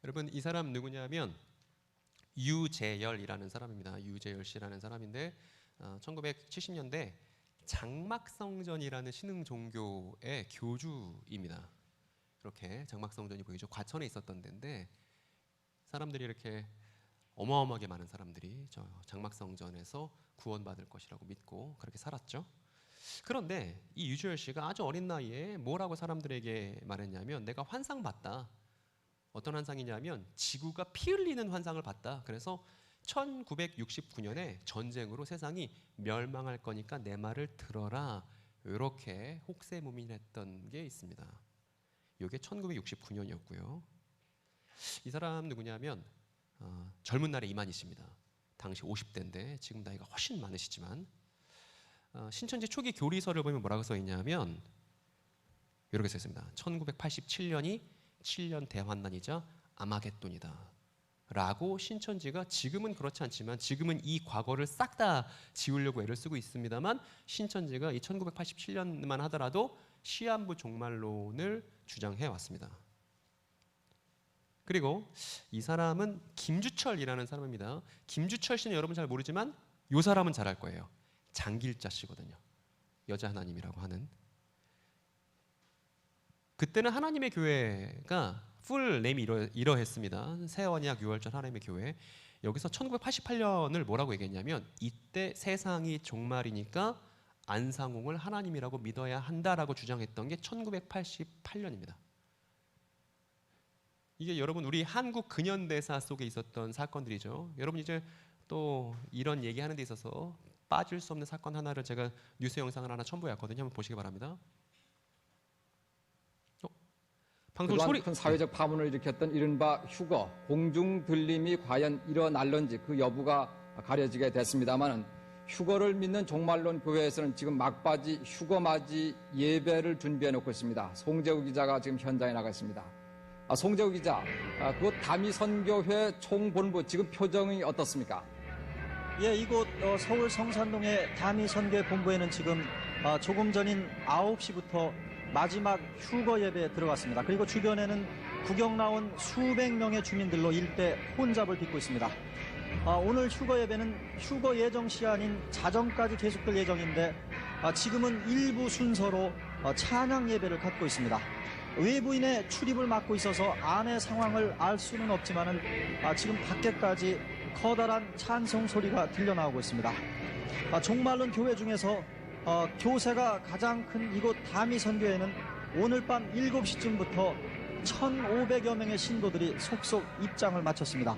여러분 이 사람 누구냐면 유재열이라는 사람입니다. 유재열 씨라는 사람인데 1970년대 장막성전이라는 신흥 종교의 교주입니다. 이렇게 장막성전이 보이죠. 과천에 있었던 데인데 사람들이 이렇게 어마어마하게 많은 사람들이 저 장막성전에서 구원받을 것이라고 믿고 그렇게 살았죠. 그런데 이 유재열 씨가 아주 어린 나이에 뭐라고 사람들에게 말했냐면 내가 환상 봤다. 어떤 환상이냐면 지구가 피 흘리는 환상을 봤다. 그래서 1969년에 전쟁으로 세상이 멸망할 거니까 내 말을 들어라. 이렇게 혹세무민했던 게 있습니다. 이게 1969년이었고요. 이 사람 누구냐면 젊은 날의 이만희씨입니다. 당시 50대인데 지금 나이가 훨씬 많으시지만 신천지 초기 교리서를 보면 뭐라고 써 있냐면 이렇게 써 있습니다. 1987년이 7년 대환난이자 아마겟돈이다 라고 신천지가 지금은 그렇지 않지만 지금은 이 과거를 싹 다 지우려고 애를 쓰고 있습니다만 신천지가 이 1987년만 하더라도 시한부 종말론을 주장해 왔습니다. 그리고 이 사람은 김주철이라는 사람입니다. 김주철 씨는 여러분 잘 모르지만 이 사람은 잘 알 거예요. 장길자 씨거든요. 여자 하나님이라고 하는. 그때는 하나님의 교회가 풀 네임이 이러했습니다. 새언약 6월절 하나님의 교회. 여기서 1988년을 뭐라고 얘기했냐면 이때 세상이 종말이니까 안상홍을 하나님이라고 믿어야 한다라고 주장했던 게 1988년입니다. 이게 여러분 우리 한국 근현대사 속에 있었던 사건들이죠. 여러분 이제 또 이런 얘기하는 데 있어서 빠질 수 없는 사건 하나를 제가 뉴스 영상을 하나 첨부해왔거든요. 한번 보시기 바랍니다. 방송 그동안 소리 큰 사회적 파문을 일으켰던 이른바 휴거, 공중 들림이 과연 일어날런지 그 여부가 가려지게 됐습니다만 휴거를 믿는 종말론 교회에서는 지금 막바지 휴거맞이 예배를 준비해 놓고 있습니다. 송재우 기자가 지금 현장에 나가 있습니다. 송재우 기자, 그 다미선교회 총본부 지금 표정이 어떻습니까? 예, 이곳 서울 성산동의 다미선교회 본부에는 지금 조금 전인 9시부터 마지막 휴거 예배에 들어갔습니다. 그리고 주변에는 구경 나온 수백 명의 주민들로 일대 혼잡을 빚고 있습니다. 오늘 휴거 예배는 휴거 예정 시간인 자정까지 계속될 예정인데 지금은 일부 순서로 찬양 예배를 갖고 있습니다. 외부인의 출입을 막고 있어서 안의 상황을 알 수는 없지만은 지금 밖에까지 커다란 찬송 소리가 들려 나오고 있습니다. 종말론 교회 중에서 교세가 가장 큰 이곳 다미선교회는 오늘 밤 7시쯤부터 1,500여 명의 신도들이 속속 입장을 마쳤습니다.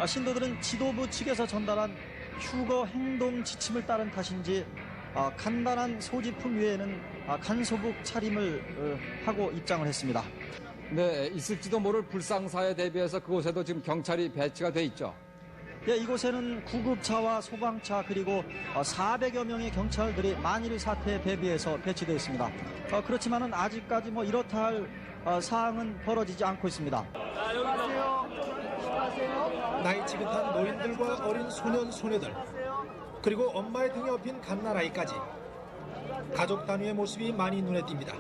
신도들은 지도부 측에서 전달한 휴거 행동 지침을 따른 탓인지 간단한 소지품 외에는 간소복 차림을 하고 입장을 했습니다. 네, 있을지도 모를 불상사에 대비해서 그곳에도 지금 경찰이 배치가 돼 있죠. 예, 이곳에는 구급차와 소방차 그리고 400여 명의 경찰들이 만일 사태에 대비해서 배치되어 있습니다. 그렇지만은 아직까지 이렇다 할 사항은 벌어지지 않고 있습니다. 나이 지긋한 노인들과 어린 소년 소녀들 그리고 엄마의 등에 업힌 갓난아이까지 가족 단위의 모습이 많이 눈에 띕니다.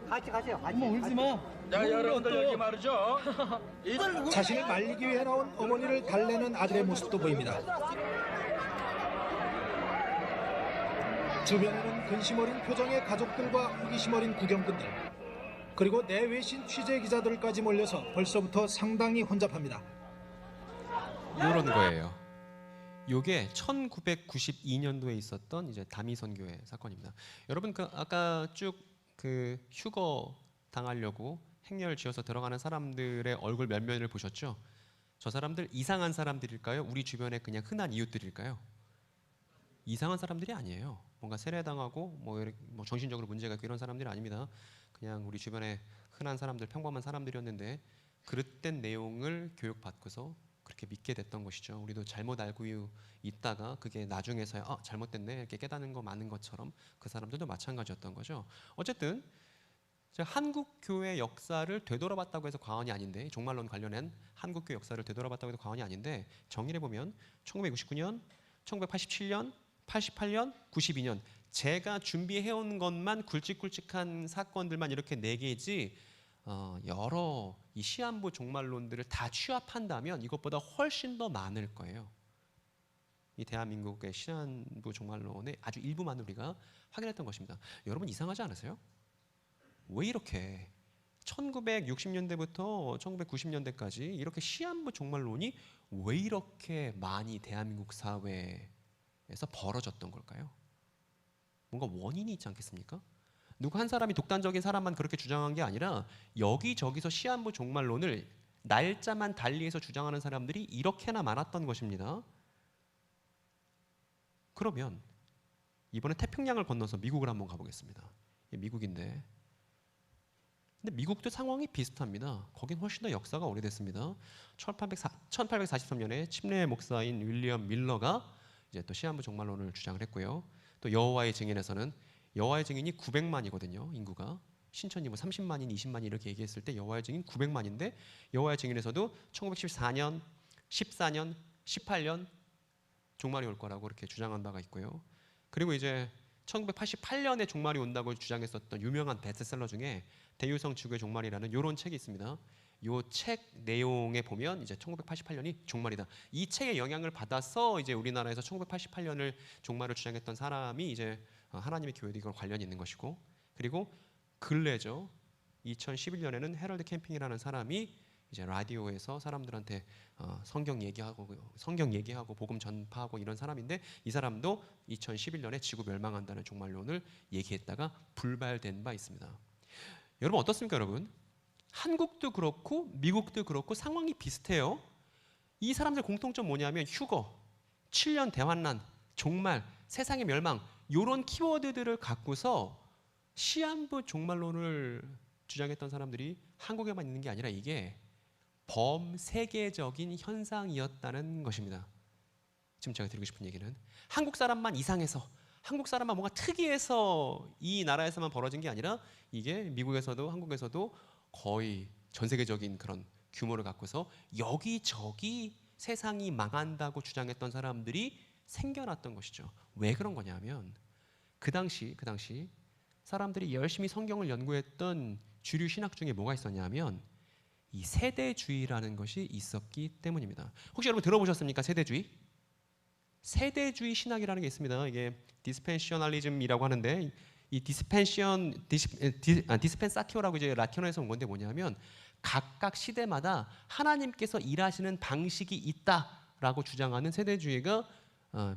같이 가세요. 엄마 울지 마. 자, 여러분들 여기 말이죠. 자신을 말리기 위해 나온 어머니를 달래는 아들의 모습도 보입니다. 주변에는 근심 어린 표정의 가족들과 호기심 어린 구경꾼들 그리고 내외신 취재 기자들까지 몰려서 벌써부터 상당히 혼잡합니다. 이런 거예요. 이게 1992년도에 있었던 이제 다미선교회 사건입니다. 여러분 아까 쭉 휴거 당하려고 행렬 지어서 들어가는 사람들의 얼굴 면면을 보셨죠? 저 사람들 이상한 사람들일까요? 우리 주변에 그냥 흔한 이웃들일까요? 이상한 사람들이 아니에요. 뭔가 세례당하고 뭐 정신적으로 문제가 있고 이런 사람들이 아닙니다. 그냥 우리 주변에 흔한 사람들, 평범한 사람들이었는데 그릇된 내용을 교육받고서 그렇게 믿게 됐던 것이죠. 우리도 잘못 알고 있다가 그게 나중에서야 잘못됐네 이렇게 깨닫는 거 많은 것처럼 그 사람들도 마찬가지였던 거죠. 어쨌든 한국 교회 역사를 되돌아봤다고 해서 과언이 아닌데 종말론 관련한 한국 교회 역사를 되돌아봤다고 해서 과언이 아닌데 정리해 보면 1969년, 1987년, 88년, 92년 제가 준비해온 것만 굵직굵직한 사건들만 이렇게 4개지 여러 이 시한부 종말론들을 다 취합한다면 이것보다 훨씬 더 많을 거예요. 이 대한민국의 시한부 종말론의 아주 일부만 우리가 확인했던 것입니다. 여러분 이상하지 않으세요? 왜 이렇게 1960년대부터 1990년대까지 이렇게 시한부 종말론이 왜 이렇게 많이 대한민국 사회에서 벌어졌던 걸까요? 뭔가 원인이 있지 않겠습니까? 누구 한 사람이 독단적인 사람만 그렇게 주장한 게 아니라 여기저기서 시한부 종말론을 날짜만 달리해서 주장하는 사람들이 이렇게나 많았던 것입니다. 그러면 이번에 태평양을 건너서 미국을 한번 가보겠습니다. 미국인데 근데 미국도 상황이 비슷합니다. 거긴 훨씬 더 역사가 오래됐습니다. 1843년에 침례 목사인 윌리엄 밀러가 이제 또 시한부 종말론을 주장을 했고요. 또 여호와의 증인에서는 여호와의 증인이 900만이거든요. 인구가 신천지 뭐 30만인, 20만인 이렇게 얘기했을 때 여호와의 증인 900만인데 여호와의 증인에서도 1914년, 14년, 18년 종말이 올 거라고 이렇게 주장한 바가 있고요. 그리고 이제 1988년에 종말이 온다고 주장했었던 유명한 베스트셀러 중에 대유성 지구의 종말이라는 이런 책이 있습니다. 이 책 내용에 보면 이제 1988년이 종말이다. 이 책의 영향을 받아서 이제 우리나라에서 1988년을 종말을 주장했던 사람이 이제 하나님의 교회도 이걸 관련이 있는 것이고, 그리고 근래죠. 2011년에는 헤럴드 캠핑이라는 사람이 이제 라디오에서 사람들한테 성경 얘기하고 복음 전파하고 이런 사람인데, 이 사람도 2011년에 지구 멸망한다는 종말론을 얘기했다가 불발된 바 있습니다. 여러분 어떻습니까, 여러분? 한국도 그렇고 미국도 그렇고 상황이 비슷해요. 이 사람들 공통점 뭐냐면 휴거, 7년 대환란, 종말, 세상의 멸망 이런 키워드들을 갖고서 시한부 종말론을 주장했던 사람들이 한국에만 있는 게 아니라 이게 범세계적인 현상이었다는 것입니다. 지금 제가 드리고 싶은 얘기는 한국 사람만 이상해서, 한국 사람만 뭔가 특이해서 이 나라에서만 벌어진 게 아니라 이게 미국에서도 한국에서도 거의 전 세계적인 그런 규모를 갖고서 여기저기 세상이 망한다고 주장했던 사람들이 생겨났던 것이죠. 왜 그런 거냐면 그 당시 사람들이 열심히 성경을 연구했던 주류 신학 중에 뭐가 있었냐면 이 세대주의라는 것이 있었기 때문입니다. 혹시 여러분 들어보셨습니까? 세대주의? 세대주의 신학이라는 게 있습니다. 이게 디스펜셔널리즘이라고 하는데 이 디스펜사티오라고 이제 라틴어에서 온 건데 뭐냐면 각각 시대마다 하나님께서 일하시는 방식이 있다라고 주장하는 세대주의가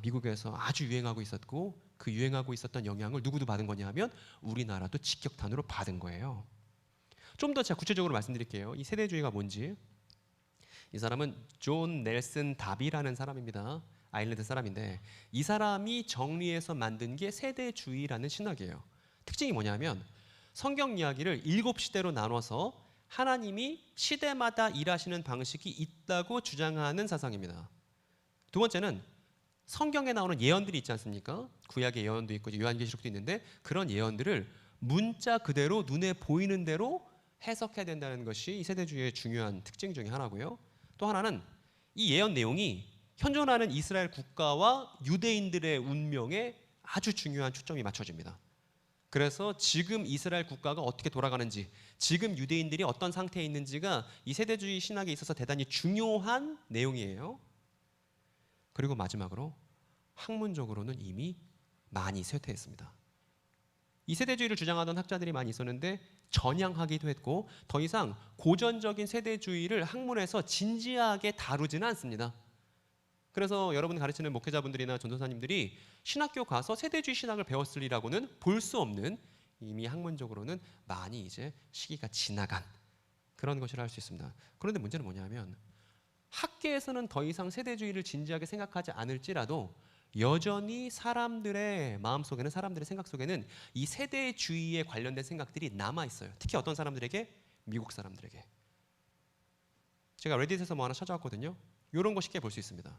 미국에서 아주 유행하고 있었고, 그 유행하고 있었던 영향을 누구도 받은 거냐면 우리나라도 직격탄으로 받은 거예요. 좀 더 제가 구체적으로 말씀드릴게요. 이 세대주의가 뭔지. 이 사람은 존 넬슨 다비라는 사람입니다. 아일랜드 사람인데 이 사람이 정리해서 만든 게 세대주의라는 신학이에요. 특징이 뭐냐면 성경 이야기를 7시대로 나눠서 하나님이 시대마다 일하시는 방식이 있다고 주장하는 사상입니다. 두 번째는 성경에 나오는 예언들이 있지 않습니까? 구약의 예언도 있고 요한계시록도 있는데 그런 예언들을 문자 그대로 눈에 보이는 대로 해석해야 된다는 것이 이 세대주의의 중요한 특징 중에 하나고요. 또 하나는 이 예언 내용이 현존하는 이스라엘 국가와 유대인들의 운명에 아주 중요한 초점이 맞춰집니다. 그래서 지금 이스라엘 국가가 어떻게 돌아가는지, 지금 유대인들이 어떤 상태에 있는지가 이 세대주의 신학에 있어서 대단히 중요한 내용이에요. 그리고 마지막으로 학문적으로는 이미 많이 쇠퇴했습니다. 이 세대주의를 주장하던 학자들이 많이 있었는데 전향하기도 했고 더 이상 고전적인 세대주의를 학문에서 진지하게 다루지는 않습니다. 그래서 여러분 가르치는 목회자분들이나 전도사님들이 신학교 가서 세대주의 신학을 배웠을 리라고는 볼 수 없는, 이미 학문적으로는 많이 이제 시기가 지나간 그런 것이라 할 수 있습니다. 그런데 문제는 뭐냐면 학계에서는 더 이상 세대주의를 진지하게 생각하지 않을지라도 여전히 사람들의 마음속에는, 사람들의 생각 속에는 이 세대주의에 관련된 생각들이 남아 있어요. 특히 어떤 사람들에게? 미국 사람들에게. 제가 레딧에서 뭐 하나 찾아왔거든요. 이런 거 쉽게 볼 수 있습니다.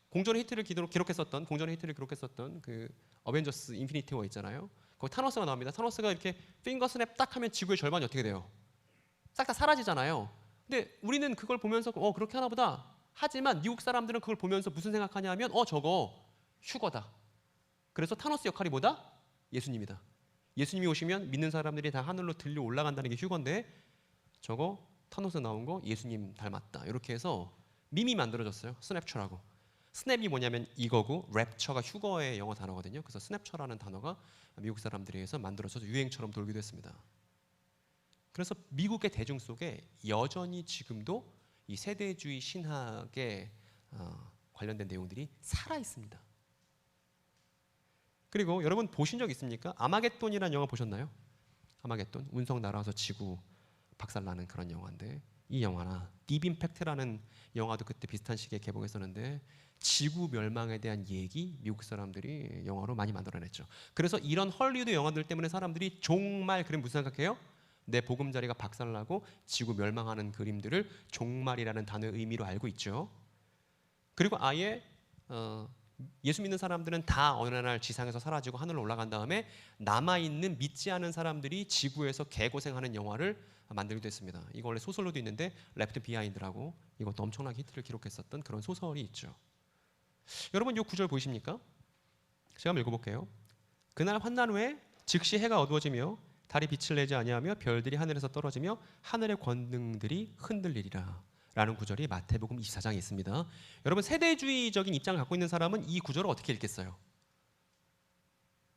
공전의 히트를 기록했었던 그 어벤져스 인피니티 워 있잖아요. 거기 타노스가 나옵니다. 타노스가 이렇게 핑거 스냅 딱 하면 지구의 절반이 어떻게 돼요? 싹 다 사라지잖아요. 근데 우리는 그걸 보면서 그렇게 하나 보다. 하지만 미국 사람들은 그걸 보면서 무슨 생각하냐 하면 저거 휴거다. 그래서 타노스 역할이 뭐다? 예수님이다. 예수님이 오시면 믿는 사람들이 다 하늘로 들려 올라간다는 게 휴거인데 저거 타노스 나온 거 예수님 닮았다. 이렇게 해서 밈이 만들어졌어요. 스냅처라고. 스냅이 뭐냐면 이거고 랩처가 휴거의 영어 단어거든요. 그래서 스냅처라는 단어가 미국 사람들에 의해서 만들어져서 유행처럼 돌기도 했습니다. 그래서 미국의 대중 속에 여전히 지금도 이 세대주의 신학에 관련된 내용들이 살아 있습니다. 그리고 여러분 보신 적 있습니까? 아마겟돈이라는 영화 보셨나요? 아마겟돈, 운석 날아와서 지구 박살나는 그런 영화인데 이 영화나 딥 임팩트라는 영화도 그때 비슷한 시기에 개봉했었는데 지구 멸망에 대한 얘기 미국 사람들이 영화로 많이 만들어냈죠. 그래서 이런 헐리우드 영화들 때문에 사람들이 종말 그림 무슨 생각해요? 내 보금자리가 박살나고 지구 멸망하는 그림들을 종말이라는 단어의 의미로 알고 있죠. 그리고 아예 예수 믿는 사람들은 다 어느 날 지상에서 사라지고 하늘로 올라간 다음에 남아있는 믿지 않은 사람들이 지구에서 개고생하는 영화를 만들기도 했습니다. 이거 원래 소설로도 있는데 레프트 비하인드라고 이것도 엄청나게 히트를 기록했었던 그런 소설이 있죠. 여러분 이 구절 보이십니까? 제가 한번 읽어볼게요. 그날 환난 후에 즉시 해가 어두워지며 달이 빛을 내지 아니하며 별들이 하늘에서 떨어지며 하늘의 권능들이 흔들리리라 라는 구절이 마태복음 24장에 있습니다. 여러분 세대주의적인 입장을 갖고 있는 사람은 이 구절을 어떻게 읽겠어요?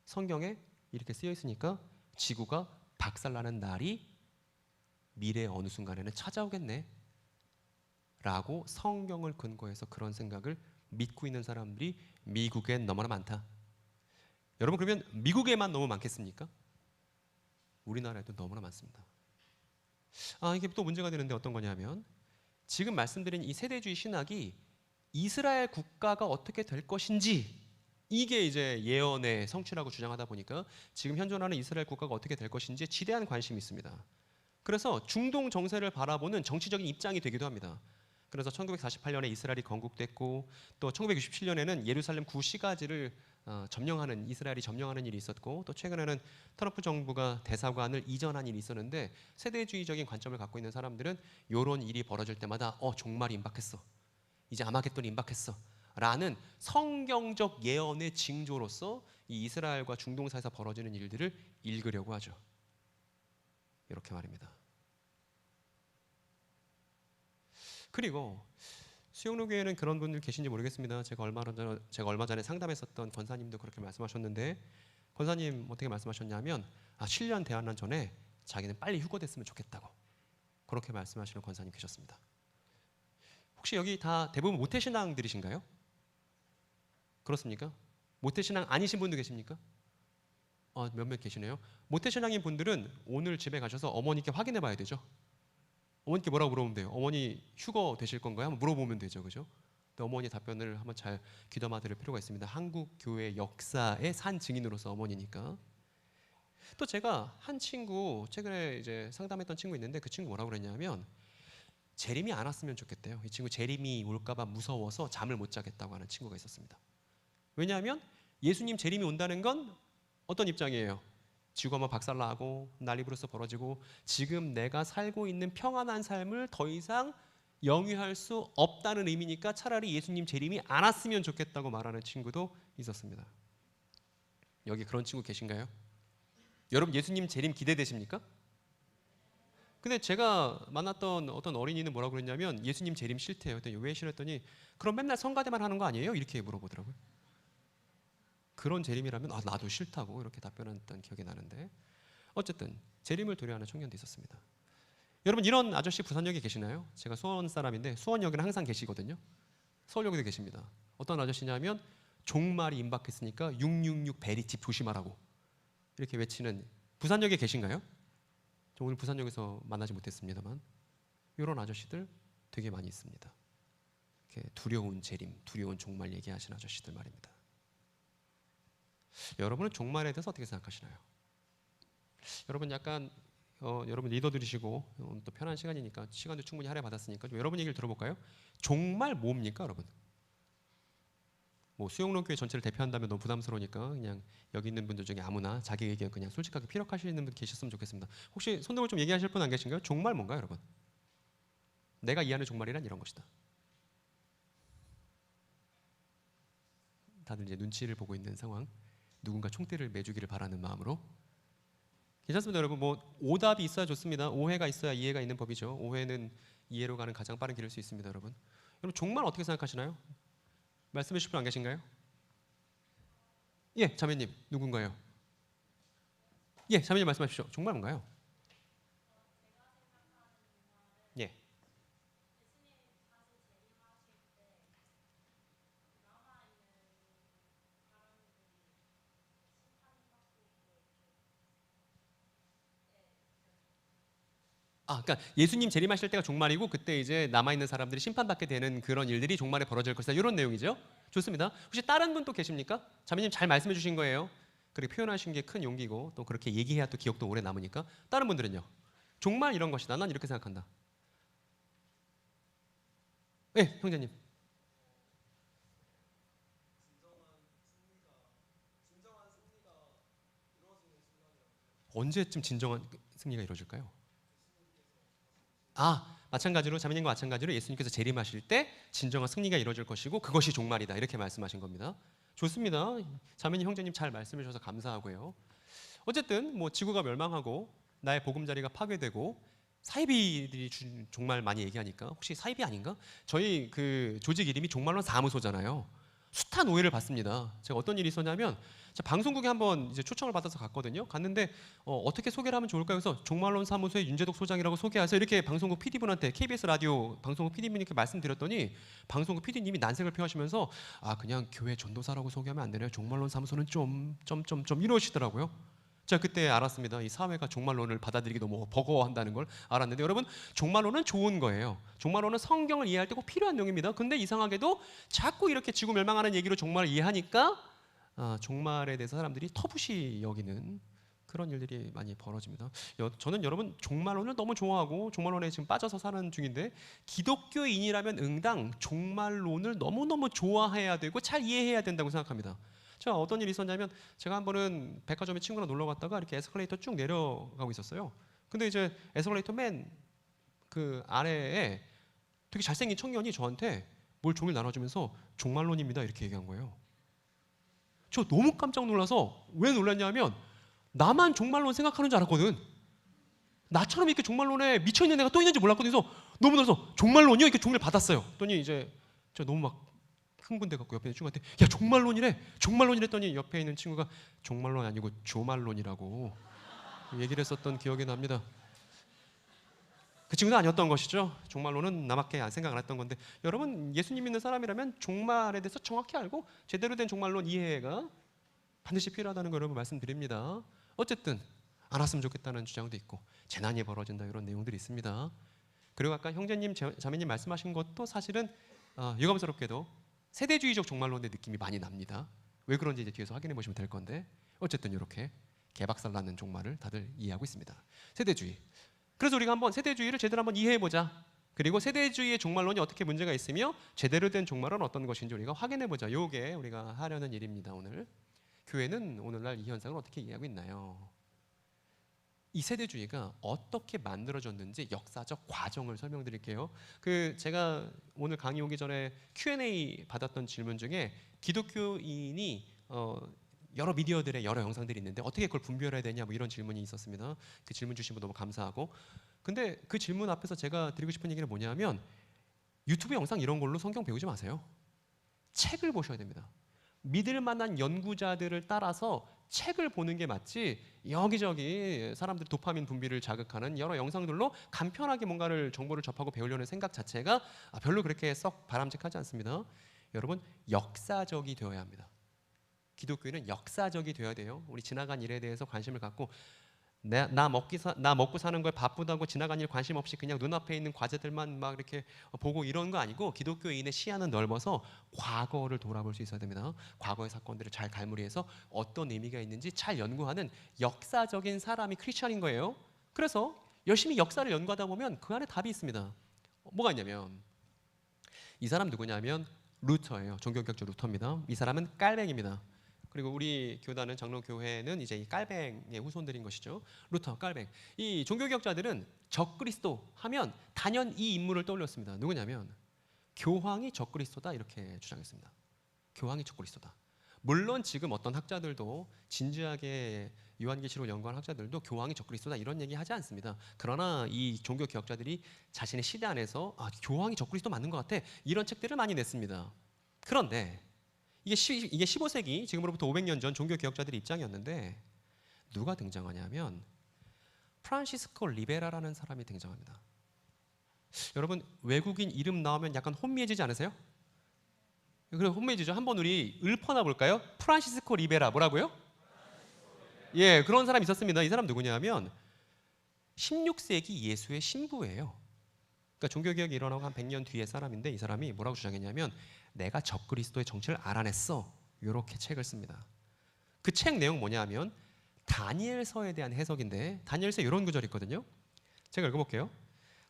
성경에 이렇게 쓰여 있으니까 지구가 박살나는 날이 미래의 어느 순간에는 찾아오겠네 라고 성경을 근거해서 그런 생각을 믿고 있는 사람들이 미국엔 너무나 많다. 여러분 그러면 미국에만 너무 많겠습니까? 우리나라에도 너무나 많습니다. 이게 또 문제가 되는데 어떤 거냐면 지금 말씀드린 이 세대주의 신학이 이스라엘 국가가 어떻게 될 것인지 이게 이제 예언의 성취라고 주장하다 보니까 지금 현존하는 이스라엘 국가가 어떻게 될 것인지에 지대한 관심이 있습니다. 그래서 중동 정세를 바라보는 정치적인 입장이 되기도 합니다. 그래서 1948년에 이스라엘이 건국됐고 또 1967년에는 예루살렘 구시가지를 점령하는 이스라엘이 점령하는 일이 있었고 또 최근에는 트럼프 정부가 대사관을 이전한 일이 있었는데 세대주의적인 관점을 갖고 있는 사람들은 이런 일이 벌어질 때마다 종말이 임박했어. 이제 아마겟돈이 임박했어. 라는 성경적 예언의 징조로서 이 이스라엘과 중동 사이에서 벌어지는 일들을 읽으려고 하죠. 이렇게 말입니다. 그리고 수영로교회는 그런 분들 계신지 모르겠습니다. 제가 얼마 전에 상담했었던 권사님도 그렇게 말씀하셨는데 권사님 어떻게 말씀하셨냐면 7년 대환란 전에 자기는 빨리 휴거됐으면 좋겠다고 그렇게 말씀하시는 권사님 계셨습니다. 혹시 여기 다 대부분 모태신앙들이신가요? 그렇습니까? 모태신앙 아니신 분도 계십니까? 몇몇 계시네요. 모태신앙인 분들은 오늘 집에 가셔서 어머니께 확인해 봐야 되죠. 어머니께 뭐라고 물어보면 돼요? 어머니 휴거 되실 건가요? 한번 물어보면 되죠, 그죠? 근데 어머니 답변을 한번 잘 귀담아 들을 필요가 있습니다. 한국 교회 역사의 산 증인으로서 어머니니까. 또 제가 한 친구 최근에 이제 상담했던 친구 있는데 그 친구 뭐라고 그랬냐면 재림이 안 왔으면 좋겠대요. 이 친구 재림이 올까봐 무서워서 잠을 못 자겠다고 하는 친구가 있었습니다. 왜냐하면 예수님 재림이 온다는 건 어떤 입장이에요? 지구가 막 박살나고 난리부르스 벌어지고 지금 내가 살고 있는 평안한 삶을 더 이상 영위할 수 없다는 의미니까 차라리 예수님 재림이 안 왔으면 좋겠다고 말하는 친구도 있었습니다. 여기 그런 친구 계신가요? 여러분 예수님 재림 기대되십니까? 근데 제가 만났던 어떤 어린이는 뭐라고 그랬냐면 예수님 재림 싫대요. 그랬더니 왜 싫었더니 그럼 맨날 성가대만 하는 거 아니에요? 이렇게 물어보더라고요. 그런 재림이라면 나도 싫다고 이렇게 답변했던 기억이 나는데 어쨌든 재림을 두려워하는 청년도 있었습니다. 여러분 이런 아저씨 부산역에 계시나요? 제가 수원 사람인데 수원역에는 항상 계시거든요. 서울역에도 계십니다. 어떤 아저씨냐면 종말이 임박했으니까 666 베리팁 조심하라고 이렇게 외치는 부산역에 계신가요? 저 오늘 부산역에서 만나지 못했습니다만 이런 아저씨들 되게 많이 있습니다. 이렇게 두려운 재림, 두려운 종말 얘기하시는 아저씨들 말입니다. 여러분은 종말에 대해서 어떻게 생각하시나요? 여러분 약간 여러분 리더들이시고 또 편한 시간이니까 시간도 충분히 할애받았으니까 좀 여러분 얘기를 들어볼까요? 종말 뭡니까 여러분? 뭐 수영로교회 전체를 대표한다면 너무 부담스러우니까 그냥 여기 있는 분들 중에 아무나 자기 의견 그냥 솔직하게 피력하시는 분 계셨으면 좋겠습니다. 혹시 손들고 좀 얘기하실 분 안 계신가요? 종말 뭔가요 여러분? 내가 이해하는 종말이란 이런 것이다. 다들 이제 눈치를 보고 있는 상황. 누군가 총대를 매주기를 바라는 마음으로 괜찮습니다, 여러분. 뭐 오답이 있어야 좋습니다. 오해가 있어야 이해가 있는 법이죠. 오해는 이해로 가는 가장 빠른 길일 수 있습니다, 여러분. 여러분 종말 어떻게 생각하시나요? 말씀해 주실 분 안 계신가요? 예, 자매님 누군가요? 예, 자매님 말씀하십시오. 종말 뭔가요? 예. 그러니까 예수님 재림하실 때가 종말이고 그때 이제 남아 있는 사람들이 심판받게 되는 그런 일들이 종말에 벌어질 것이다. 이런 내용이죠. 좋습니다. 혹시 다른 분 또 계십니까? 자매님 잘 말씀해 주신 거예요. 그렇게 표현하신 게 큰 용기고 또 그렇게 얘기해야 또 기억도 오래 남으니까. 다른 분들은요? 종말 이런 것이다. 난 이렇게 생각한다. 네, 형제님. 언제쯤 진정한 승리가 이루어질까요? 마찬가지로 자매님과 마찬가지로 예수님께서 재림하실 때 진정한 승리가 이루어질 것이고 그것이 종말이다. 이렇게 말씀하신 겁니다. 좋습니다. 자매님, 형제님 잘 말씀해 주셔서 감사하고요. 어쨌든 뭐 지구가 멸망하고 나의 보금자리가 파괴되고 사이비들이 종말 많이 얘기하니까 혹시 사이비 아닌가? 저희 그 조직 이름이 종말론 사무소잖아요. 숱한 오해를 받습니다. 제가 어떤 일이 있었냐면 제가 방송국에 한번 이제 초청을 받아서 갔거든요. 갔는데 어떻게 소개를 하면 좋을까요? 그래서 종말론 사무소의 윤재덕 소장이라고 소개하세요. 이렇게 방송국 PD분한테 KBS 라디오 방송국 PD분께 말씀드렸더니 방송국 PD님이 난색을 표하시면서 그냥 교회 전도사라고 소개하면 안 되나요? 종말론 사무소는 좀 이러시더라고요. 제가 그때 알았습니다. 이 사회가 종말론을 받아들이기 너무 버거워한다는 걸 알았는데 여러분 종말론은 좋은 거예요. 종말론은 성경을 이해할 때 꼭 필요한 내용입니다. 근데 이상하게도 자꾸 이렇게 지구 멸망하는 얘기로 종말을 이해하니까 종말에 대해서 사람들이 터부시 여기는 그런 일들이 많이 벌어집니다. 저는 여러분 종말론을 너무 좋아하고 종말론에 지금 빠져서 사는 중인데 기독교인이라면 응당 종말론을 너무너무 좋아해야 되고 잘 이해해야 된다고 생각합니다. 자, 어떤 일이 있었냐면 제가 한 번은 백화점에 친구랑 놀러 갔다가 이렇게 에스컬레이터 쭉 내려가고 있었어요. 근데 이제 에스컬레이터 맨 그 아래에 되게 잘생긴 청년이 저한테 뭘 종일 나눠주면서 종말론입니다 이렇게 얘기한 거예요. 저 너무 깜짝 놀라서 왜 놀랐냐면 나만 종말론 생각하는 줄 알았거든. 나처럼 이렇게 종말론에 미쳐있는 애가 또 있는지 몰랐거든요. 그래서 너무 놀라서 종말론이요? 이렇게 종이를 받았어요. 그랬더니 이제 저 너무 막 흥분돼갖고 옆에 있는 친구한테 야 종말론이랬더니 옆에 있는 친구가 종말론 아니고 조말론이라고 얘기를 했었던 기억이 납니다. 그 친구는 아니었던 것이죠. 종말론은 나밖에 생각 안 했던 건데 여러분 예수님 믿는 사람이라면 종말에 대해서 정확히 알고 제대로 된 종말론 이해가 반드시 필요하다는 걸 여러분 말씀드립니다. 어쨌든 안 왔으면 좋겠다는 주장도 있고 재난이 벌어진다 이런 내용들이 있습니다. 그리고 아까 형제님 자매님 말씀하신 것도 사실은 유감스럽게도 세대주의적 종말론의 느낌이 많이 납니다. 왜 그런지 이제 뒤에서 확인해 보시면 될 건데 어쨌든 이렇게 개박살 나는 종말을 다들 이해하고 있습니다. 세대주의. 그래서 우리가 한번 세대주의를 제대로 한번 이해해 보자. 그리고 세대주의의 종말론이 어떻게 문제가 있으며 제대로 된 종말은 어떤 것인지 우리가 확인해 보자. 요게 우리가 하려는 일입니다. 오늘. 교회는 오늘날 이 현상을 어떻게 이해하고 있나요? 이 세대주의가 어떻게 만들어졌는지 역사적 과정을 설명드릴게요. 제가 오늘 강의 오기 전에 Q&A 받았던 질문 중에 기독교인이 여러 미디어들의 여러 영상들이 있는데 어떻게 그걸 분별해야 되냐 뭐 이런 질문이 있었습니다. 그 질문 주신 분 너무 감사하고. 근데 그 질문 앞에서 제가 드리고 싶은 얘기는 뭐냐면 유튜브 영상 이런 걸로 성경 배우지 마세요. 책을 보셔야 됩니다. 믿을 만한 연구자들을 따라서 책을 보는 게 맞지 여기저기 사람들 도파민 분비를 자극하는 여러 영상들로 간편하게 뭔가를 정보를 접하고 배우려는 생각 자체가 별로 그렇게 썩 바람직하지 않습니다. 여러분 역사적이 되어야 합니다. 기독교인은 역사적이 되어야 돼요. 우리 지나간 일에 대해서 관심을 갖고 나 먹고 사는 거에 바쁘다고 지나간 일 관심 없이 그냥 눈앞에 있는 과제들만 막 이렇게 보고 이런 거 아니고 기독교인의 시야는 넓어서 과거를 돌아볼 수 있어야 됩니다. 과거의 사건들을 잘 갈무리해서 어떤 의미가 있는지 잘 연구하는 역사적인 사람이 크리스천인 거예요. 그래서 열심히 역사를 연구하다 보면 그 안에 답이 있습니다. 뭐가 있냐면 이 사람 누구냐면 루터예요. 종교개혁자 루터입니다. 이 사람은 깔뱅입니다. 그리고 우리 교단은 장로교회는 이제 이 깔뱅의 후손들인 것이죠. 루터, 깔뱅. 이 종교개혁자들은 적그리스도 하면 단연 이 인물을 떠올렸습니다. 누구냐면 교황이 적그리스도다 이렇게 주장했습니다. 교황이 적그리스도다. 물론 지금 어떤 학자들도 진지하게 요한계시록 연구하는 학자들도 교황이 적그리스도다 이런 얘기 하지 않습니다. 그러나 이 종교 개혁자들이 자신의 시대 안에서 교황이 적그리스도 맞는 것 같아 이런 책들을 많이 냈습니다. 그런데 이게 15세기 지금으로부터 500년 전 종교 개혁자들의 입장이었는데 누가 등장하냐면 프란시스코 리베라라는 사람이 등장합니다. 여러분 외국인 이름 나오면 약간 혼미해지지 않으세요? 그래 혼미해지죠. 한번 우리 읊어나 볼까요? 프란시스코 리베라 뭐라고요? 예, 그런 사람이 있었습니다. 이 사람 누구냐면 16세기 예수의 신부예요. 그러니까 종교개혁이 일어나고 한 100년 뒤의 사람인데 이 사람이 뭐라고 주장했냐면 내가 적그리스도의 정체를 알아냈어. 이렇게 책을 씁니다. 그 책 내용 뭐냐면 다니엘서에 대한 해석인데 다니엘서에 이런 구절이 있거든요. 제가 읽어볼게요.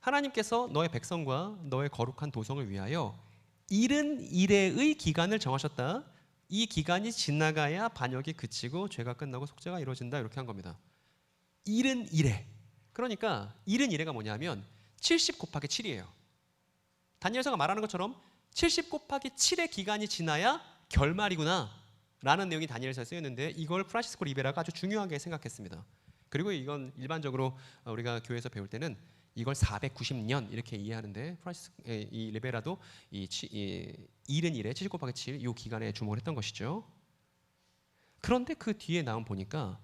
하나님께서 너의 백성과 너의 거룩한 도성을 위하여 70일의 기간을 정하셨다. 이 기간이 지나가야 반역이 그치고 죄가 끝나고 속죄가 이루어진다. 이렇게 한 겁니다. 70일에. 그러니까 70일에가 뭐냐면 70 곱하기 7이에요. 다니엘서가 말하는 것처럼 70 곱하기 7의 기간이 지나야 결말이구나 라는 내용이 다니엘서에 쓰였는데 이걸 프란시스코 리베라가 아주 중요하게 생각했습니다. 그리고 이건 일반적으로 우리가 교회에서 배울 때는 이걸 490년 이렇게 이해하는데 이 리베라도 이 70일에 70 곱하기 7 이 기간에 주목을 했던 것이죠. 그런데 그 뒤에 나온 보니까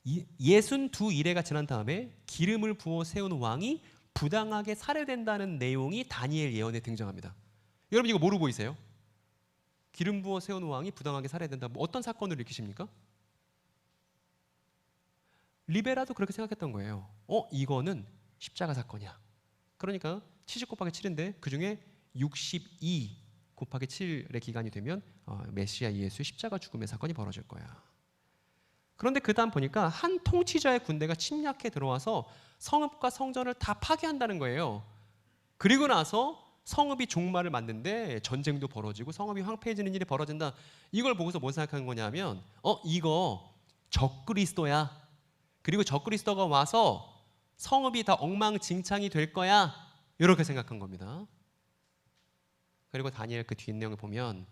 62일에가 지난 다음에 기름을 부어 세운 왕이 부당하게 살해된다는 내용이 다니엘 예언에 등장합니다. 여러분 이거 뭐로 보이세요? 기름 부어 세운 왕이 부당하게 살해된다. 뭐 어떤 사건을 일으키십니까? 리베라도 그렇게 생각했던 거예요. 이거는 십자가 사건이야. 그러니까 70 곱하기 7인데 그중에 62 곱하기 7의 기간이 되면 메시아 예수의 십자가 죽음의 사건이 벌어질 거야. 그런데 그 다음 보니까 한 통치자의 군대가 침략해 들어와서 성읍과 성전을 다 파괴한다는 거예요. 그리고 나서 성읍이 종말을 맞는데 전쟁도 벌어지고 성읍이 황폐해지는 일이 벌어진다. 이걸 보고서 뭘 생각한 거냐면 이거 적그리스도야. 그리고 적그리스도가 와서 성읍이 다 엉망진창이 될 거야. 이렇게 생각한 겁니다. 그리고 다니엘 그 뒷내용을 보면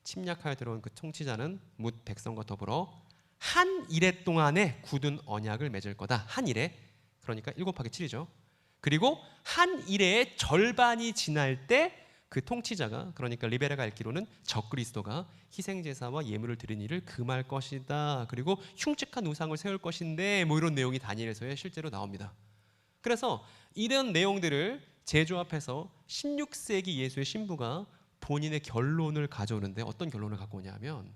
침략하여 들어온 그 통치자는 뭇 백성과 더불어 한 일해 동안에 굳은 언약을 맺을 거다. 한 일해. 그러니까 7 곱하기 7이죠. 그리고 한 일해의 절반이 지날 때 그 통치자가 그러니까 리베라가 읽기로는 적그리스도가 희생제사와 예물을 드린 일을 금할 것이다. 그리고 흉측한 우상을 세울 것인데 뭐 이런 내용이 다니엘서에 실제로 나옵니다. 그래서 이런 내용들을 재조합해서 16세기 예수의 신부가 본인의 결론을 가져오는데 어떤 결론을 갖고 오냐면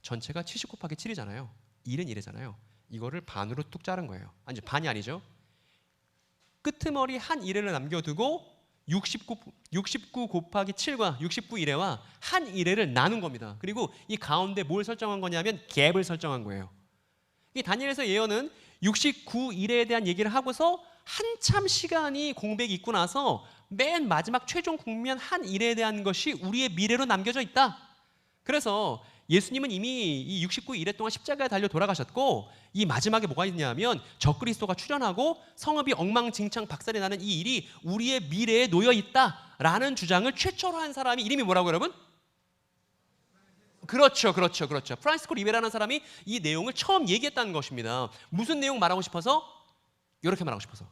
전체가 70 곱하기 7이잖아요. 71이잖아요. 이거를 반으로 뚝 자른 거예요. 아니 반이 아니죠. 끄트머리 한 일회를 남겨두고 69 곱하기 7과 69일회와 한 일회를 나눈 겁니다. 그리고 이 가운데 뭘 설정한 거냐면 갭을 설정한 거예요. 이 다니엘서 예언은 69일회에 대한 얘기를 하고서 한참 시간이 공백이 있고 나서 맨 마지막 최종 국면 한 일에 대한 것이 우리의 미래로 남겨져 있다. 그래서 예수님은 이미 이 69일회 동안 십자가에 달려 돌아가셨고 이 마지막에 뭐가 있냐면 적그리스도가 출현하고 성읍이 엉망진창 박살이 나는 이 일이 우리의 미래에 놓여 있다라는 주장을 최초로 한 사람이 이름이 뭐라고 여러분? 그렇죠. 프란시스코 리베라라는 사람이 이 내용을 처음 얘기했다는 것입니다. 무슨 내용 말하고 싶어서? 이렇게 말하고 싶어서.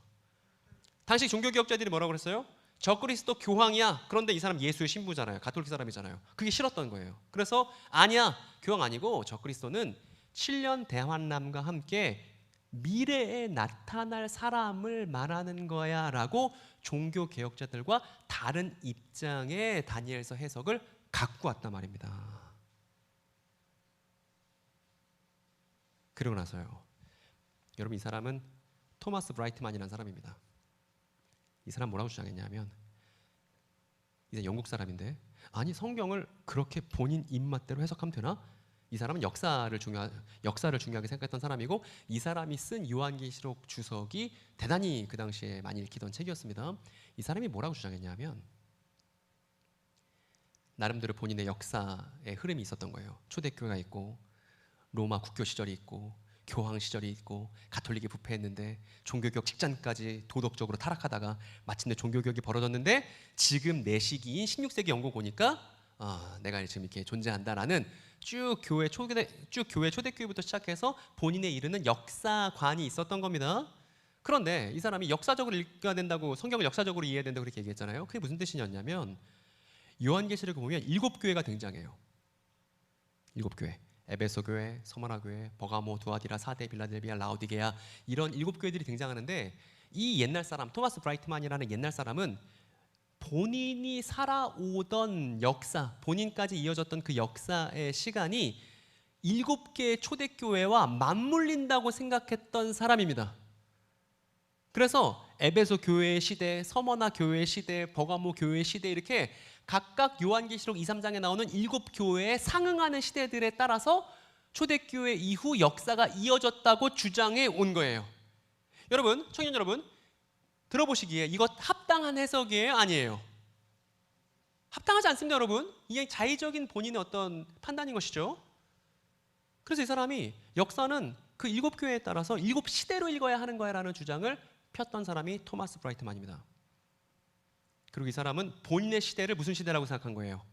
당시 종교개혁자들이 뭐라고 그랬어요? 적그리스도 교황이야. 그런데 이 사람 예수의 신부잖아요. 가톨릭 사람이잖아요. 그게 싫었던 거예요. 그래서 아니야. 교황 아니고 적그리스도는 7년 대환란과 함께 미래에 나타날 사람을 말하는 거야 라고 종교개혁자들과 다른 입장의 다니엘서 해석을 갖고 왔단 말입니다. 그러고 나서요. 여러분 이 사람은 토마스 브라이트만이라는 사람입니다. 이 사람 뭐라고 주장했냐면 이제 영국 사람인데 아니 성경을 그렇게 본인 입맛대로 해석하면 되나? 이 사람은 역사를 중요하게 생각했던 사람이고 이 사람이 쓴 요한계시록 주석이 대단히 그 당시에 많이 읽히던 책이었습니다. 이 사람이 뭐라고 주장했냐면 나름대로 본인의 역사의 흐름이 있었던 거예요. 초대교회가 있고 로마 국교 시절이 있고 교황 시절이 있고 가톨릭이 부패했는데 종교개혁 직전까지 도덕적으로 타락하다가 마침내 종교개혁이 벌어졌는데 지금 내 시기인 16세기 영국 오니까 내가 지금 이렇게 존재한다라는 쭉 교회 초대교회부터 시작해서 본인에 이르는 역사관이 있었던 겁니다. 그런데 이 사람이 역사적으로 읽어야 된다고, 성경을 역사적으로 이해해야 된다고 그렇게 얘기했잖아요. 그게 무슨 뜻이냐면 요한계시록을 보면 7교회가 등장해요. 7교회. 에베소 교회, 서머나 교회, 버가모, 두아디라, 사데, 빌라델비아, 라오디게아, 이런 7교회들이 등장하는데, 이 옛날 사람, 토마스 브라이트만이라는 옛날 사람은 본인이 살아오던 역사, 본인까지 이어졌던 그 역사의 시간이 7개의 초대교회와 맞물린다고 생각했던 사람입니다. 그래서 에베소 교회의 시대, 서머나 교회의 시대, 버가모 교회의 시대, 이렇게 각각 요한계시록 2, 3장에 나오는 7교회에 상응하는 시대들에 따라서 초대교회 이후 역사가 이어졌다고 주장해 온 거예요. 여러분, 청년 여러분, 들어보시기에 이것 합당한 해석이에요? 아니에요? 합당하지 않습니다, 여러분. 이게 자의적인 본인의 어떤 판단인 것이죠. 그래서 이 사람이 역사는 그 7교회에 따라서 7시대로 읽어야 하는 거야라는 주장을 폈던 사람이 토마스 브라이트만입니다. 그리고 이 사람은 본인의 시대를 무슨 시대라고 생각한 거예요?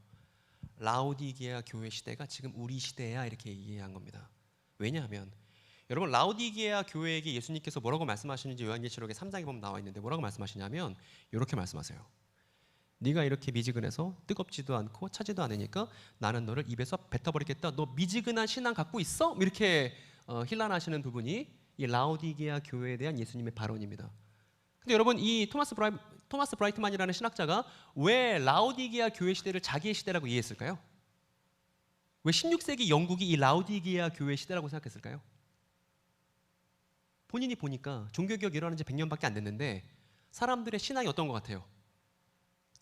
라오디게아 교회 시대가 지금 우리 시대야, 이렇게 이해한 겁니다. 왜냐하면 여러분, 라오디게아 교회에게 예수님께서 뭐라고 말씀하시는지 요한계시록의 3장에 보면 나와 있는데, 뭐라고 말씀하시냐면 이렇게 말씀하세요. 네가 이렇게 미지근해서 뜨겁지도 않고 차지도 않으니까 나는 너를 입에서 뱉어버리겠다. 너 미지근한 신앙 갖고 있어? 이렇게 힐난하시는 부분이 이 라오디게아 교회에 대한 예수님의 발언입니다. 근데 여러분, 이 토마스 브라이트만이라는 신학자가 왜 라오디게아 교회 시대를 자기의 시대라고 이해했을까요? 왜 16세기 영국이 이 라오디게아 교회 시대라고 생각했을까요? 본인이 보니까 종교개혁이 일어난 지 100년밖에 안 됐는데 사람들의 신앙이 어떤 것 같아요?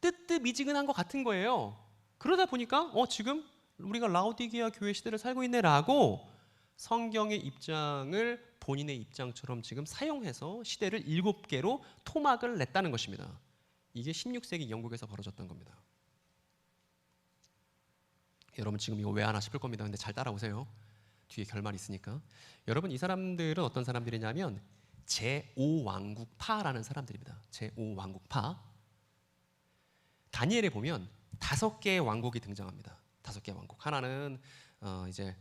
뜨뜻미지근한 것 같은 거예요. 그러다 보니까 지금 우리가 라오디게아 교회 시대를 살고 있네라고 성경의 입장을 본인의 입장처럼 지금 사용해서 시대를 7개로 토막을 냈다는 것입니다. 이게 16세기 영국에서 벌어졌던 겁니다. 여러분, 지금 이거 왜 하나 싶을 겁니다. 근데 잘 따라오세요. 뒤에 결말이 있으니까. 여러분, 이 사람들은 어떤 사람들이냐면 제5왕국파라는 사람들입니다. 제5왕국파. 다니엘에 보면 5개의 왕국이 등장합니다. 5개의 왕국. 하나는 이제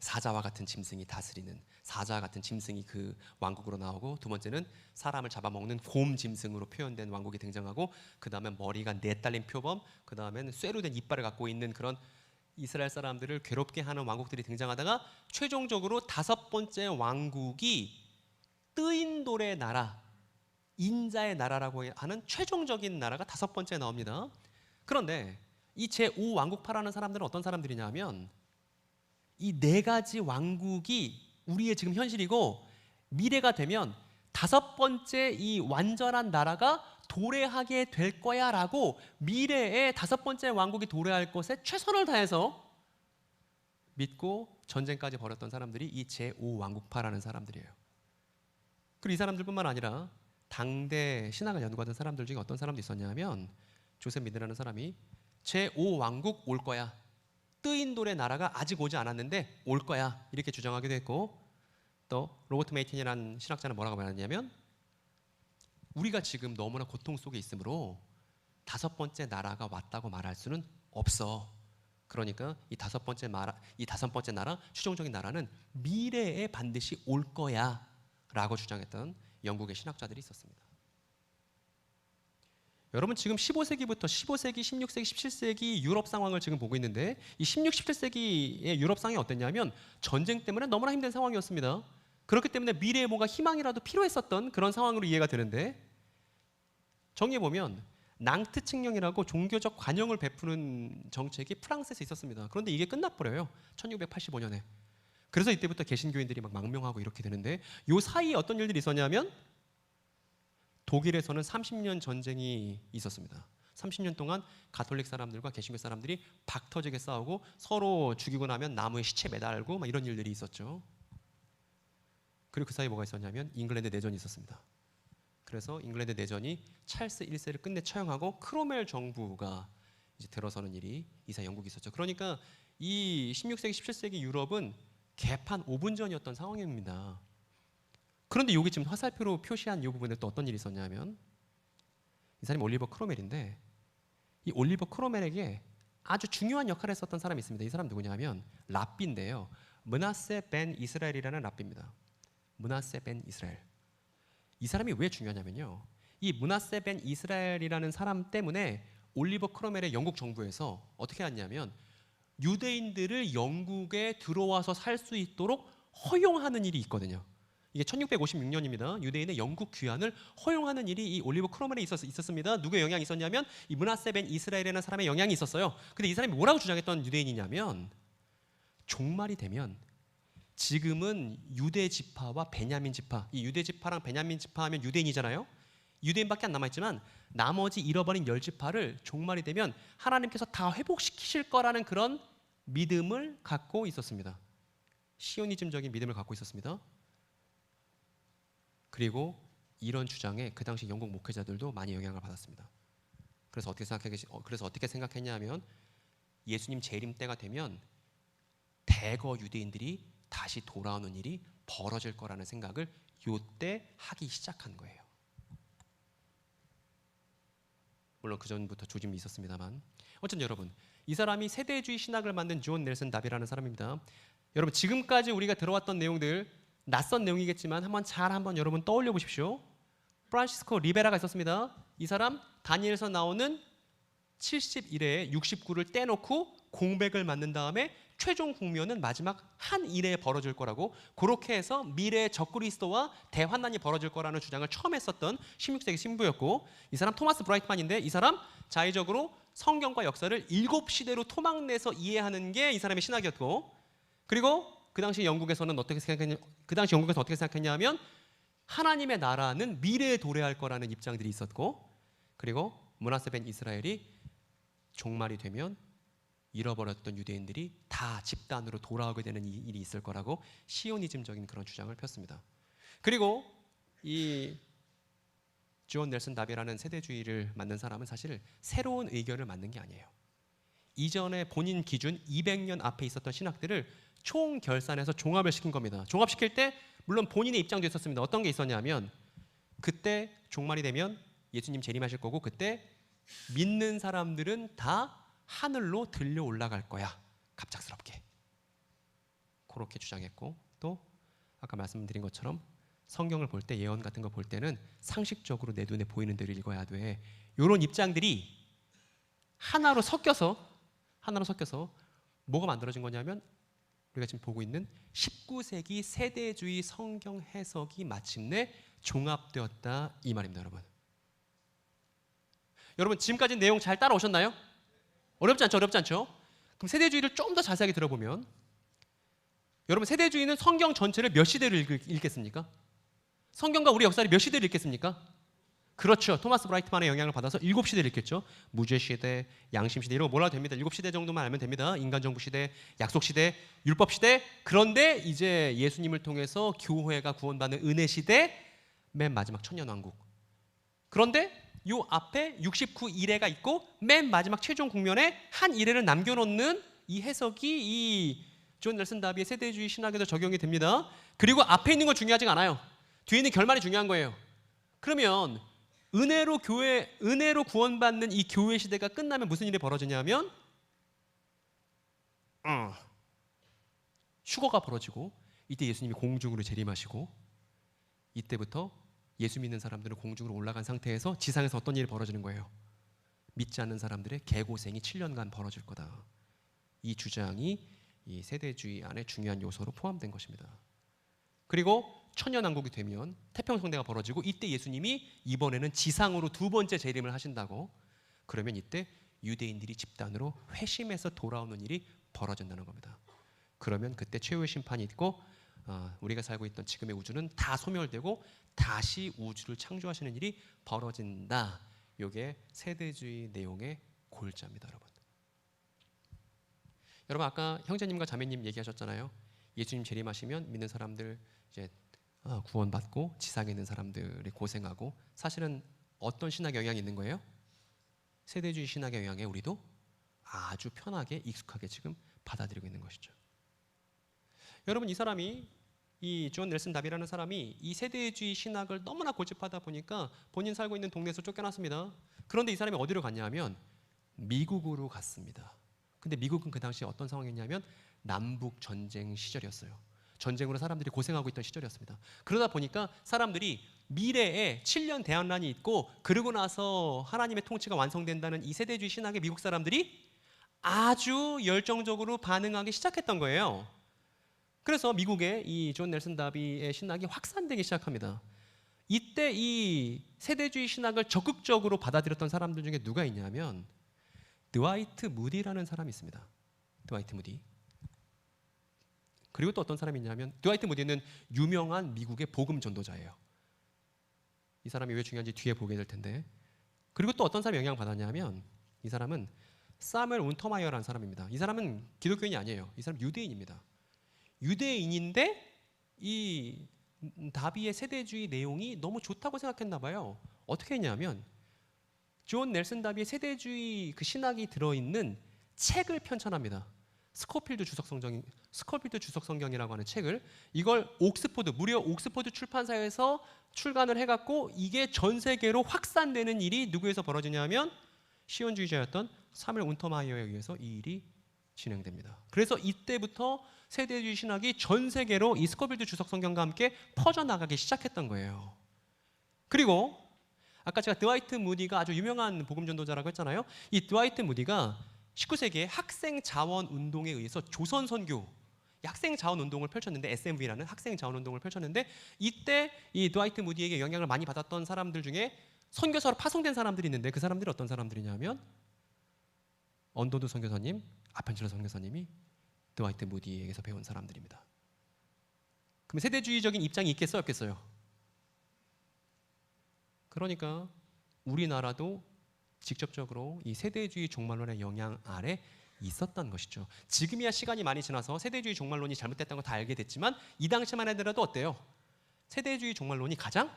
사자와 같은 짐승이 다스리는, 사자와 같은 짐승이 그 왕국으로 나오고, 두 번째는 사람을 잡아먹는 곰 짐승으로 표현된 왕국이 등장하고, 그 다음에 머리가 4달린 표범, 그 다음에는 쇠로 된 이빨을 갖고 있는 그런 이스라엘 사람들을 괴롭게 하는 왕국들이 등장하다가 최종적으로 5번째 왕국이 뜨인 돌의 나라, 인자의 나라라고 하는 최종적인 나라가 5번째에 나옵니다. 그런데 이 제5왕국파라는 사람들은 어떤 사람들이냐 하면 이 4가지 왕국이 우리의 지금 현실이고, 미래가 되면 5번째 이 완전한 나라가 도래하게 될 거야 라고 미래에 5번째 왕국이 도래할 것에 최선을 다해서 믿고 전쟁까지 벌였던 사람들이 이 제5왕국파라는 사람들이에요. 그리고 이 사람들뿐만 아니라 당대 신학을 연구하던 사람들 중에 어떤 사람도 있었냐면 조셉 미드라는 사람이 제5왕국 올 거야, 뜨인 돌의 나라가 아직 오지 않았는데 올 거야, 이렇게 주장하기도 했고, 또 로버트 메이튼이라는 신학자는 뭐라고 말하냐면 우리가 지금 너무나 고통 속에 있으므로 5번째 나라가 왔다고 말할 수는 없어. 그러니까 이 5번째 나라, 최종적인 나라는 미래에 반드시 올 거야 라고 주장했던 영국의 신학자들이 있었습니다. 여러분, 지금 15세기부터 16세기, 17세기 유럽 상황을 지금 보고 있는데, 이 16, 17세기의 유럽 상황이 어땠냐면 전쟁 때문에 너무나 힘든 상황이었습니다. 그렇기 때문에 미래에 뭔가 희망이라도 필요했었던 그런 상황으로 이해가 되는데, 정리해보면 낭트 칙령이라고 종교적 관용을 베푸는 정책이 프랑스에서 있었습니다. 그런데 이게 끝나버려요. 1685년에. 그래서 이때부터 개신교인들이 막 망명하고 이렇게 되는데, 이 사이에 어떤 일들이 있었냐면 독일에서는 30년 전쟁이 있었습니다. 30년 동안 가톨릭 사람들과 개신교 사람들이 박터지게 싸우고 서로 죽이고 나면 나무에 시체 매달고 막 이런 일들이 있었죠. 그리고 그 사이에 뭐가 있었냐면 잉글랜드 내전이 있었습니다. 그래서 잉글랜드 내전이 찰스 1세를 끝내 처형하고 크로멜 정부가 이제 들어서는 일이 이 사이 영국이 있었죠. 그러니까 이 16세기, 17세기 유럽은 개판 5분 전이었던 상황입니다. 그런데 여기 지금 화살표로 표시한 이 부분에 또 어떤 일이 있었냐면, 이 사람이 올리버 크로멜인데, 이 올리버 크로멜에게 아주 중요한 역할을 했었던 사람이 있습니다. 이 사람 누구냐면 랍비인데요. 므낫세 벤 이스라엘이라는 랍비입니다. 므낫세 벤 이스라엘. 이 사람이 왜 중요하냐면요. 이 므낫세 벤 이스라엘이라는 사람 때문에 올리버 크로멜의 영국 정부에서 어떻게 했냐면 유대인들을 영국에 들어와서 살 수 있도록 허용하는 일이 있거든요. 이게 1656년입니다. 유대인의 영국 귀환을 허용하는 일이 이 올리버 크로멜에 있었습니다. 누구의 영향이 있었냐면 이 므낫세 벤 이스라엘이라는 사람의 영향이 있었어요. 근데 이 사람이 뭐라고 주장했던 유대인이냐면 종말이 되면 지금은 유대 지파와 베냐민 지파, 이 유대 지파랑 베냐민 지파 하면 유대인이잖아요. 유대인밖에 안 남아있지만 나머지 잃어버린 10지파를 종말이 되면 하나님께서 다 회복시키실 거라는 그런 믿음을 갖고 있었습니다. 시오니즘적인 믿음을 갖고 있었습니다. 그리고 이런 주장에 그 당시 영국 목회자들도 많이 영향을 받았습니다. 그래서 어떻게 생각했냐면 예수님 재림 때가 되면 대거 유대인들이 다시 돌아오는 일이 벌어질 거라는 생각을 요때 하기 시작한 거예요. 물론 그 전부터 조짐이 있었습니다만 어쨌든 여러분, 이 사람이 세대주의 신학을 만든 존 넬슨 다비라는 사람입니다. 여러분, 지금까지 우리가 들어왔던 내용들 낯선 내용이겠지만 한번 여러분 떠올려 보십시오. 프란시스코 리베라가 있었습니다. 이 사람 다니엘서 나오는 70일에 69를 떼놓고 공백을 만든 다음에 최종 국면은 마지막 한 일에 벌어질 거라고, 그렇게 해서 미래의 적그리스도와 대환난이 벌어질 거라는 주장을 처음 했었던 16세기 신부였고, 이 사람 토마스 브라이트만인데 이 사람 자의적으로 성경과 역사를 7시대로 토막내서 이해하는 게 이 사람의 신학이었고, 그리고 그 당시 영국에서는 어떻게 생각했냐면 하나님의 나라는 미래에 도래할 거라는 입장들이 있었고, 그리고 므낫세 벤 이스라엘이 종말이 되면 잃어버렸던 유대인들이 다 집단으로 돌아오게 되는 일이 있을 거라고 시오니즘적인 그런 주장을 폈습니다. 그리고 이 존 넬슨 다비라는 세대주의를 만든 사람은 사실 새로운 의견을 만든 게 아니에요. 이전에 본인 기준 200년 앞에 있었던 신학들을 총결산해서 종합을 시킨 겁니다. 종합시킬 때 물론 본인의 입장도 있었습니다. 어떤 게 있었냐면 그때 종말이 되면 예수님 재림하실 거고 그때 믿는 사람들은 다 하늘로 들려 올라갈 거야. 갑작스럽게. 그렇게 주장했고, 또 아까 말씀드린 것처럼 성경을 볼 때, 예언 같은 거 볼 때는 상식적으로 내 눈에 보이는 대로 읽어야 돼. 이런 입장들이 하나로 섞여서 뭐가 만들어진 거냐면 우리가 지금 보고 있는 19세기 세대주의 성경 해석이 마침내 종합되었다 이 말입니다, 여러분. 여러분, 지금까지 내용 잘 따라오셨나요? 어렵지 않죠? 그럼 세대주의를 좀 더 자세하게 들어보면, 여러분, 세대주의는 성경 전체를 몇 시대를 읽겠습니까? 성경과 우리 역사를 몇 시대를 읽겠습니까? 그렇죠. 토마스 브라이트만의 영향을 받아서 7시대를 읽겠죠. 무죄시대, 양심시대, 이런 거 몰라도 됩니다. 7시대 정도만 알면 됩니다. 인간정부시대, 약속시대, 율법시대. 그런데 이제 예수님을 통해서 교회가 구원받는 은혜시대, 맨 마지막 천년왕국. 그런데 요 앞에 69일회가 있고 맨 마지막 최종 국면에 한 일회를 남겨놓는 이 해석이 이 존 넬슨 다비의 세대주의 신학에도 적용이 됩니다. 그리고 앞에 있는 건 중요하지가 않아요. 뒤에 있는 결말이 중요한 거예요. 그러면 은혜로 구원받는 이 교회 시대가 끝나면 무슨 일이 벌어지냐면 휴거가 벌어지고, 이때 예수님이 공중으로 재림하시고, 이때부터 예수 믿는 사람들은 공중으로 올라간 상태에서 지상에서 어떤 일이 벌어지는 거예요? 믿지 않는 사람들의 개고생이 7년간 벌어질 거다. 이 주장이 이 세대주의 안에 중요한 요소로 포함된 것입니다. 그리고 천년왕국이 되면 태평성대가 벌어지고, 이때 예수님이 이번에는 지상으로 두 번째 재림을 하신다고. 그러면 이때 유대인들이 집단으로 회심해서 돌아오는 일이 벌어진다는 겁니다. 그러면 그때 최후의 심판이 있고 우리가 살고 있던 지금의 우주는 다 소멸되고 다시 우주를 창조하시는 일이 벌어진다. 이게 세대주의 내용의 골자입니다, 여러분. 여러분, 아까 형제님과 자매님 얘기하셨잖아요. 예수님 재림하시면 믿는 사람들 이제 구원받고 지상에 있는 사람들이 고생하고, 사실은 어떤 신학의 영향이 있는 거예요? 세대주의 신학의 영향에 우리도 아주 편하게 익숙하게 지금 받아들이고 있는 것이죠. 여러분, 이 사람이 이 존 넬슨 다비라는 사람이 이 세대주의 신학을 너무나 고집하다 보니까 본인 살고 있는 동네에서 쫓겨났습니다. 그런데 이 사람이 어디로 갔냐 하면 미국으로 갔습니다. 근데 미국은 그 당시에 어떤 상황이었냐면 남북 전쟁 시절이었어요. 전쟁으로 사람들이 고생하고 있던 시절이었습니다. 그러다 보니까 사람들이 미래에 7년 대환란이 있고 그러고 나서 하나님의 통치가 완성된다는 이 세대주의 신학에 미국 사람들이 아주 열정적으로 반응하기 시작했던 거예요. 그래서 미국의 이 존 넬슨 다비의 신학이 확산되기 시작합니다. 이때 이 세대주의 신학을 적극적으로 받아들였던 사람들 중에 누가 있냐면 드와이트 무디라는 사람이 있습니다. 드와이트 무디. 그리고 또 어떤 사람이 있냐면 드와이트 무디는 유명한 미국의 복음 전도자예요. 이 사람이 왜 중요한지 뒤에 보게 될 텐데. 그리고 또 어떤 사람이 영향을 받았냐면 이 사람은 사무엘 운터마이어라는 사람입니다. 이 사람은 기독교인이 아니에요. 이 사람 유대인입니다. 유대인인데 이 다비의 세대주의 내용이 너무 좋다고 생각했나 봐요. 어떻게 했냐면 존 넬슨 다비의 세대주의 그 신학이 들어있는 책을 편찬합니다. 스코필드 주석성경이라고 하는 책을 이걸 무려 옥스포드 출판사에서 출간을 해갖고 이게 전 세계로 확산되는 일이 누구에서 벌어지냐면 시온주의자였던 사무엘 운터마이어에 의해서 이 일이 진행됩니다. 그래서 이때부터 세대주의 신학이 전 세계로 이 스코필드 주석성경과 함께 퍼져나가기 시작했던 거예요. 그리고 아까 제가 드와이트 무디가 아주 유명한 복음 전도자라고 했잖아요. 이 드와이트 무디가 19세기에 학생 자원 운동에 의해서 조선 선교 학생 자원 운동을 펼쳤는데 SMV라는 학생 자원 운동을 펼쳤는데 이때 이 드와이트 무디에게 영향을 많이 받았던 사람들 중에 선교사로 파송된 사람들이 있는데 그 사람들이 어떤 사람들이냐면 언더드 선교사님, 아펜첼러 선교사님이 드와이트 무디에게서 배운 사람들입니다. 그럼 세대주의적인 입장이 있겠어요, 없겠어요? 그러니까 우리나라도 직접적으로 이 세대주의 종말론의 영향 아래 있었던 것이죠. 지금이야 시간이 많이 지나서 세대주의 종말론이 잘못됐다는 걸 다 알게 됐지만 이 당시만 하더라도 어때요? 세대주의 종말론이 가장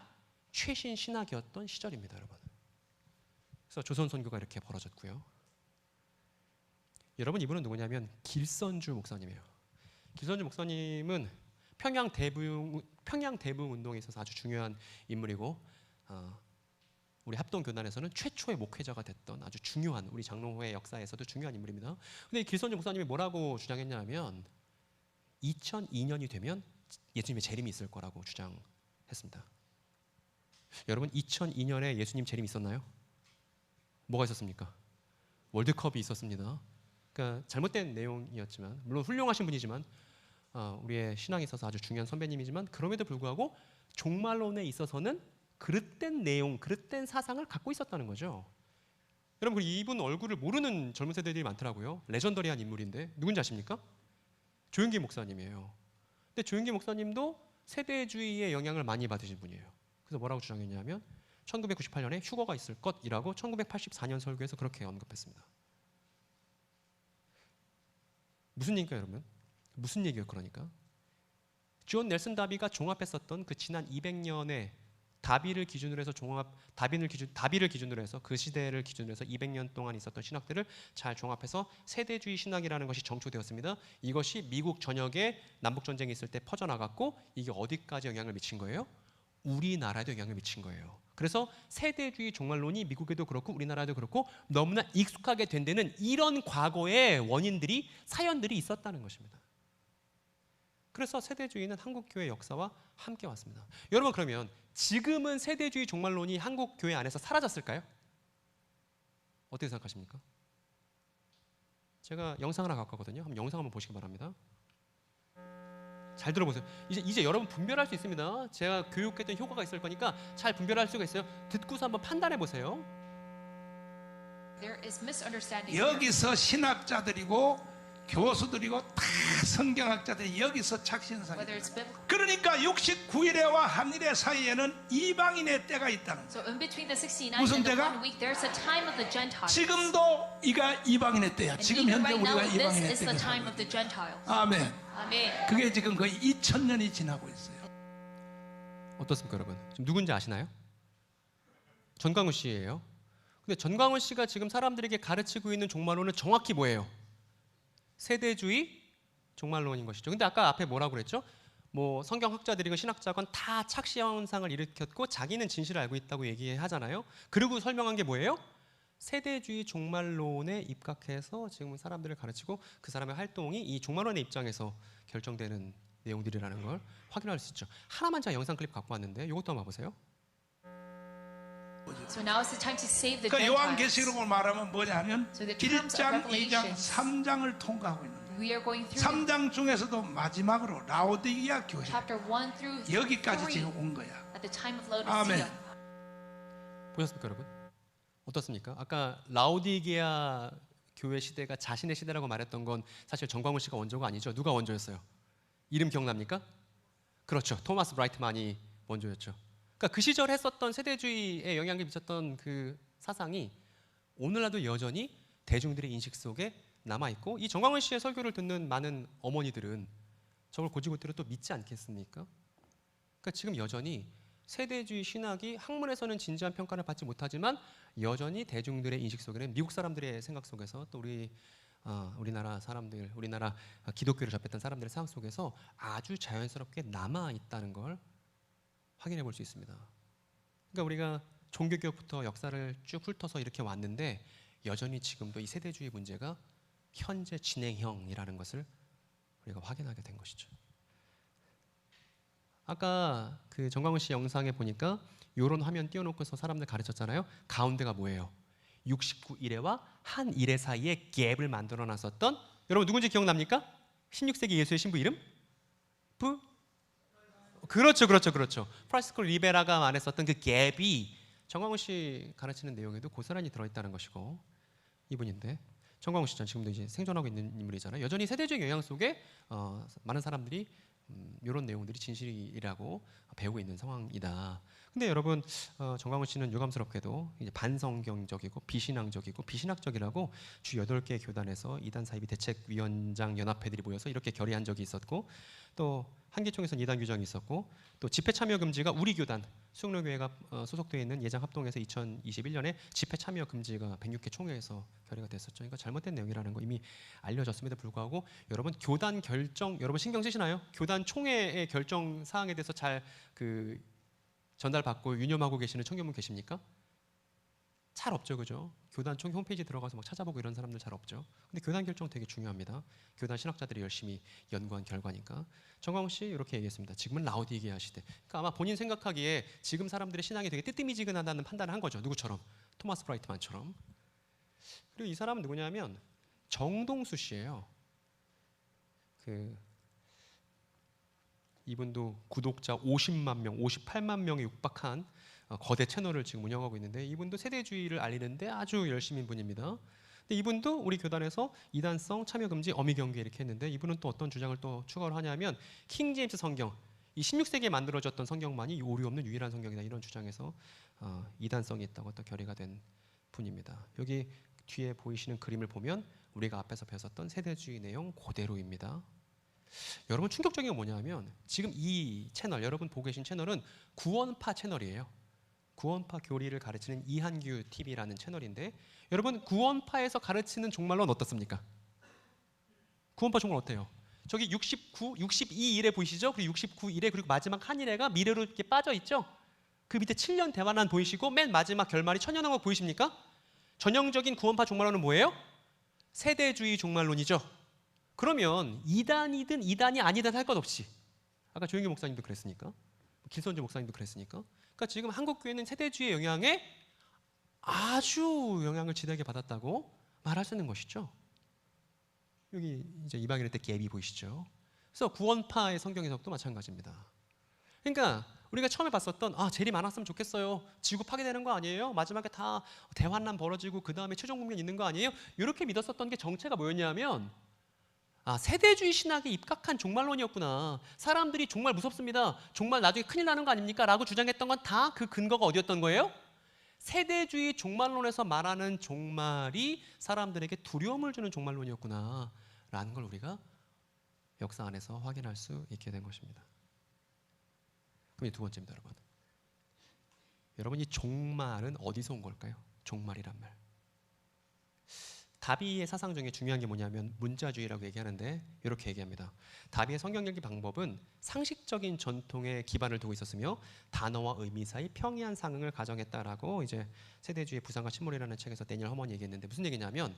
최신 신학이었던 시절입니다, 여러분. 그래서 조선 선교가 이렇게 벌어졌고요. 여러분 이분은 누구냐면 길선주 목사님이에요. 길선주 목사님은 평양 대붕 운동에 있어서 아주 중요한 인물이고 우리 합동교단에서는 최초의 목회자가 됐던 아주 중요한 우리 장로회 역사에서도 중요한 인물입니다. 근데 길선주 목사님이 뭐라고 주장했냐면 2002년이 되면 예수님의 재림이 있을 거라고 주장했습니다. 여러분 2002년에 예수님 재림이 있었나요? 뭐가 있었습니까? 월드컵이 있었습니다. 그러니까 잘못된 내용이었지만 물론 훌륭하신 분이지만 우리의 신앙에 있어서 아주 중요한 선배님이지만 그럼에도 불구하고 종말론에 있어서는 그릇된 내용, 그릇된 사상을 갖고 있었다는 거죠. 여러분 이분 얼굴을 모르는 젊은 세대들이 많더라고요. 레전더리한 인물인데 누군지 아십니까? 조윤기 목사님이에요. 근데 조윤기 목사님도 세대주의의 영향을 많이 받으신 분이에요. 그래서 뭐라고 주장했냐면 1998년에 휴거가 있을 것이라고 1984년 설교에서 그렇게 언급했습니다. 무슨 얘기인가요, 여러분? 무슨 얘기예요, 그러니까? 존 넬슨 다비가 종합했었던 그 지난 200년의 다비를 기준으로 해서 다비를 기준으로 해서 그 시대를 기준으로 해서 200년 동안 있었던 신학들을 잘 종합해서 세대주의 신학이라는 것이 정초되었습니다. 이것이 미국 전역에 남북 전쟁이 있을 때 퍼져나갔고 이게 어디까지 영향을 미친 거예요? 우리나라에도 영향을 미친 거예요. 그래서 세대주의 종말론이 미국에도 그렇고 우리나라에도 그렇고 너무나 익숙하게 된 데는 이런 과거의 원인들이 사연들이 있었다는 것입니다. 그래서 세대주의는 한국교회 역사와 함께 왔습니다. 여러분 그러면 지금은 세대주의 종말론이 한국교회 안에서 사라졌을까요? 어떻게 생각하십니까? 제가 영상 하나 갖고 왔거든요. 한번 영상 한번 보시기 바랍니다. 잘 들어보세요. 이제 여러분 분별할 수 있습니다. 제가 교육했던 효과가 있을 거니까 잘 분별할 수가 있어요. 듣고서 한번 판단해 보세요. 여기서 신학자들이고 교수들이고 다 성경학자들이 여기서 착신상이에요. 그러니까 69일에와 한일의 사이에는 이방인의 때가 있다는 거예요. 무슨 때가? 지금도 이가 이방인의 때야. 지금 현재 우리가 이방인의 때가. 아멘. 그게 지금 거의 2000년이 지나고 있어요. 어떻습니까, 여러분? 지금 누군지 아시나요? 전광훈 씨예요. 근데 전광훈 씨가 지금 사람들에게 가르치고 있는 종말론은 정확히 뭐예요? 세대주의 종말론인 것이죠. 근데 아까 앞에 뭐라고 그랬죠? 뭐 성경학자들이건 신학자건 다 착시 현상을 일으켰고 자기는 진실을 알고 있다고 얘기하잖아요. 그리고 설명한 게 뭐예요? 세대주의 종말론에 입각해서 지금 사람들을 가르치고 그 사람의 활동이 이 종말론의 입장에서 결정되는 내용들이라는 걸 확인할 수 있죠. 하나만 제가 영상 클립 갖고 왔는데 이것도 한번 봐보세요. So now is the time to save the 그 Gentiles. 요한계시록을 말하면 뭐냐면 So the terms of 1장, 2장, Revelation. 3장을 통과하고 있는 거예요. We are going through 3장 중에서도 마지막으로 라오디게아 교회 chapter 1 through 여기까지 3 지금 온 거야. at the time of 아멘. Laodicea. 보셨습니까, 여러분? 어떻습니까? 아까 라오디게아 교회 시대가 자신의 시대라고 말했던 건 사실 정광훈 씨가 원조가 아니죠. 누가 원조였어요? 이름 기억납니까? 그렇죠. 토마스 브라이트만이 원조였죠. 그러니까 그 시절 했었던 세대주의에 영향을 미쳤던 그 사상이 오늘날도 여전히 대중들의 인식 속에 남아있고, 이 정광훈 씨의 설교를 듣는 많은 어머니들은 저걸 고지고대로 또 믿지 않겠습니까? 그러니까 지금 여전히 세대주의 신학이 학문에서는 진지한 평가를 받지 못하지만 여전히 대중들의 인식 속에는, 미국 사람들의 생각 속에서, 또 우리나라 사람들, 우리나라 기독교를 접했던 사람들의 생각 속에서 아주 자연스럽게 남아 있다는 걸 확인해 볼 수 있습니다. 그러니까 우리가 종교개혁부터 역사를 쭉 훑어서 이렇게 왔는데 여전히 지금도 이 세대주의 문제가 현재 진행형이라는 것을 우리가 확인하게 된 것이죠. 아까 그 정광훈 씨 영상에 보니까 이런 화면 띄워놓고서 사람들 가르쳤잖아요. 가운데가 뭐예요? 69일에와 한 일회 사이에 갭을 만들어 놨었던, 여러분 누군지 기억납니까? 16세기 예수의 신부 이름? 그렇죠. 프란시스코 리베라가 말했었던 그 갭이 정광훈 씨 가르치는 내용에도 고스란히 들어있다는 것이고, 이분인데 정광훈 씨는 지금도 이제 생존하고 있는 인물이잖아요. 여전히 세대적 영향 속에 많은 사람들이 이런 내용들이 진실이라고 배우고 있는 상황이다. 근데 여러분, 정광훈 씨는 유감스럽게도 이제 반성경적이고 비신앙적이고 비신학적이라고 주 8개 교단에서 이단 사이비 대책위원장 연합회들이 모여서 이렇게 결의한 적이 있었고, 또 한기총에서는 이단 규정이 있었고, 또 집회 참여 금지가 우리 교단 수영로교회가 소속되어 있는 예장 합동에서 2021년에 집회 참여 금지가 106개 총회에서 결의가 됐었죠. 그러니까 잘못된 내용이라는 거 이미 알려졌음에도 불구하고 여러분, 교단 결정 여러분 신경 쓰시나요? 교단 총회의 결정 사항에 대해서 잘 전달받고 유념하고 계시는 청교분 계십니까? 잘 없죠, 그죠? 교단 총 홈페이지 들어가서 막 찾아보고 이런 사람들 잘 없죠. 근데 교단 결정 되게 중요합니다. 교단 신학자들이 열심히 연구한 결과니까. 정광훈 씨 이렇게 얘기했습니다. 지금은 라오디게아 시대. 그러니까 아마 본인 생각하기에 지금 사람들의 신앙이 되게 뜨뜨미지근하다는 판단을 한 거죠. 누구처럼? 토마스 브라이트만처럼. 그리고 이 사람은 누구냐면 정동수 씨예요. 이분도 구독자 50만 명, 58만 명에 육박한 거대 채널을 지금 운영하고 있는데, 이분도 세대주의를 알리는데 아주 열심인 분입니다. 근데 이분도 우리 교단에서 이단성 참여 금지 어미 경계 이렇게 했는데, 이분은 또 어떤 주장을 또 추가를 하냐면 킹 제임스 성경, 이 16세기에 만들어졌던 성경만이 오류 없는 유일한 성경이다, 이런 주장에서 이단성이 있다고 또 결의가 된 분입니다. 여기 뒤에 보이시는 그림을 보면 우리가 앞에서 배웠던 세대주의 내용 그대로입니다. 여러분, 충격적인 건 뭐냐면 지금 이 채널, 여러분 보고 계신 채널은 구원파 채널이에요. 구원파 교리를 가르치는 이한규 TV라는 채널인데, 여러분 구원파에서 가르치는 종말론 어떻습니까? 구원파 종말 어때요? 저기 62일에 보이시죠? 그리고 69일에, 그리고 마지막 한 일회가 미래로 이렇게 빠져 있죠? 그 밑에 7년 대환란 보이시고 맨 마지막 결말이 천년왕국 보이십니까? 전형적인 구원파 종말론은 뭐예요? 세대주의 종말론이죠. 그러면 이단이든 이단이 아니든 할 것 없이, 아까 조영기 목사님도 그랬으니까, 길선주 목사님도 그랬으니까, 그러니까 지금 한국 교회는 세대주의 영향에 아주 영향을 지대하게 받았다고 말할 수 있는 것이죠. 여기 이제 이방인의 때 갭이 보이시죠? 그래서 구원파의 성경에서도 마찬가지입니다. 그러니까 우리가 처음에 봤었던 재림 안 왔으면 좋겠어요, 지구 파괴되는 거 아니에요, 마지막에 다 대환란 벌어지고 그 다음에 최종 국면 있는 거 아니에요, 이렇게 믿었었던 게 정체가 뭐였냐면 세대주의 신학에 입각한 종말론이었구나. 사람들이 종말 무섭습니다, 종말 나중에 큰일 나는 거 아닙니까? 라고 주장했던 건 다 그 근거가 어디였던 거예요? 세대주의 종말론에서 말하는 종말이 사람들에게 두려움을 주는 종말론이었구나 라는 걸 우리가 역사 안에서 확인할 수 있게 된 것입니다. 그럼 이 두 번째입니다, 여러분. 여러분, 이 종말은 어디서 온 걸까요? 종말이란 말. 다비의 사상 중에 중요한 게 뭐냐면 문자주의라고 얘기하는데 이렇게 얘기합니다. 다비의 성경 읽기 방법은 상식적인 전통에 기반을 두고 있었으며 단어와 의미 사이 평이한 상응을 가정했다라고 이제 세대주의 부상과 침몰이라는 책에서 데니얼 허먼이 얘기했는데 무슨 얘기냐면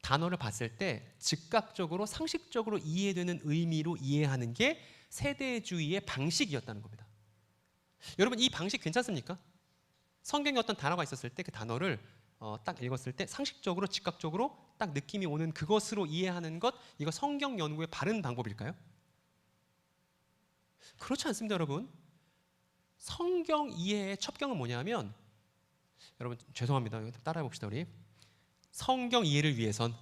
단어를 봤을 때 즉각적으로 상식적으로 이해되는 의미로 이해하는 게 세대주의의 방식이었다는 겁니다. 여러분 이 방식 괜찮습니까? 성경에 어떤 단어가 있었을 때 그 단어를 딱 읽었을 때 상식적으로 즉각적으로 딱 느낌이 오는 그것으로 이해하는 것, 이거 성경 연구의 바른 방법일까요? 그렇지 않습니다, 여러분. 성경 이해의 첩경은 뭐냐면, 여러분 죄송합니다. 따라해 봅시다 우리. 성경 이해를 위해선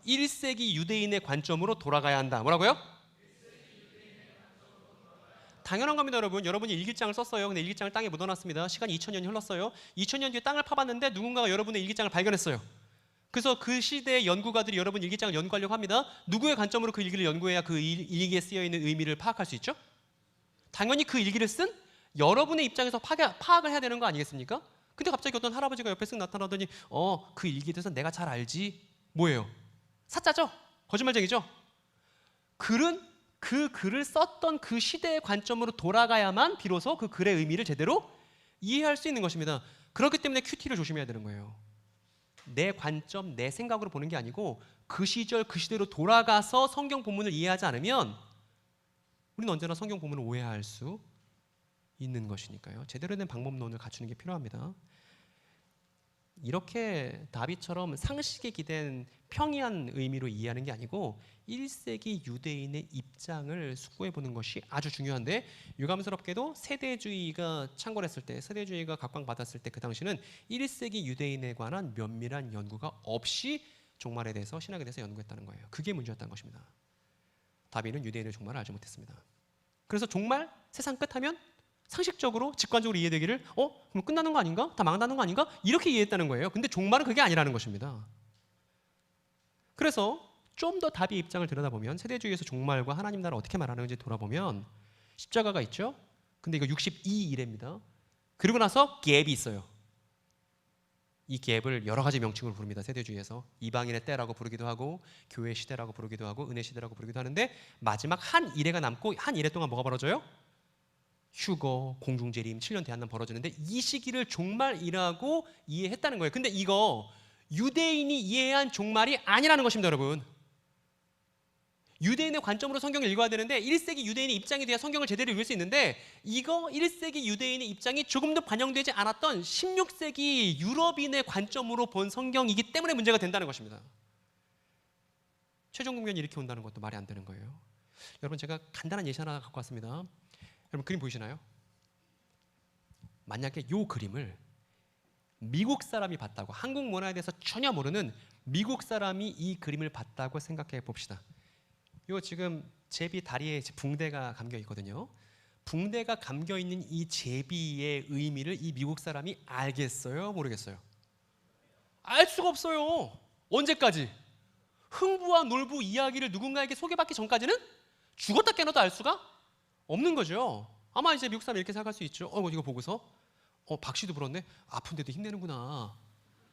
1세기 유대인의 관점으로 돌아가야 한다. 뭐라고요? 당연한 겁니다, 여러분. 여러분이 일기장을 썼어요. 근데 일기장을 땅에 묻어놨습니다. 시간이 2000년이 흘렀어요. 2000년 뒤에 땅을 파봤는데 누군가가 여러분의 일기장을 발견했어요. 그래서 그 시대의 연구가들이 여러분 일기장을 연구하려고 합니다. 누구의 관점으로 그 일기를 연구해야 그 일기에 쓰여있는 의미를 파악할 수 있죠? 당연히 그 일기를 쓴 여러분의 입장에서 파악을 해야 되는 거 아니겠습니까? 근데 갑자기 어떤 할아버지가 옆에 쓱 나타나더니 그 일기에 대해서 내가 잘 알지. 뭐예요? 사짜죠? 거짓말쟁이죠? 글은 그 글을 썼던 그 시대의 관점으로 돌아가야만 비로소 그 글의 의미를 제대로 이해할 수 있는 것입니다. 그렇기 때문에 큐티를 조심해야 되는 거예요. 내 관점, 내 생각으로 보는 게 아니고 그 시절 그 시대로 돌아가서 성경 본문을 이해하지 않으면 우리는 언제나 성경 본문을 오해할 수 있는 것이니까요. 제대로 된 방법론을 갖추는 게 필요합니다. 이렇게 다윗처럼 상식에 기댄 평이한 의미로 이해하는 게 아니고 1세기 유대인의 입장을 숙고해 보는 것이 아주 중요한데, 유감스럽게도 세대주의가 창궐했을 때, 세대주의가 각광받았을 때 그 당시는 1세기 유대인에 관한 면밀한 연구가 없이 종말에 대해서, 신학에 대해서 연구했다는 거예요. 그게 문제였다는 것입니다. 다윗은 유대인의 종말을 알지 못했습니다. 그래서 종말, 세상 끝하면 상식적으로 직관적으로 이해되기를 그럼 끝나는 거 아닌가? 다 망한다는 거 아닌가? 이렇게 이해했다는 거예요. 근데 종말은 그게 아니라는 것입니다. 그래서 좀 더 다비의 입장을 들여다보면 세대주의에서 종말과 하나님 나라 어떻게 말하는지 돌아보면 십자가가 있죠. 근데 이거 62일입니다. 그리고 나서 갭이 있어요. 이 갭을 여러 가지 명칭으로 부릅니다. 세대주의에서 이방인의 때라고 부르기도 하고 교회 시대라고 부르기도 하고 은혜 시대라고 부르기도 하는데, 마지막 한 일회가 남고 한 일회 동안 뭐가 벌어져요? 휴거, 공중재림, 7년 대한난 벌어지는데 이 시기를 종말이라고 이해했다는 거예요. 근데 이거 유대인이 이해한 종말이 아니라는 것입니다, 여러분. 유대인의 관점으로 성경을 읽어야 되는데 1세기 유대인의 입장이 돼야 성경을 제대로 읽을 수 있는데, 이거 1세기 유대인의 입장이 조금도 반영되지 않았던 16세기 유럽인의 관점으로 본 성경이기 때문에 문제가 된다는 것입니다. 최종 국면이 이렇게 온다는 것도 말이 안 되는 거예요. 여러분 제가 간단한 예시 하나 갖고 왔습니다. 여러분 그림 보이시나요? 만약에 이 그림을 미국 사람이 봤다고, 한국 문화에 대해서 전혀 모르는 미국 사람이 이 그림을 봤다고 생각해 봅시다. 요 지금 제비 다리에 붕대가 감겨 있거든요. 붕대가 감겨 있는 이 제비의 의미를 이 미국 사람이 알겠어요? 모르겠어요? 알 수가 없어요. 언제까지? 흥부와 놀부 이야기를 누군가에게 소개받기 전까지는 죽었다 깨어나도 알 수가 없는 거죠. 아마 이제 미국 사람이 이렇게 생각할 수 있죠. 이거 보고서 박씨도 불었네. 아픈데도 힘내는구나.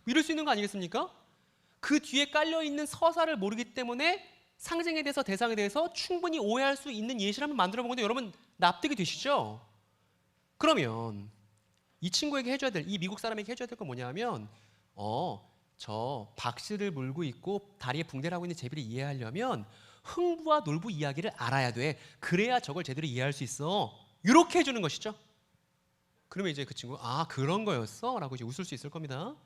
이럴 수 있는 거 아니겠습니까? 그 뒤에 깔려있는 서사를 모르기 때문에 상징에 대해서, 대상에 대해서 충분히 오해할 수 있는 예시를 한번 만들어 본 건데 여러분 납득이 되시죠? 그러면 이 친구에게 해줘야 될, 이 미국 사람에게 해줘야 될 건 뭐냐면 저 박씨를 물고 있고 다리에 붕대를 하고 있는 제비를 이해하려면 흥부와 놀부 이야기를 알아야 돼. 그래야 저걸 제대로 이해할 수 있어. 이렇게 해주는 것이죠. 그러면 이제 그 친구 그런 거였어? 라고 이제 웃을 수 있을 겁니다.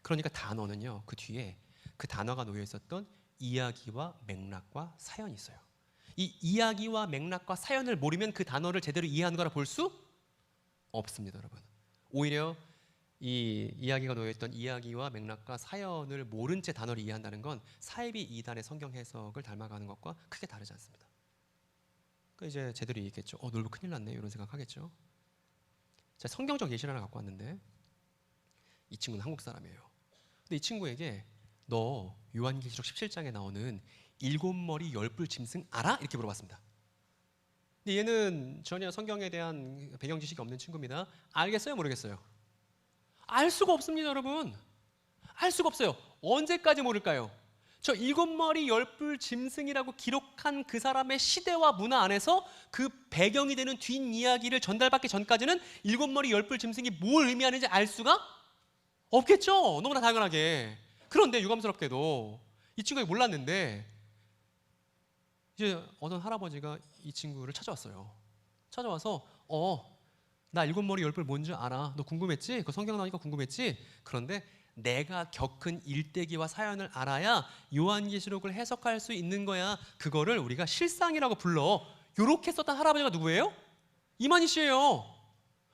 그러니까 단어는요, 그 뒤에 그 단어가 놓여 있었던 이야기와 맥락과 사연이 있어요. 이 이야기와 맥락과 사연을 모르면 그 단어를 제대로 이해하는 거라 볼 수 없습니다, 여러분. 오히려 이 이야기가 놓여있던 이야기와 맥락과 사연을 모른 채 단어를 이해한다는 건 사이비 이단의 성경 해석을 닮아가는 것과 크게 다르지 않습니다. 그러니까 이제 제대로 이해했겠죠. 놀부 큰일 났네, 이런 생각하겠죠. 자, 성경적 예시를 하나 갖고 왔는데 이 친구는 한국 사람이에요. 근데 이 친구에게 너 요한계시록 17장에 나오는 7머리 10뿔 짐승 알아? 이렇게 물어봤습니다. 근데 얘는 전혀 성경에 대한 배경 지식이 없는 친구입니다. 알겠어요? 모르겠어요? 알 수가 없습니다, 여러분. 알 수가 없어요. 언제까지 모를까요? 저 7머리 10뿔 짐승이라고 기록한 그 사람의 시대와 문화 안에서 그 배경이 되는 뒷이야기를 전달받기 전까지는 7머리 10뿔 짐승이 뭘 의미하는지 알 수가 없겠죠. 너무나 당연하게. 그런데 유감스럽게도 이 친구가 몰랐는데 이제 어떤 할아버지가 이 친구를 찾아왔어요. 찾아와서 나 7머리 10뿔 뭔지 알아. 너 궁금했지? 그 성경 나오니까 궁금했지? 그런데 내가 겪은 일대기와 사연을 알아야 요한계시록을 해석할 수 있는 거야. 그거를 우리가 실상이라고 불러. 요렇게 썼던 할아버지가 누구예요? 이만희 씨예요.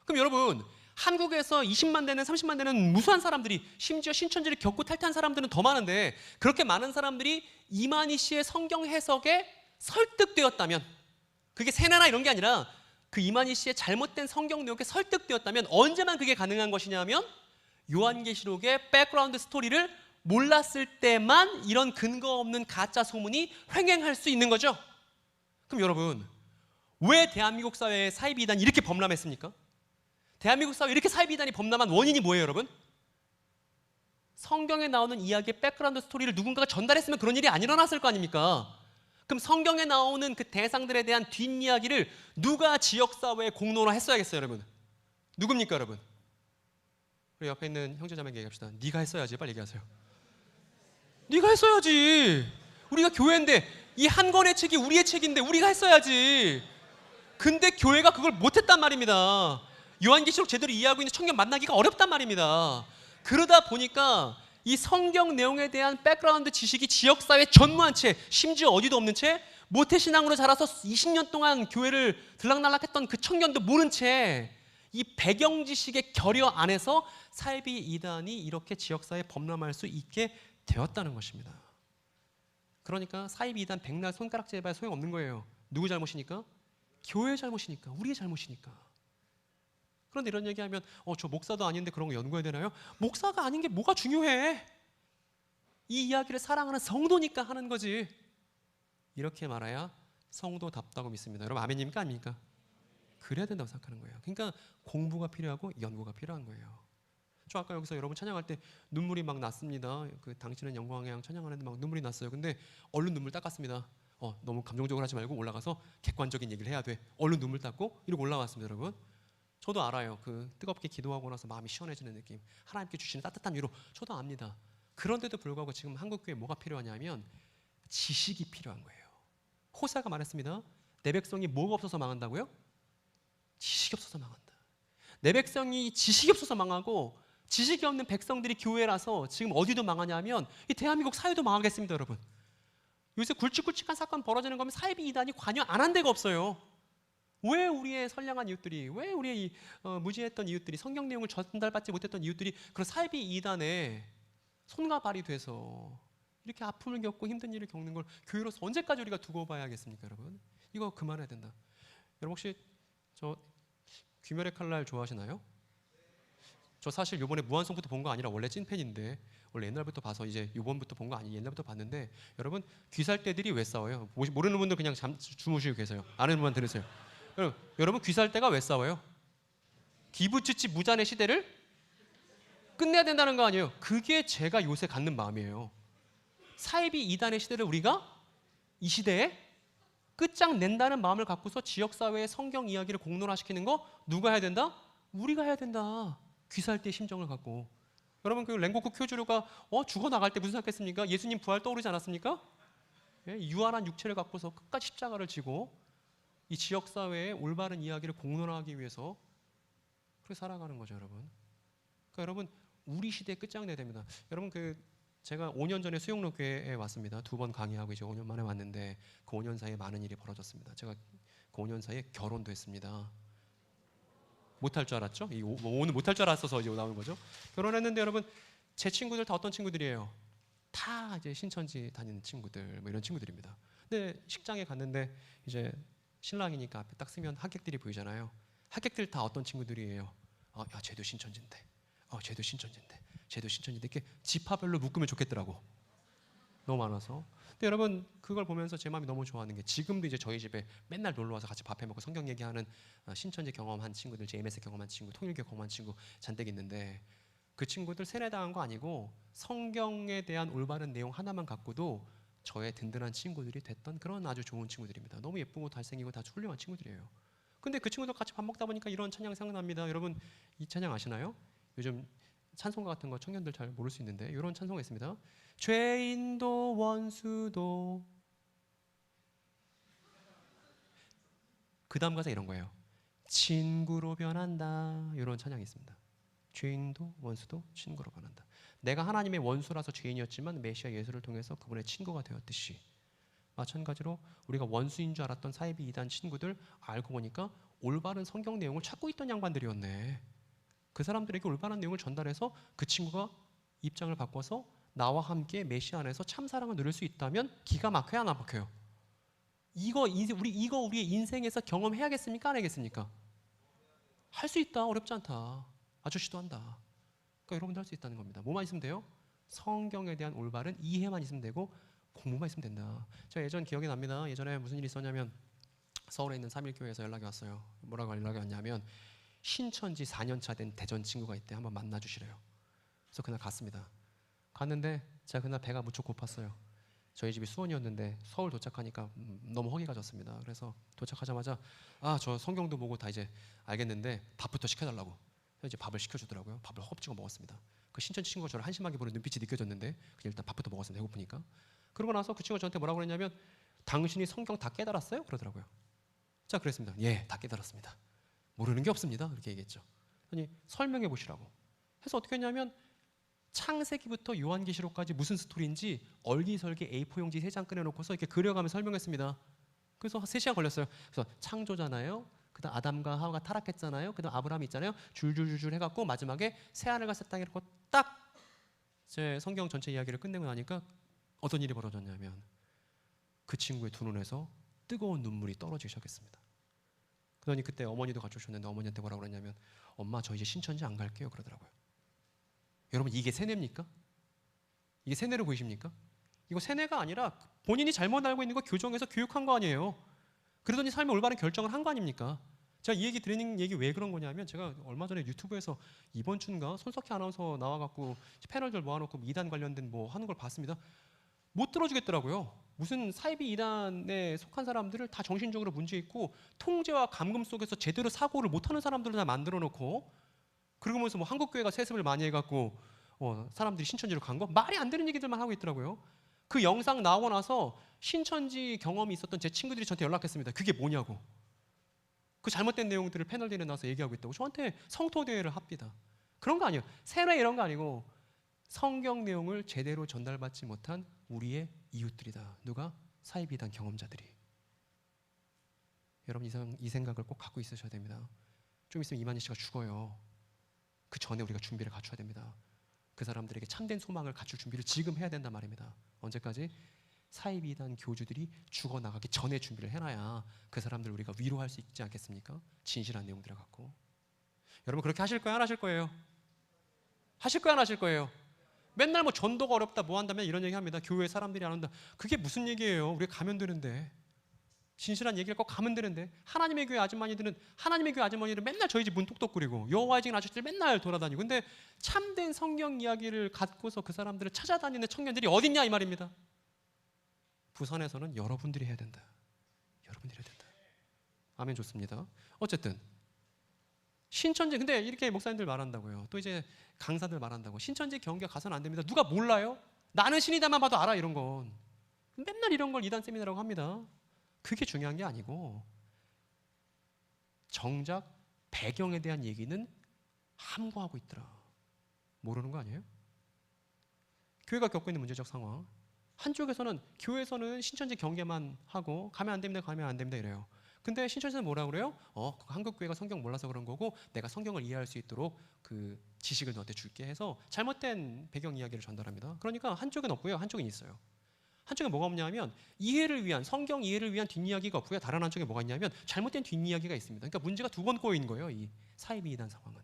그럼 여러분, 한국에서 20만 되는 30만 되는 무수한 사람들이, 심지어 신천지를 겪고 탈퇴한 사람들은 더 많은데, 그렇게 많은 사람들이 이만희 씨의 성경 해석에 설득되었다면, 그게 세뇌나 이런 게 아니라 그 이만희 씨의 잘못된 성경 내용에 설득되었다면 언제만 그게 가능한 것이냐면 요한계시록의 백그라운드 스토리를 몰랐을 때만 이런 근거 없는 가짜 소문이 횡행할 수 있는 거죠. 그럼 여러분, 왜 대한민국 사회의 사이비 이단이 이렇게 범람했습니까? 대한민국 사회에 이렇게 사이비 이단이 범람한 원인이 뭐예요, 여러분? 성경에 나오는 이야기의 백그라운드 스토리를 누군가가 전달했으면 그런 일이 안 일어났을 거 아닙니까? 그럼 성경에 나오는 그 대상들에 대한 뒷이야기를 누가 지역사회에 공론화 했어야겠어요, 여러분? 누굽니까, 여러분? 우리 옆에 있는 형제자매에게 얘기합시다. 네가 했어야지. 빨리 얘기하세요. 네가 했어야지. 우리가 교회인데 이 한 권의 책이 우리의 책인데 우리가 했어야지. 근데 교회가 그걸 못했단 말입니다. 요한계시록 제대로 이해하고 있는 청년 만나기가 어렵단 말입니다. 그러다 보니까 이 성경 내용에 대한 백그라운드 지식이 지역사회에 전무한 채, 심지어 어디도 없는 채, 모태신앙으로 자라서 20년 동안 교회를 들락날락했던 그 청년도 모른 채 이 배경 지식의 결여 안에서 사이비 이단이 이렇게 지역사회에 범람할 수 있게 되었다는 것입니다. 그러니까 사이비 이단 백날 손가락질 해봐야 소용없는 거예요. 누구 잘못이니까? 교회 잘못이니까, 우리의 잘못이니까. 그런데 이런 얘기하면 저 목사도 아닌데 그런 거 연구해야 되나요? 목사가 아닌 게 뭐가 중요해? 이 이야기를 사랑하는 성도니까 하는 거지. 이렇게 말해야 성도답다고 믿습니다. 여러분 아멘입니까? 아닙니까? 그래야 된다고 생각하는 거예요. 그러니까 공부가 필요하고 연구가 필요한 거예요. 저 아까 여기서 여러분 찬양할 때 눈물이 막 났습니다. 그 당신은 영광의 양 찬양하는데 막 눈물이 났어요. 근데 얼른 눈물 닦았습니다. 너무 감정적으로 하지 말고 올라가서 객관적인 얘기를 해야 돼. 얼른 눈물 닦고 이러고 올라왔습니다, 여러분. 저도 알아요. 그 뜨겁게 기도하고 나서 마음이 시원해지는 느낌, 하나님께 주시는 따뜻한 위로 저도 압니다. 그런데도 불구하고 지금 한국교회에 뭐가 필요하냐면 지식이 필요한 거예요. 호세아가 말했습니다. 내 백성이 뭐가 없어서 망한다고요? 지식이 없어서 망한다. 내 백성이 지식이 없어서 망하고 지식이 없는 백성들이 교회라서 지금 어디도 망하냐면 이 대한민국 사회도 망하겠습니다, 여러분. 요새 굵직굵직한 사건 벌어지는 거면 사이비 이단이 관여 안 한 데가 없어요. 왜 우리의 선량한 이웃들이, 왜 우리의 무지했던 이웃들이, 성경 내용을 전달받지 못했던 이웃들이 그런 사이비 이단에 손과 발이 돼서 이렇게 아픔을 겪고 힘든 일을 겪는 걸 교회로서 언제까지 우리가 두고 봐야겠습니까, 여러분? 이거 그만해야 된다. 여러분 혹시 저 귀멸의 칼날 좋아하시나요? 저 사실 요번에 무한성부터 본 거 아니라 원래 찐팬인데 원래 옛날부터 봐서 이제 요번부터 본 거 아니에요. 옛날부터 봤는데 여러분 귀살떼들이 왜 싸워요? 모르는 분들 그냥 주무시고 계세요. 아는 분만 들으세요. 여러분 귀살떼가 왜 싸워요? 기부츠치 무잔의 시대를 끝내야 된다는 거 아니에요? 그게 제가 요새 갖는 마음이에요. 사이비 이단의 시대를 우리가 이 시대에 끝장낸다는 마음을 갖고서 지역사회의 성경 이야기를 공론화시키는 거 누가 해야 된다? 우리가 해야 된다. 귀살떼의 심정을 갖고. 여러분 그 랭고쿠 쿄주로가 죽어나갈 때 무슨 생각했습니까? 예수님 부활 떠오르지 않았습니까? 예, 유한한 육체를 갖고서 끝까지 십자가를 지고 이 지역사회의 올바른 이야기를 공론화하기 위해서 그렇게 살아가는 거죠, 여러분. 그러니까 여러분 우리 시대에 끝장내야 됩니다. 여러분 제가 5년 전에 수영로 교회에 왔습니다. 2번 강의하고 이제 5년 만에 왔는데 그 5년 사이에 많은 일이 벌어졌습니다. 제가 그 5년 사이에 결혼도 했습니다. 못할 줄 알았죠? 오늘 못할 줄 알았어서 이제 나오는 거죠. 결혼했는데 여러분 제 친구들 다 어떤 친구들이에요? 다 이제 신천지 다니는 친구들, 뭐 이런 친구들입니다. 근데 식장에 갔는데 이제 신랑이니까 앞에 딱 쓰면 하객들이 보이잖아요. 하객들 다 어떤 친구들이에요? 야, 쟤도 신천지인데. 쟤도 신천지인데. 쟤도 신천지인데. 이렇게 지파별로 묶으면 좋겠더라고. 너무 많아서. 근데 여러분 그걸 보면서 제 마음이 너무 좋아하는 게 지금도 이제 저희 집에 맨날 놀러 와서 같이 밥 해 먹고 성경 얘기하는 신천지 경험한 친구들, 제 MS 경험한 친구, 통일교 경험한 친구 잔뜩 있는데 그 친구들 세뇌당한 거 아니고 성경에 대한 올바른 내용 하나만 갖고도 저의 든든한 친구들이 됐던 그런 아주 좋은 친구들입니다. 너무 예쁘고 잘생기고 다 훌륭한 친구들이에요. 근데 그 친구들 같이 밥 먹다 보니까 이런 찬양 생각납니다. 여러분 이 찬양 아시나요? 요즘 찬송가 같은 거 청년들 잘 모를 수 있는데 이런 찬송가 있습니다. 죄인도 원수도, 그 다음 가사 이런 거예요. 친구로 변한다. 이런 찬양이 있습니다. 죄인도 원수도 친구로 변한다. 내가 하나님의 원수라서 죄인이었지만 메시아 예수를 통해서 그분의 친구가 되었듯이, 마찬가지로 우리가 원수인 줄 알았던 사이비 이단 친구들 알고 보니까 올바른 성경 내용을 찾고 있던 양반들이었네. 그 사람들에게 올바른 내용을 전달해서 그 친구가 입장을 바꿔서 나와 함께 메시아 안에서 참 사랑을 누릴 수 있다면 기가 막혀야 안 막혀요? 이거 우리의 인생에서 경험해야겠습니까? 안 해야겠습니까? 할 수 있다. 어렵지 않다. 아저씨도 한다. 그러니까 여러분도 할 수 있다는 겁니다. 뭐만 있으면 돼요? 성경에 대한 올바른 이해만 있으면 되고 공부만 있으면 된다. 제가 예전 기억이 납니다. 예전에 무슨 일이 있었냐면 서울에 있는 삼일교회에서 연락이 왔어요. 뭐라고 연락이 왔냐면 신천지 4년차 된 대전 친구가 있대. 한번 만나주시래요. 그래서 그날 갔습니다. 갔는데 제가 그날 배가 무척 고팠어요. 저희 집이 수원이었는데 서울 도착하니까 너무 허기가 졌습니다. 그래서 도착하자마자 저 성경도 보고 다 이제 알겠는데 밥부터 시켜달라고. 그래서 이제 밥을 시켜주더라고요. 밥을 허겁지겁 먹었습니다. 그 신천지 친구가 저를 한심하게 보는 눈빛이 느껴졌는데 그냥 일단 밥부터 먹었습니다. 배고프니까. 그러고 나서 그 친구가 저한테 뭐라고 그랬냐면 당신이 성경 다 깨달았어요? 그러더라고요. 자, 그랬습니다. 예, 다 깨달았습니다. 모르는 게 없습니다. 그렇게 얘기했죠. 아니, 설명해 보시라고. 해서 어떻게 했냐면 창세기부터 요한계시록까지 무슨 스토리인지 얼기설기 A4 용지 3장 꺼내놓고서 이렇게 그려가면서 설명했습니다. 그래서 3시간 걸렸어요. 그래서 창조잖아요. 그다음 아담과 하와가 타락했잖아요. 그다음 아브라함이 있잖아요. 줄줄줄줄 해갖고 마지막에 새하늘과 새 땅이 이렇게 딱 제 성경 전체 이야기를 끝내고 나니까 어떤 일이 벌어졌냐면 그 친구의 두 눈에서 뜨거운 눈물이 떨어지기 시작했습니다. 그러니 그때 어머니도 같이 오셨는데 어머니한테 뭐라고 그랬냐면 엄마 저 이제 신천지 안 갈게요 그러더라고요. 여러분 이게 세뇌입니까? 이게 세뇌로 보이십니까? 이거 세뇌가 아니라 본인이 잘못 알고 있는 거 교정해서 교육한 거 아니에요. 그러더니 삶의 올바른 결정을 한 거 아닙니까? 제가 이 얘기 드리는 얘기 왜 그런 거냐면 제가 얼마 전에 유튜브에서 이번 주인가 손석희 아나운서 나와갖고 패널들 모아놓고 이단 관련된 뭐 하는 걸 봤습니다. 못 들어주겠더라고요. 무슨 사이비 이단에 속한 사람들을 다 정신적으로 문제 있고 통제와 감금 속에서 제대로 사고를 못하는 사람들을 다 만들어 놓고 그러면서 뭐 한국교회가 세습을 많이 해갖고 사람들이 신천지로 간 거 말이 안 되는 얘기들만 하고 있더라고요. 그 영상 나오고 나서 신천지 경험이 있었던 제 친구들이 저한테 연락했습니다. 그게 뭐냐고. 그 잘못된 내용들을 패널대회에 나와서 얘기하고 있다고 저한테 성토대회를 합니다. 그런 거 아니에요. 세뇌 이런 거 아니고 성경 내용을 제대로 전달받지 못한 우리의 이웃들이다. 누가? 사이비단 경험자들이. 여러분 이 생각을 꼭 갖고 있으셔야 됩니다. 좀 있으면 이만희 씨가 죽어요. 그 전에 우리가 준비를 갖춰야 됩니다. 그 사람들에게 참된 소망을 갖출 준비를 지금 해야 된단 말입니다. 언제까지? 사이비단 교주들이 죽어나가기 전에 준비를 해놔야 그 사람들 우리가 위로할 수 있지 않겠습니까? 진실한 내용들을 갖고. 여러분 그렇게 하실 거예요? 안 하실 거예요? 하실 거예요? 안 하실 거예요? 맨날 뭐 전도가 어렵다 뭐 한다면 이런 얘기 합니다. 교회 사람들이 안 온다. 그게 무슨 얘기예요? 우리가 가면 되는데. 진실한 얘기를 꼭 가면 되는데 하나님의 교회 아주머니들은 맨날 저희 집 문 톡톡거리고 여호와의 증인 아저씨들 맨날 돌아다니고 근데 참된 성경 이야기를 갖고서 그 사람들을 찾아다니는 청년들이 어딨냐 이 말입니다. 부산에서는 여러분들이 해야 된다. 여러분들이 해야 된다. 아멘. 좋습니다. 어쨌든 신천지 근데 이렇게 목사님들 말한다고요. 또 이제 강사들 말한다고 신천지 경계 가서는 안 됩니다. 누가 몰라요? 나는 신이다만 봐도 알아 이런 건. 맨날 이런 걸 이단 세미나라고 합니다. 그게 중요한 게 아니고 정작 배경에 대한 얘기는 함구하고 있더라. 모르는 거 아니에요? 교회가 겪고 있는 문제적 상황. 한쪽에서는 교회에서는 신천지 경계만 하고 가면 안 됩니다. 가면 안 됩니다 이래요. 근데 신천지는 뭐라고 그래요? 한국교회가 성경 몰라서 그런 거고 내가 성경을 이해할 수 있도록 그 지식을 너한테 줄게 해서 잘못된 배경 이야기를 전달합니다. 그러니까 한쪽은 없고요. 한쪽은 있어요. 한쪽에 뭐가 없냐면 성경 이해를 위한 뒷이야기가 없고요. 다른 한쪽에 뭐가 있냐면 잘못된 뒷이야기가 있습니다. 그러니까 문제가 두 번 꼬인 거예요. 이 사이비 이단 상황은.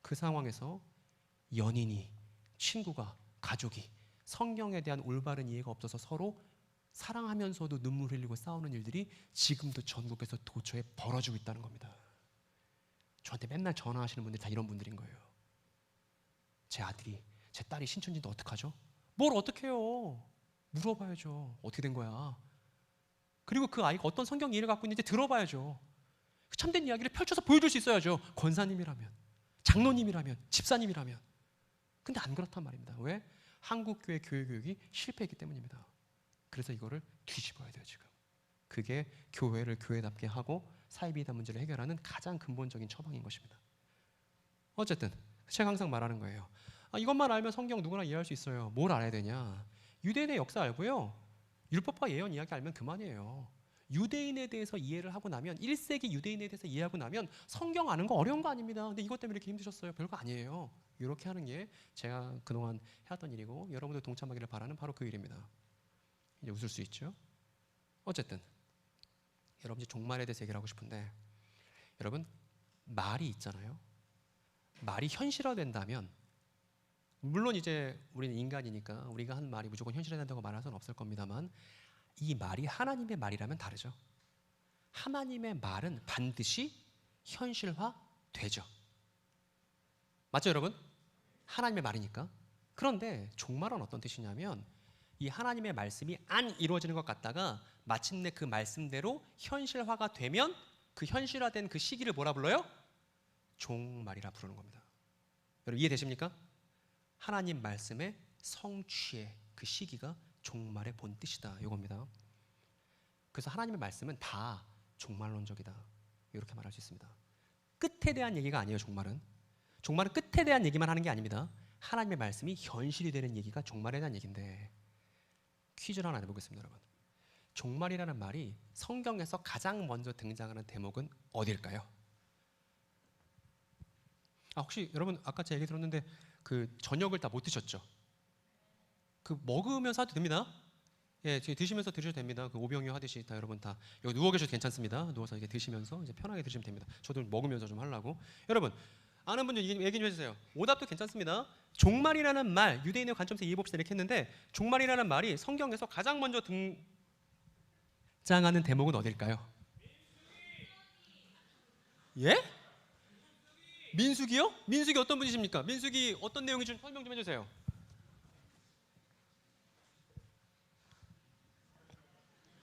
그 상황에서 연인이, 친구가, 가족이 성경에 대한 올바른 이해가 없어서 서로 사랑하면서도 눈물 흘리고 싸우는 일들이 지금도 전국에서 도처에 벌어지고 있다는 겁니다. 저한테 맨날 전화하시는 분들이 다 이런 분들인 거예요. 제 아들이, 제 딸이 신천지인데 어떡하죠? 뭘 어떻게 해요? 물어봐야죠. 어떻게 된 거야? 그리고 그 아이가 어떤 성경 이해를 갖고 있는지 들어봐야죠. 참된 이야기를 펼쳐서 보여줄 수 있어야죠. 권사님이라면, 장로님이라면, 집사님이라면. 근데 안 그렇단 말입니다. 왜? 한국교회 교육이 실패했기 때문입니다. 그래서 이거를 뒤집어야 돼요, 지금. 그게 교회를 교회답게 하고 사이비이단 문제를 해결하는 가장 근본적인 처방인 것입니다. 어쨌든 제가 항상 말하는 거예요. 이것만 알면 성경 누구나 이해할 수 있어요. 뭘 알아야 되냐? 유대인의 역사 알고요. 율법과 예언 이야기 알면 그만이에요. 유대인에 대해서 이해를 하고 나면 1세기 유대인에 대해서 이해하고 나면 성경 아는 거 어려운 거 아닙니다. 근데 이것 때문에 이렇게 힘드셨어요? 별거 아니에요. 이렇게 하는 게 제가 그동안 해왔던 일이고 여러분들 동참하기를 바라는 바로 그 일입니다. 이제 웃을 수 있죠? 어쨌든 여러분 이제 종말에 대해서 얘기를 하고 싶은데 여러분 말이 있잖아요. 말이 현실화된다면 물론 이제 우리는 인간이니까 우리가 한 말이 무조건 현실화된다고 말할 수는 없을 겁니다만 이 말이 하나님의 말이라면 다르죠. 하나님의 말은 반드시 현실화되죠. 맞죠 여러분? 하나님의 말이니까. 그런데 종말은 어떤 뜻이냐면 이 하나님의 말씀이 안 이루어지는 것 같다가 마침내 그 말씀대로 현실화가 되면 그 현실화된 그 시기를 뭐라 불러요? 종말이라 부르는 겁니다. 여러분 이해되십니까? 하나님 말씀의 성취의 그 시기가 종말의 본 뜻이다 이겁니다. 그래서 하나님의 말씀은 다 종말론적이다 이렇게 말할 수 있습니다. 끝에 대한 얘기가 아니에요. 종말은 끝에 대한 얘기만 하는 게 아닙니다. 하나님의 말씀이 현실이 되는 얘기가 종말에 대한 얘기인데 퀴즈를 하나 내보겠습니다. 여러분 종말이라는 말이 성경에서 가장 먼저 등장하는 대목은 어디일까요? 혹시 여러분 아까 제가 얘기 들었는데 그 저녁을 다 못 드셨죠? 그 먹으면서 해도 됩니다. 예, 드시면서 드셔도 됩니다. 그 오병이어 하듯이 다 여러분 다 여기 누워 계셔도 괜찮습니다. 누워서 이렇게 드시면서 이제 편하게 드시면 됩니다. 저도 먹으면서 좀 하려고. 여러분 아는 분들 얘기 좀 해주세요. 오답도 괜찮습니다. 종말이라는 말 유대인의 관점에서 이해해 봅시다 이렇게 했는데 종말이라는 말이 성경에서 가장 먼저 등장하는 대목은 어딜까요? 예? 민수기요? 민수기 어떤 분이십니까? 민수기 어떤 내용인지 좀 설명 좀 해주세요.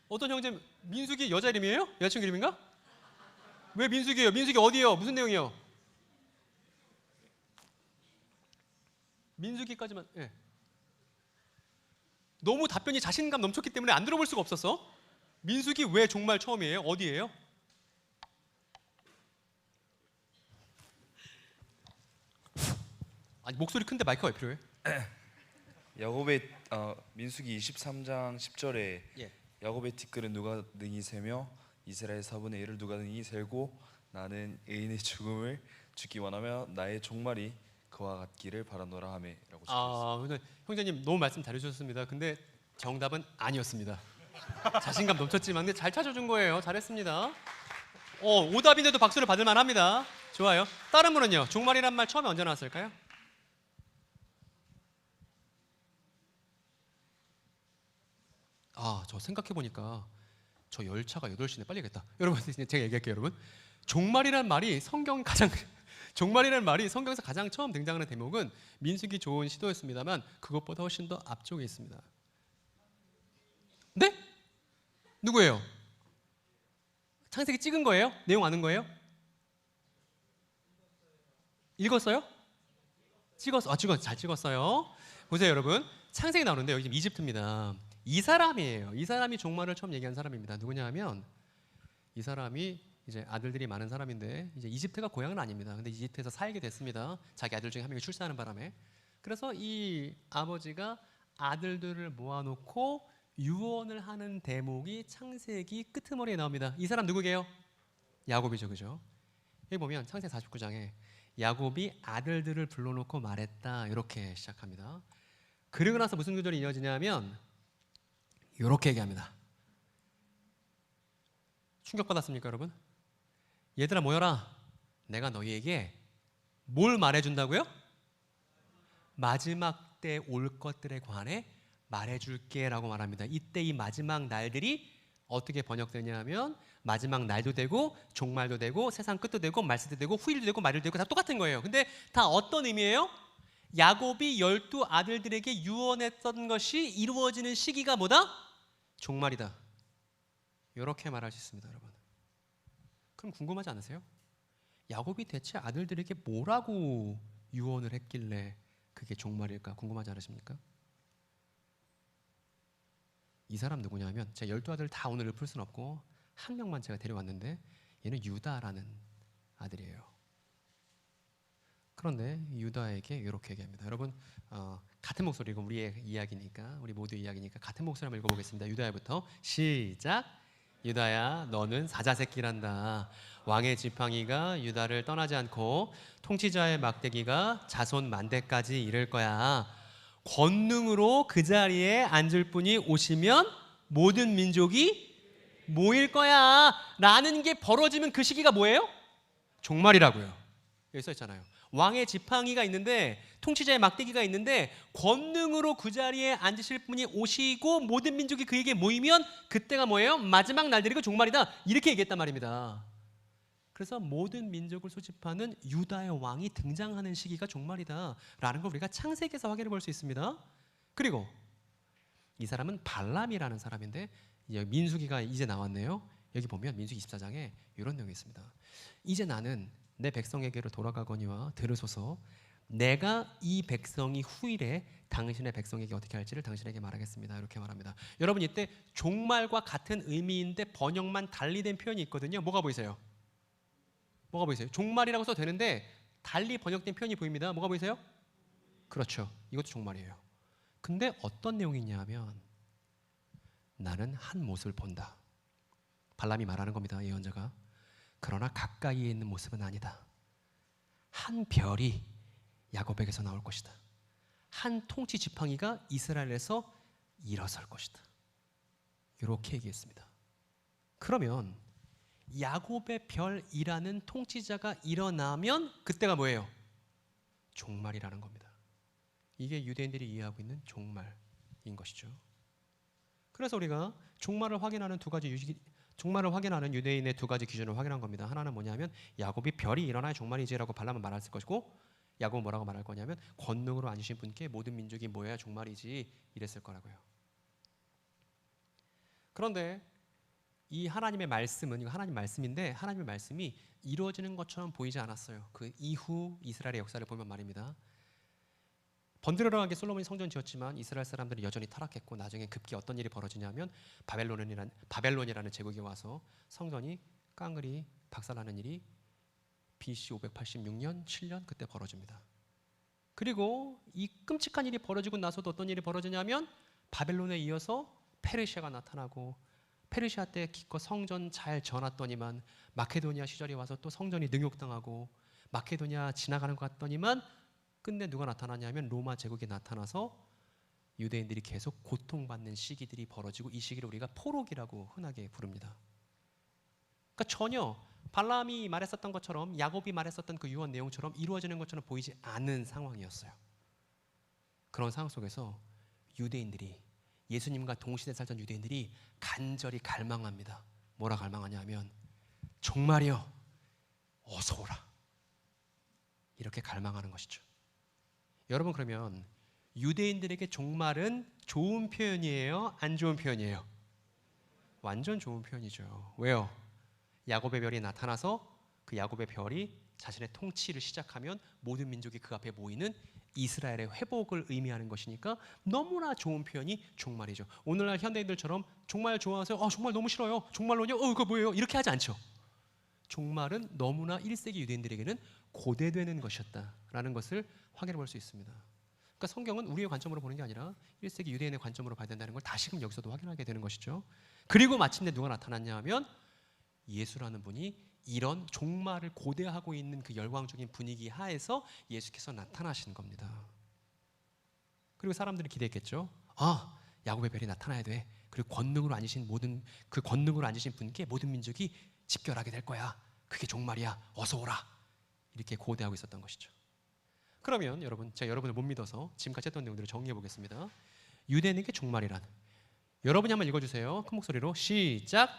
어떤 형제 민수기 여자 이름이에요? 여자친구 이름인가? 왜 민수기예요? 민수기 어디예요? 무슨 내용이요? 민수기까지만. 예. 너무 답변이 자신감 넘쳤기 때문에 안 들어볼 수가 없었어. 민수기 왜 종말 처음이에요? 어디예요? 아니 목소리 큰데 마이크가 왜 필요해? 야곱의 민수기 23장 10절에 예. 야곱의 티끌은 누가 능히 세며 이스라엘 4분의 1을 누가 능히 세고 나는 의인의 죽음을 죽기 원하며 나의 종말이 그와 같기를 바라노라 하매라고 근데 형제님 너무 말씀 잘해주셨습니다. 근데 정답은 아니었습니다. 자신감 넘쳤지만 근데 잘 찾아준 거예요. 잘했습니다. 오답인데도 박수를 받을 만합니다. 좋아요. 다른 분은요? 종말이란 말 처음에 언제 나왔을까요? 저 생각해보니까 저 열차가 8시네 빨리 가겠다. 여러분 제가 얘기할게요. 여러분 종말이란 말이 종말이라는 말이 성경에서 가장 처음 등장하는 대목은 민수기 좋은 시도였습니다만 그것보다 훨씬 더 앞쪽에 있습니다. 네? 누구예요? 창세기 찍은 거예요? 내용 아는 거예요? 읽었어요? 잘 찍었어요. 보세요 여러분 창세기 나오는데 여기 지금 이집트입니다. 이 사람이에요. 이 사람이 종말을 처음 얘기한 사람입니다. 누구냐 하면 이 사람이 이제 아들들이 많은 사람인데 이제 이집트가 고향은 아닙니다. 근데 이집트에서 살게 됐습니다. 자기 아들 중에 한 명이 출산하는 바람에. 그래서 이 아버지가 아들들을 모아놓고 유언을 하는 대목이 창세기 끄트머리에 나옵니다. 이 사람 누구게요? 야곱이죠, 그죠? 여기 보면 창세기 49장에 야곱이 아들들을 불러놓고 말했다 이렇게 시작합니다. 그리고 나서 무슨 구절이 이어지냐면 이렇게 얘기합니다. 충격받았습니까 여러분? 얘들아 모여라. 내가 너희에게 뭘 말해준다고요? 마지막 때 올 것들에 관해 말해줄게 라고 말합니다. 이때 이 마지막 날들이 어떻게 번역되냐 하면 마지막 날도 되고 종말도 되고 세상 끝도 되고 말세도 되고 후일도 되고 말일도 되고 다 똑같은 거예요. 근데 다 어떤 의미예요? 야곱이 12아들들에게 유언했던 것이 이루어지는 시기가 뭐다? 종말이다. 이렇게 말할 수 있습니다, 여러분. 그럼 궁금하지 않으세요? 야곱이 대체 아들들에게 뭐라고 유언을 했길래 그게 종말일까 궁금하지 않으십니까? 이 사람 누구냐면 제가 12아들 다 오늘 읊을 수는 없고 한 명만 제가 데려왔는데 얘는 유다라는 아들이에요. 그런데 유다에게 이렇게 얘기합니다. 여러분 같은 목소리고 우리의 이야기니까 우리 모두의 이야기니까 같은 목소리 한번 읽어보겠습니다. 유다야부터 시작. 유다야 너는 사자새끼란다. 왕의 지팡이가 유다를 떠나지 않고 통치자의 막대기가 자손 만대까지 이를 거야. 권능으로 그 자리에 앉을 분이 오시면 모든 민족이 모일 거야 라는 게 벌어지면 그 시기가 뭐예요? 종말이라고요. 여기 써 있잖아요. 왕의 지팡이가 있는데 통치자의 막대기가 있는데 권능으로 그 자리에 앉으실 분이 오시고 모든 민족이 그에게 모이면 그때가 뭐예요? 마지막 날들이고 종말이다. 이렇게 얘기했단 말입니다. 그래서 모든 민족을 소집하는 유다의 왕이 등장하는 시기가 종말이다 라는 걸 우리가 창세기에서 확인해 볼 수 있습니다. 그리고 이 사람은 발람이라는 사람인데 민수기가 이제 나왔네요. 여기 보면 민수기 24장에 이런 내용이 있습니다. 이제 나는 내 백성에게로 돌아가거니와 들으소서. 내가 이 백성이 후일에 당신의 백성에게 어떻게 할지를 당신에게 말하겠습니다. 이렇게 말합니다. 여러분 이때 종말과 같은 의미인데 번역만 달리 된 표현이 있거든요. 뭐가 보이세요? 뭐가 보이세요? 종말이라고 써도 되는데 달리 번역된 표현이 보입니다. 뭐가 보이세요? 그렇죠. 이것도 종말이에요. 근데 어떤 내용이냐 하면 나는 한 모습을 본다. 발람이 말하는 겁니다. 예언자가. 그러나 가까이에 있는 모습은 아니다. 한 별이 야곱에게서 나올 것이다. 한 통치 지팡이가 이스라엘에서 일어설 것이다. 이렇게 얘기했습니다. 그러면 야곱의 별이라는 통치자가 일어나면 그때가 뭐예요? 종말이라는 겁니다. 이게 유대인들이 이해하고 있는 종말인 것이죠. 그래서 우리가 종말을 확인하는 유대인의 두 가지 기준을 확인한 겁니다. 하나는 뭐냐면 야곱이 별이 일어나야 종말이지라고 발람은 말했을 것이고 야곱은 뭐라고 말할 거냐면 권능으로 앉으신 분께 모든 민족이 모여야 종말이지 이랬을 거라고요. 그런데 이 하나님의 말씀은 이거 하나님 말씀인데 하나님의 말씀이 이루어지는 것처럼 보이지 않았어요. 그 이후 이스라엘의 역사를 보면 말입니다. 번드러하게 솔로몬이 성전 지었지만 이스라엘 사람들이 여전히 타락했고 나중에 급기 어떤 일이 벌어지냐면 바벨론이라는 제국이 와서 성전이 깡그리 박살나는 일이 BC 586년 7년 그때 벌어집니다. 그리고 이 끔찍한 일이 벌어지고 나서도 어떤 일이 벌어지냐면 바벨론에 이어서 페르시아가 나타나고 페르시아 때 기껏 성전 잘 지어놨더니만 마케도니아 시절이 와서 또 성전이 능욕당하고 마케도니아 지나가는 것 같더니만 끝내 누가 나타나냐면 로마 제국이 나타나서 유대인들이 계속 고통받는 시기들이 벌어지고 이 시기를 우리가 포록이라고 흔하게 부릅니다. 그러니까 전혀 발람이 말했었던 것처럼 야곱이 말했었던 그 유언 내용처럼 이루어지는 것처럼 보이지 않은 상황이었어요. 그런 상황 속에서 유대인들이 예수님과 동시대에 살던 유대인들이 간절히 갈망합니다. 뭐라 갈망하냐 하면 종말이여 어서 오라. 이렇게 갈망하는 것이죠. 여러분 그러면 유대인들에게 종말은 좋은 표현이에요? 안 좋은 표현이에요? 완전 좋은 표현이죠. 왜요? 야곱의 별이 나타나서 그 야곱의 별이 자신의 통치를 시작하면 모든 민족이 그 앞에 모이는 이스라엘의 회복을 의미하는 것이니까 너무나 좋은 표현이 종말이죠. 오늘날 현대인들처럼 종말 좋아하세요? 종말 너무 싫어요. 종말론이요? 그거 뭐예요? 이렇게 하지 않죠. 종말은 너무나 1세기 유대인들에게는 고대되는 것이었다라는 것을 확인해 볼 수 있습니다. 그러니까 성경은 우리의 관점으로 보는 게 아니라 1세기 유대인의 관점으로 봐야 된다는 걸 다시금 여기서도 확인하게 되는 것이죠. 그리고 마침내 누가 나타났냐 하면 예수라는 분이 이런 종말을 고대하고 있는 그 열광적인 분위기 하에서 예수께서 나타나신 겁니다. 그리고 사람들이 기대했겠죠. 야곱의 별이 나타나야 돼. 그리고 권능으로 앉으신 분께 모든 민족이 집결하게 될 거야. 그게 종말이야. 어서 오라. 이렇게 고대하고 있었던 것이죠. 그러면 여러분, 제가 여러분을 못 믿어서 지금까지 했던 내용들을 정리해 보겠습니다. 유대인에게 종말이란, 여러분이 한번 읽어주세요. 큰 목소리로 시작.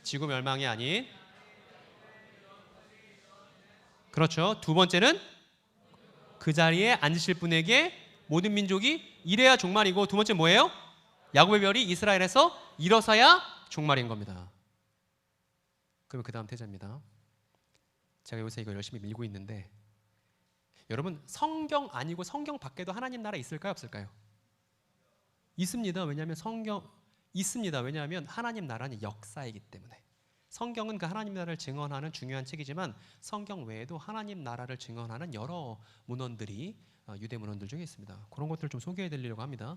지구 멸망이 아닌, 그렇죠. 두 번째는 그 자리에 앉으실 분에게 모든 민족이 이래야 종말이고, 두 번째 뭐예요? 야곱의 별이 이스라엘에서 일어서야 종말인 겁니다. 그러면 그 다음 태자입니다. 제가 요새 이거 열심히 밀고 있는데, 여러분 성경 아니고 성경 밖에도 하나님 나라 있을까요, 없을까요? 있습니다. 왜냐하면 있습니다. 왜냐하면 하나님 나라는 역사이기 때문에. 성경은 그 하나님 나라를 증언하는 중요한 책이지만 성경 외에도 하나님 나라를 증언하는 여러 문헌들이 유대 문헌들 중에 있습니다. 그런 것들을 좀 소개해 드리려고 합니다.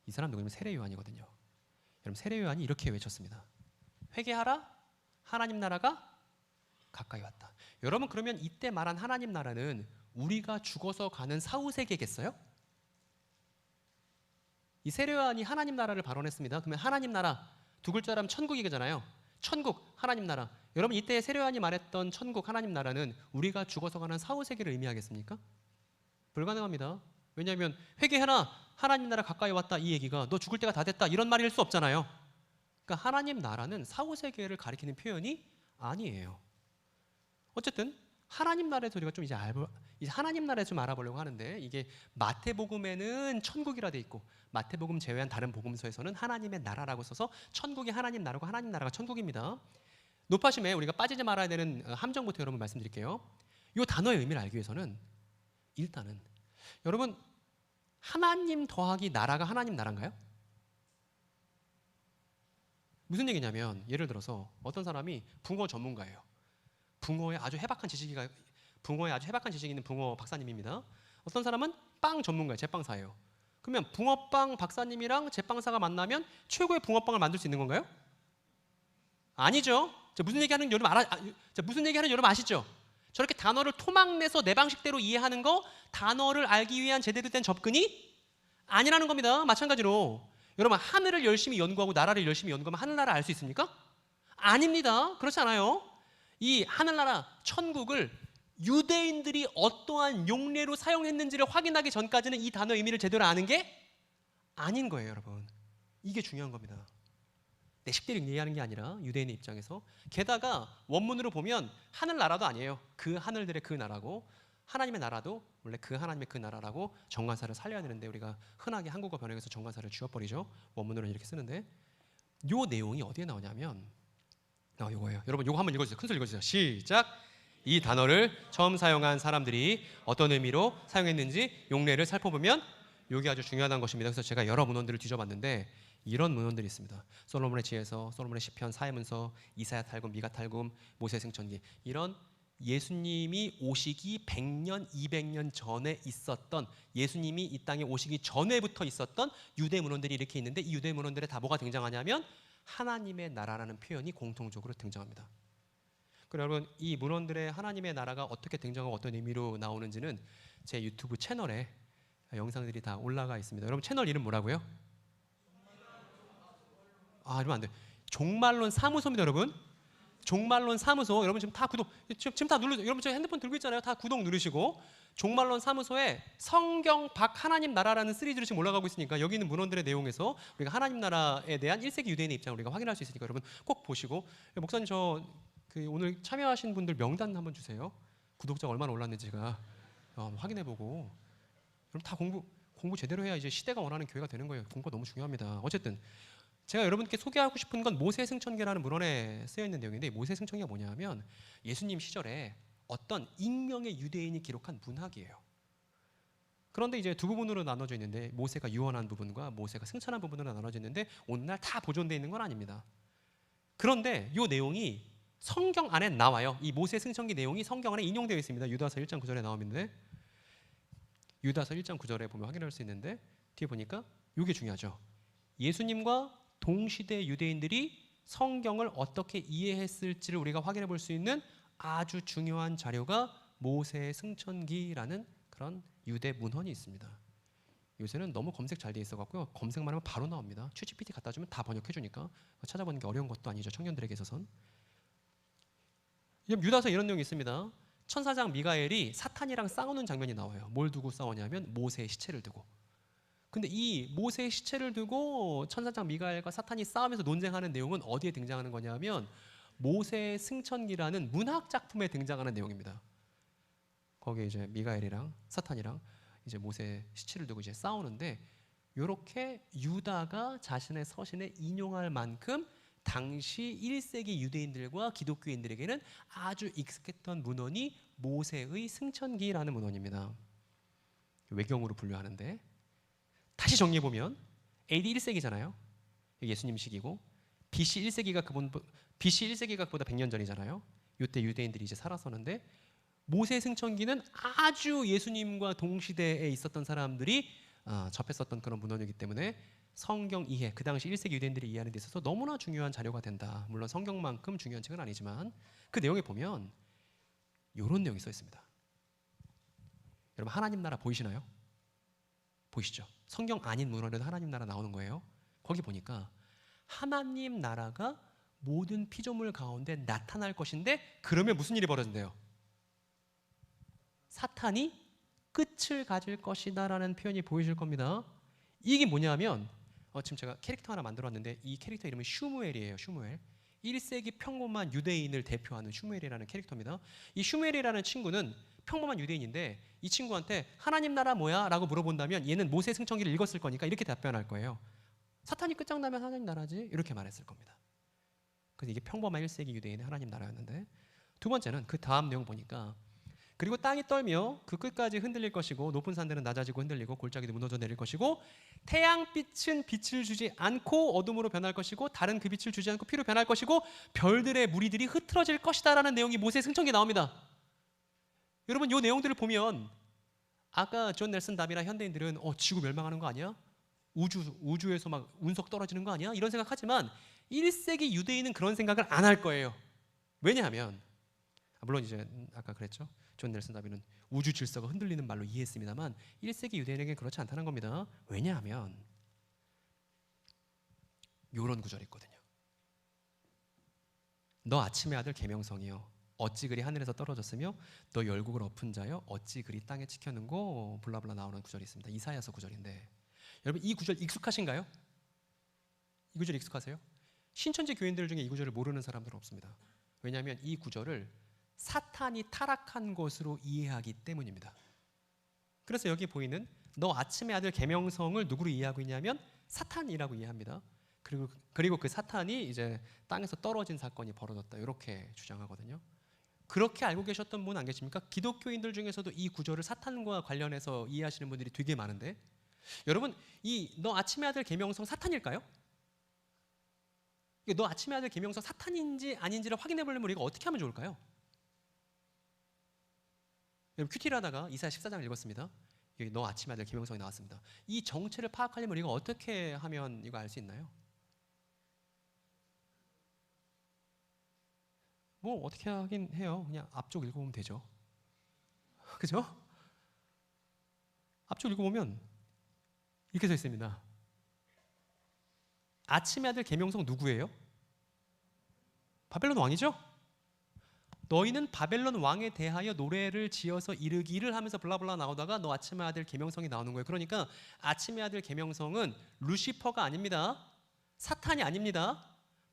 이 사람 누구냐면 세례 요한이거든요. 여러분 세례 요한이 이렇게 외쳤습니다. 회개하라, 하나님 나라가 가까이 왔다. 여러분 그러면 이때 말한 하나님 나라는 우리가 죽어서 가는 사후세계겠어요? 이 세례 요한이 하나님 나라를 발언했습니다. 그러면 하나님 나라 두 글자라면 천국이잖아요. 천국, 하나님 나라. 여러분 이때 세례 요한이 말했던 천국, 하나님 나라는 우리가 죽어서 가는 사후세계를 의미하겠습니까? 불가능합니다. 왜냐하면 회개해라, 하나님 나라 가까이 왔다, 이 얘기가 너 죽을 때가 다 됐다 이런 말일 수 없잖아요. 그러니까 하나님 나라는 사후세계를 가리키는 표현이 아니에요. 어쨌든 하나님 나라에서 우리가 좀 이제 하나님 나라에 좀 알아보려고 하는데, 이게 마태복음에는 천국이라 돼 있고 마태복음 제외한 다른 복음서에서는 하나님의 나라라고 써서 천국이 하나님 나라고 하나님 나라가 천국입니다. 높아심에 우리가 빠지지 말아야 되는 함정부터 여러분 말씀드릴게요. 이 단어의 의미를 알기 위해서는 일단은 여러분 하나님 더하기 나라가 하나님 나라인가요? 무슨 얘기냐면 예를 들어서 어떤 사람이 붕어 전문가예요. 붕어에 아주 해박한 지식이 있는 붕어 박사님입니다. 어떤 사람은 빵 전문가예요. 제빵사예요. 그러면 붕어빵 박사님이랑 제빵사가 만나면 최고의 붕어빵을 만들 수 있는 건가요? 아니죠. 무슨 얘기하는 여러분 아시죠? 저렇게 단어를 토막내서 내 방식대로 이해하는 거, 단어를 알기 위한 제대로 된 접근이 아니라는 겁니다. 마찬가지로 여러분 하늘을 열심히 연구하고 나라를 열심히 연구하면 하늘나라 알 수 있습니까? 아닙니다. 그렇지 않아요. 이 하늘나라, 천국을 유대인들이 어떠한 용례로 사용했는지를 확인하기 전까지는 이 단어의 의미를 제대로 아는 게 아닌 거예요, 여러분. 이게 중요한 겁니다. 내 식대로 이해하는 게 아니라 유대인의 입장에서. 게다가 원문으로 보면 하늘나라도 아니에요. 그 하늘들의 그 나라고, 하나님의 나라도 원래 그 하나님의 그 나라라고 정관사를 살려야 되는데 우리가 흔하게 한국어 번역에서 정관사를 지워버리죠. 원문으로는 이렇게 쓰는데, 요 내용이 어디에 나오냐면 요거예요. 여러분 요거 한번 읽어주세요. 큰 소리 읽어주세요. 시작. 이 단어를 처음 사용한 사람들이 어떤 의미로 사용했는지 용례를 살펴보면 요게 아주 중요하다는 것입니다. 그래서 제가 여러 문헌들을 뒤져봤는데 이런 문헌들이 있습니다. 솔로몬의 지혜서, 솔로몬의 시편, 사해문서, 이사야 탈금, 미가 탈금, 모세 승천기, 이런 예수님이 오시기 100년, 200년 전에 있었던, 예수님이 이 땅에 오시기 전에부터 있었던 유대 문헌들이 이렇게 있는데, 이 유대 문헌들에 다 뭐가 등장하냐면 하나님의 나라라는 표현이 공통적으로 등장합니다. 그럼 여러분 이 문헌들의 하나님의 나라가 어떻게 등장하고 어떤 의미로 나오는지는 제 유튜브 채널에 영상들이 다 올라가 있습니다. 여러분 채널 이름 뭐라고요? 이러면 안 돼. 종말론 사무소입니다, 여러분. 종말론 사무소. 여러분 지금 다 구독, 지금 다 눌러. 여러분 저 핸드폰 들고 있잖아요. 다 구독 누르시고 종말론 사무소에 성경 밖 하나님 나라라는 시리즈로 지금 올라가고 있으니까 여기 있는 문헌들의 내용에서 우리가 하나님 나라에 대한 1세기 유대인의 입장을 우리가 확인할 수 있으니까 여러분 꼭 보시고, 목사님 오늘 참여하신 분들 명단 한번 주세요. 구독자가 얼마나 올랐는지가 확인해보고. 여러분 다 공부 제대로 해야 이제 시대가 원하는 교회가 되는 거예요. 공부가 너무 중요합니다. 어쨌든 제가 여러분께 소개하고 싶은 건 모세 승천기라는 문헌에 쓰여 있는 내용인데, 모세 승천기가 뭐냐면 예수님 시절에 어떤 익명의 유대인이 기록한 문학이에요. 그런데 이제 두 부분으로 나눠져 있는데, 모세가 유언한 부분과 모세가 승천한 부분으로 나눠져 있는데 오늘날 다 보존되어 있는 건 아닙니다. 그런데 이 내용이 성경 안에 나와요. 이 모세 승천기 내용이 성경 안에 인용되어 있습니다. 유다서 1장 9절에 나오는데, 유다서 1장 9절에 보면 확인할 수 있는데, 뒤에 보니까 이게 중요하죠. 예수님과 동시대 유대인들이 성경을 어떻게 이해했을지를 우리가 확인해 볼 수 있는 아주 중요한 자료가 모세 승천기라는 그런 유대 문헌이 있습니다. 요새는 너무 검색 잘 돼 있어 갖고요. 검색만 하면 바로 나옵니다. 챗GPT 갖다 주면 다 번역해 주니까 찾아보는 게 어려운 것도 아니죠. 청년들에게 있어서는. 유다서 이런 내용이 있습니다. 천사장 미가엘이 사탄이랑 싸우는 장면이 나와요. 뭘 두고 싸우냐면 모세의 시체를 두고. 근데 이 모세의 시체를 두고 천사장 미가엘과 사탄이 싸우면서 논쟁하는 내용은 어디에 등장하는 거냐면 모세의 승천기라는 문학 작품에 등장하는 내용입니다. 거기에 이제 미가엘이랑 사탄이랑 이제 모세 시체를 두고 이제 싸우는데, 이렇게 유다가 자신의 서신에 인용할 만큼 당시 1세기 유대인들과 기독교인들에게는 아주 익숙했던 문헌이 모세의 승천기라는 문헌입니다. 외경으로 분류하는데, 다시 정리해 보면 AD 1세기잖아요. 예수님 시기고 BC 1세기가 그보다 100년 전이잖아요. 이때 유대인들이 이제 살아서는데, 모세 승천기는 아주 예수님과 동시대에 있었던 사람들이 접했었던 그런 문헌이기 때문에 성경 이해, 그 당시 1세기 유대인들이 이해하는 데 있어서 너무나 중요한 자료가 된다. 물론 성경만큼 중요한 책은 아니지만 그 내용에 보면 이런 내용이 써 있습니다. 여러분, 하나님 나라 보이시나요? 보이시죠? 성경 아닌 문헌에도 하나님 나라 나오는 거예요. 거기 보니까 하나님 나라가 모든 피조물 가운데 나타날 것인데, 그러면 무슨 일이 벌어진대요? 사탄이 끝을 가질 것이다 라는 표현이 보이실 겁니다. 이게 뭐냐면 지금 제가 캐릭터 하나 만들었는데, 이 캐릭터 이름은 슈무엘이에요. 슈무엘. 1세기 평범한 유대인을 대표하는 슈무엘이라는 캐릭터입니다. 이 슈무엘이라는 친구는 평범한 유대인인데, 이 친구한테 하나님 나라 뭐야? 라고 물어본다면 얘는 모세 승천기를 읽었을 거니까 이렇게 답변할 거예요. 사탄이 끝장나면 하나님 나라지, 이렇게 말했을 겁니다. 그래서 이게 평범한 1세기 유대인의 하나님 나라였는데, 두 번째는 그 다음 내용 보니까, 그리고 땅이 떨며 그 끝까지 흔들릴 것이고 높은 산들은 낮아지고 흔들리고 골짜기도 무너져 내릴 것이고, 태양빛은 빛을 주지 않고 어둠으로 변할 것이고 다른 그 빛을 주지 않고 피로 변할 것이고 별들의 무리들이 흐트러질 것이다 라는 내용이 모세 승천기에 나옵니다. 여러분, 이 내용들을 보면 아까 존 넬슨 다비나 현대인들은 지구 멸망하는 거 아니야? 우주에서 막 운석 떨어지는 거 아니야? 이런 생각하지만 1세기 유대인은 그런 생각을 안 할 거예요. 왜냐하면 물론 이제 아까 그랬죠. 존 넬슨 다비는 우주 질서가 흔들리는 말로 이해했습니다만 1세기 유대인에게는 그렇지 않다는 겁니다. 왜냐하면 이런 구절이 있거든요. 너 아침의 아들 계명성이여, 어찌 그리 하늘에서 떨어졌으며 너 열국을 엎은 자여, 어찌 그리 땅에 지켰는고, 블라블라 나오는 구절이 있습니다. 이사야서 구절인데, 여러분 이 구절 익숙하신가요? 이 구절 익숙하세요? 신천지 교인들 중에 이 구절을 모르는 사람들은 없습니다. 왜냐하면 이 구절을 사탄이 타락한 것으로 이해하기 때문입니다. 그래서 여기 보이는 너 아침의 아들 계명성을 누구로 이해하고 있냐면 사탄이라고 이해합니다. 그리고 그 사탄이 이제 땅에서 떨어진 사건이 벌어졌다, 이렇게 주장하거든요. 그렇게 알고 계셨던 분 안 계십니까? 기독교인들 중에서도 이 구절을 사탄과 관련해서 이해하시는 분들이 되게 많은데, 여러분, 이 너 아침의 아들 계명성 사탄일까요? 너 아침의 아들 계명성 사탄인지 아닌지를 확인해 보려면 우리가 어떻게 하면 좋을까요? 여러분, 큐티를 하다가 이사야 14장을 읽었습니다. 여기 너 아침의 아들 계명성이 나왔습니다. 이 정체를 파악하려면 우리가 어떻게 하면 이거 알 수 있나요? 뭐 어떻게 하긴 해요. 그냥 앞쪽 읽어보면 되죠. 그죠? 앞쪽 읽어보면 이렇게 써 있습니다. 아침의 아들 계명성 누구예요? 바벨론 왕이죠? 너희는 바벨론 왕에 대하여 노래를 지어서 이르기를 하면서 블라블라 나오다가 너 아침의 아들 계명성이 나오는 거예요. 그러니까 아침의 아들 계명성은 루시퍼가 아닙니다. 사탄이 아닙니다.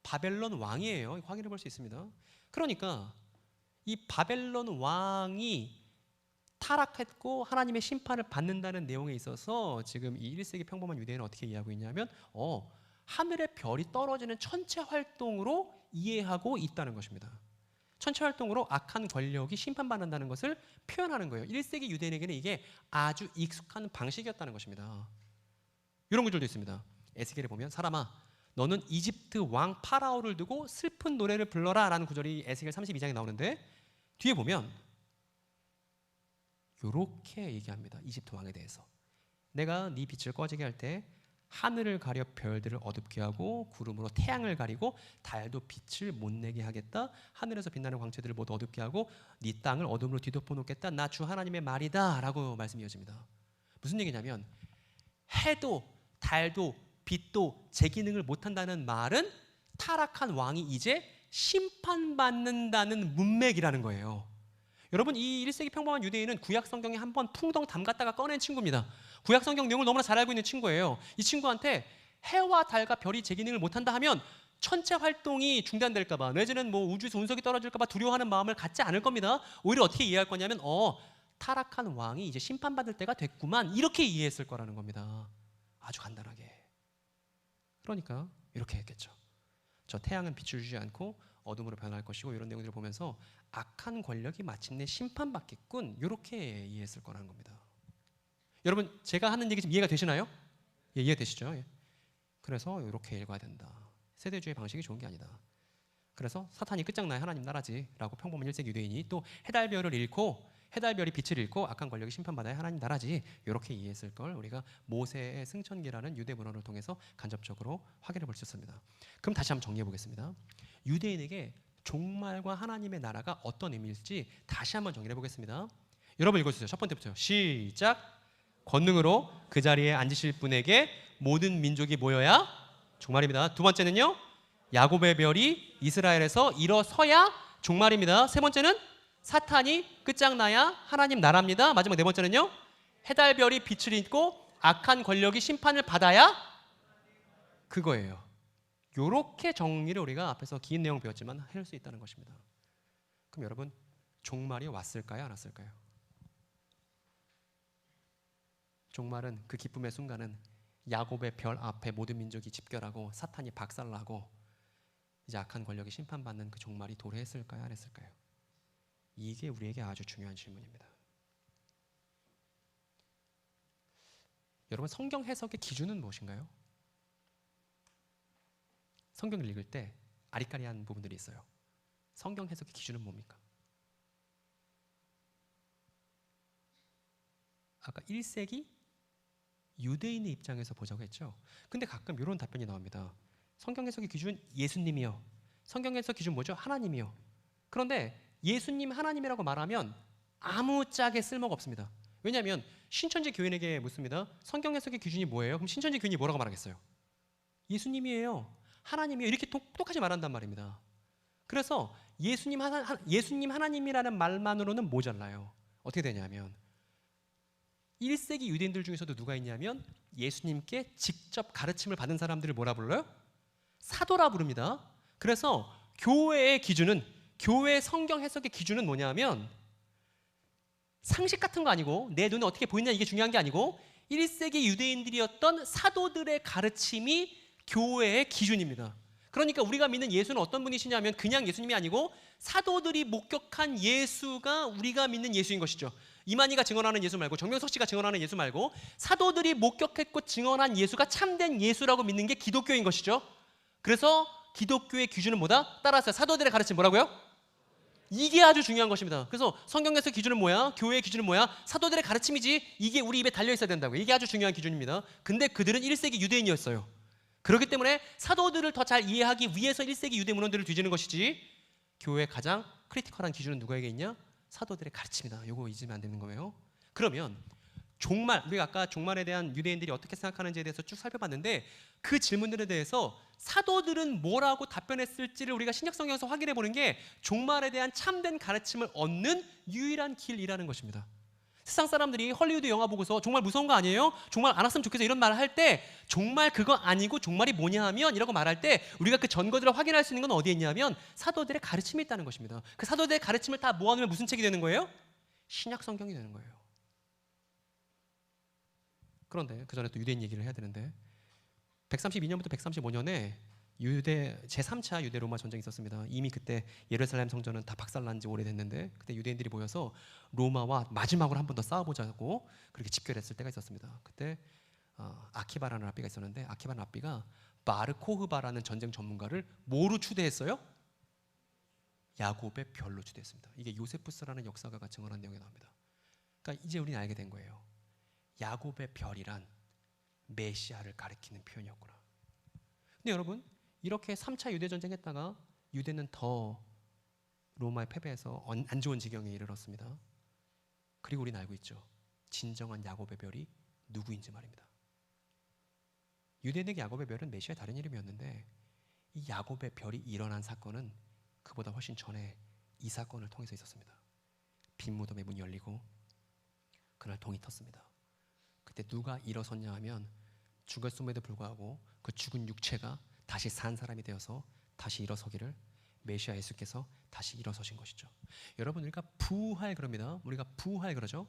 바벨론 왕이에요. 확인해 볼 수 있습니다. 그러니까 이 바벨론 왕이 타락했고 하나님의 심판을 받는다는 내용에 있어서 지금 이 1세기 평범한 유대인은 어떻게 이해하고 있냐면 하늘의 별이 떨어지는 천체 활동으로 이해하고 있다는 것입니다. 천체 활동으로 악한 권력이 심판받는다는 것을 표현하는 거예요. 1세기 유대인에게는 이게 아주 익숙한 방식이었다는 것입니다. 이런 구절도 있습니다. 에스겔에 보면 사람아 너는 이집트 왕 파라오를 두고 슬픈 노래를 불러라 라는 구절이 에스겔 32장에 나오는데, 뒤에 보면 이렇게 얘기합니다. 이집트 왕에 대해서. 내가 네 빛을 꺼지게 할 때 하늘을 가려 별들을 어둡게 하고 구름으로 태양을 가리고 달도 빛을 못 내게 하겠다. 하늘에서 빛나는 광채들을 모두 어둡게 하고 네 땅을 어둠으로 뒤덮어 놓겠다. 나 주 하나님의 말이다 라고 말씀이 이어집니다. 무슨 얘기냐면 해도 달도 빛도 제 기능을 못한다는 말은 타락한 왕이 이제 심판받는다는 문맥이라는 거예요. 여러분, 이 1세기 평범한 유대인은 구약 성경에 한번 풍덩 담갔다가 꺼낸 친구입니다. 구약 성경 내용을 너무나 잘 알고 있는 친구예요. 이 친구한테 해와 달과 별이 제 기능을 못한다 하면 천체 활동이 중단될까 봐, 내지는 뭐 우주에서 운석이 떨어질까 봐 두려워하는 마음을 갖지 않을 겁니다. 오히려 어떻게 이해할 거냐면 타락한 왕이 이제 심판받을 때가 됐구만, 이렇게 이해했을 거라는 겁니다. 아주 간단하게. 그러니까 이렇게 했겠죠. 저 태양은 빛을 주지 않고 어둠으로 변할 것이고, 이런 내용들을 보면서 악한 권력이 마침내 심판받겠군, 이렇게 이해했을 거라는 겁니다. 여러분, 제가 하는 얘기 좀 이해가 되시나요? 예, 이해되시죠? 예. 그래서 이렇게 읽어야 된다. 세대주의 방식이 좋은 게 아니다. 그래서 사탄이 끝장나야 하나님 나라지라고 평범한 1세기 유대인이 또 해달별을 잃고, 해달별이 빛을 잃고 악한 권력이 심판받아야 하나님 나라지, 이렇게 이해했을 걸 우리가 모세의 승천기라는 유대 문헌을 통해서 간접적으로 확인해 볼 수 있습니다. 그럼 다시 한번 정리해 보겠습니다. 유대인에게 종말과 하나님의 나라가 어떤 의미일지 다시 한번 정리해 보겠습니다. 여러분 읽어주세요. 첫 번째부터요. 시작. 권능으로 그 자리에 앉으실 분에게 모든 민족이 모여야 종말입니다. 두 번째는요, 야곱의 별이 이스라엘에서 일어서야 종말입니다. 세 번째는 사탄이 끝장나야 하나님 나라입니다. 마지막 네 번째는요, 해달별이 빛을 잃고 악한 권력이 심판을 받아야 그거예요. 요렇게 정리를 우리가 앞에서 긴 내용 배웠지만 할 수 있다는 것입니다. 그럼 여러분, 종말이 왔을까요, 안 왔을까요? 종말은, 그 기쁨의 순간은 야곱의 별 앞에 모든 민족이 집결하고 사탄이 박살나고 이제 악한 권력이 심판받는 그 종말이 도래했을까요, 안 했을까요? 이게 우리에게 아주 중요한 질문입니다. 여러분, 성경 해석의 기준은 무엇인가요? 성경을 읽을 때 아리까리한 부분들이 있어요. 성경 해석의 기준은 뭡니까? 아까 1세기 유대인의 입장에서 보자고 했죠. 근데 가끔 이런 답변이 나옵니다. 성경 해석의 기준 예수님이요. 성경 해석 기준 뭐죠? 하나님이요. 그런데 예수님 하나님이라고 말하면 아무짝에 쓸모가 없습니다. 왜냐하면 신천지 교인에게 묻습니다. 성경 해석의 기준이 뭐예요? 그럼 신천지 교인이 뭐라고 말하겠어요? 예수님이에요. 하나님이에요. 이렇게 똑똑하게 말한단 말입니다. 그래서 예수님 하나님이라는 말만으로는 모자라요. 어떻게 되냐면 1세기 유대인들 중에서도 누가 있냐면 예수님께 직접 가르침을 받은 사람들을 뭐라 불러요? 사도라 부릅니다. 그래서 교회의 기준은, 교회 성경 해석의 기준은 뭐냐면 상식 같은 거 아니고 내 눈에 어떻게 보이냐 이게 중요한 게 아니고 1세기 유대인들이었던 사도들의 가르침이 교회의 기준입니다. 그러니까 우리가 믿는 예수는 어떤 분이시냐면 그냥 예수님이 아니고 사도들이 목격한 예수가 우리가 믿는 예수인 것이죠. 이만희가 증언하는 예수 말고, 정명석 씨가 증언하는 예수 말고 사도들이 목격했고 증언한 예수가 참된 예수라고 믿는 게 기독교인 것이죠. 그래서 기독교의 기준은 뭐다? 따라서 사도들의 가르침 뭐라고요? 이게 아주 중요한 것입니다. 그래서 성경에서 기준은 뭐야? 교회의 기준은 뭐야? 사도들의 가르침이지. 이게 우리 입에 달려 있어야 된다고요. 이게 아주 중요한 기준입니다. 근데 그들은 1세기 유대인이었어요. 그렇기 때문에 사도들을 더 잘 이해하기 위해서 1세기 유대 문헌들을 뒤지는 것이지, 교회의 가장 크리티컬한 기준은 누구에게 있냐? 사도들의 가르침이다. 이거 잊으면 안 되는 거예요. 그러면 종말, 우리가 아까 종말에 대한 유대인들이 어떻게 생각하는지에 대해서 쭉 살펴봤는데 그 질문들에 대해서 사도들은 뭐라고 답변했을지를 우리가 신약성경에서 확인해 보는 게 종말에 대한 참된 가르침을 얻는 유일한 길이라는 것입니다. 세상 사람들이 헐리우드 영화 보고서 정말 무서운 거 아니에요? 정말 안 왔으면 좋겠어 이런 말을 할 때 정말 그거 아니고 종말이 뭐냐 하면 이라고 말할 때 우리가 그 전거들을 확인할 수 있는 건 어디에 있냐면 사도들의 가르침이 있다는 것입니다. 그 사도들의 가르침을 다 모아놓으면 무슨 책이 되는 거예요? 신약 성경이 되는 거예요. 그런데 그 전에 또 유대인 얘기를 해야 되는데 132년부터 135년에 제3차 유대 로마 전쟁이 있었습니다. 이미 그때 예루살렘 성전은 다 박살난 지 오래됐는데 그때 유대인들이 모여서 로마와 마지막으로 한 번 더 싸워보자고 그렇게 집결했을 때가 있었습니다. 그때 아키바라는 랍비가 있었는데 아키바 랍비가 바르코흐바라는 전쟁 전문가를 뭐로 추대했어요? 야곱의 별로 추대했습니다. 이게 요세푸스라는 역사가가 증언한 내용이 나옵니다. 그러니까 이제 우리는 알게 된 거예요. 야곱의 별이란 메시아를 가리키는 표현이었구나. 근데 여러분, 이렇게 3차 유대전쟁 했다가 유대는 더 로마에 패배해서 안 좋은 지경에 이르렀습니다. 그리고 우리는 알고 있죠. 진정한 야곱의 별이 누구인지 말입니다. 유대인에게 야곱의 별은 메시아의 다른 이름이었는데 이 야곱의 별이 일어난 사건은 그보다 훨씬 전에 이 사건을 통해서 있었습니다. 빈 무덤의 문이 열리고 그날 동이 텄습니다. 그때 누가 일어섰냐 하면 죽었음에도 불구하고 그 죽은 육체가 다시 산 사람이 되어서 다시 일어서기를 메시아 예수께서 다시 일어서신 것이죠. 여러분, 우리가 부활 그럽니다. 우리가 부활 그러죠.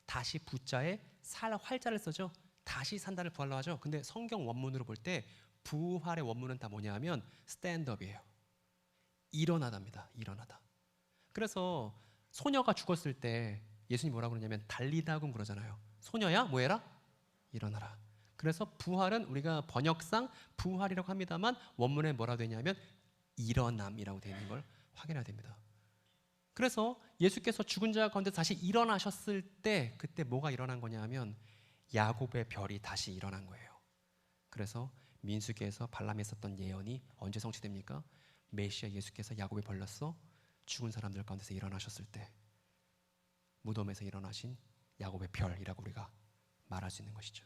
다시 부자에 살 활자를 써죠. 다시 산다를 부활로 하죠. 근데 성경 원문으로 볼 때 부활의 원문은 다 뭐냐 하면 스탠드업이에요. 일어나답니다. 일어나다. 그래서 소녀가 죽었을 때 예수님 뭐라고 그러냐면 달리다금 그러잖아요. 소녀야 뭐해라? 일어나라. 그래서 부활은 우리가 번역상 부활이라고 합니다만 원문에 뭐라고 되냐면 일어남이라고 되어 있는 걸 확인해야 됩니다. 그래서 예수께서 죽은 자 가운데 다시 일어나셨을 때 그때 뭐가 일어난 거냐 하면 야곱의 별이 다시 일어난 거예요. 그래서 민수기에서 발람에 썼던 예언이 언제 성취됩니까? 메시아 예수께서 야곱의 벌로서 죽은 사람들 가운데서 일어나셨을 때 무덤에서 일어나신 야곱의 별이라고 우리가 말할 수 있는 것이죠.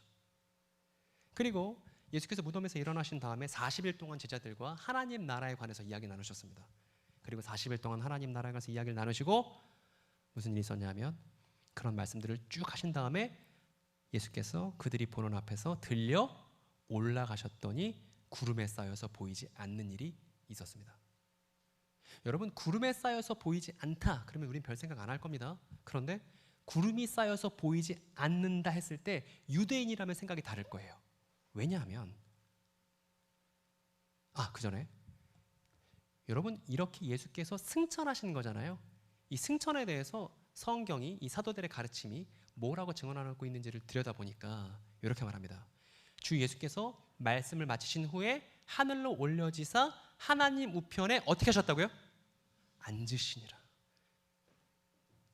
그리고 예수께서 무덤에서 일어나신 다음에 40일 동안 제자들과 하나님 나라에 관해서 이야기 나누셨습니다. 그리고 40일 동안 하나님 나라에 관해서 이야기를 나누시고 무슨 일이 있었냐면 그런 말씀들을 쭉 하신 다음에 예수께서 그들이 보는 앞에서 들려 올라가셨더니 구름에 쌓여서 보이지 않는 일이 있었습니다. 여러분, 구름에 쌓여서 보이지 않다 그러면 우린 별 생각 안 할 겁니다. 그런데 구름이 쌓여서 보이지 않는다 했을 때 유대인이라면 생각이 다를 거예요. 왜냐하면 그 전에 여러분, 이렇게 예수께서 승천하신 거잖아요. 이 승천에 대해서 성경이 이 사도들의 가르침이 뭐라고 증언하고 있는지를 들여다보니까 이렇게 말합니다. 주 예수께서 말씀을 마치신 후에 하늘로 올려지사 하나님 우편에 어떻게 하셨다고요? 앉으시니라.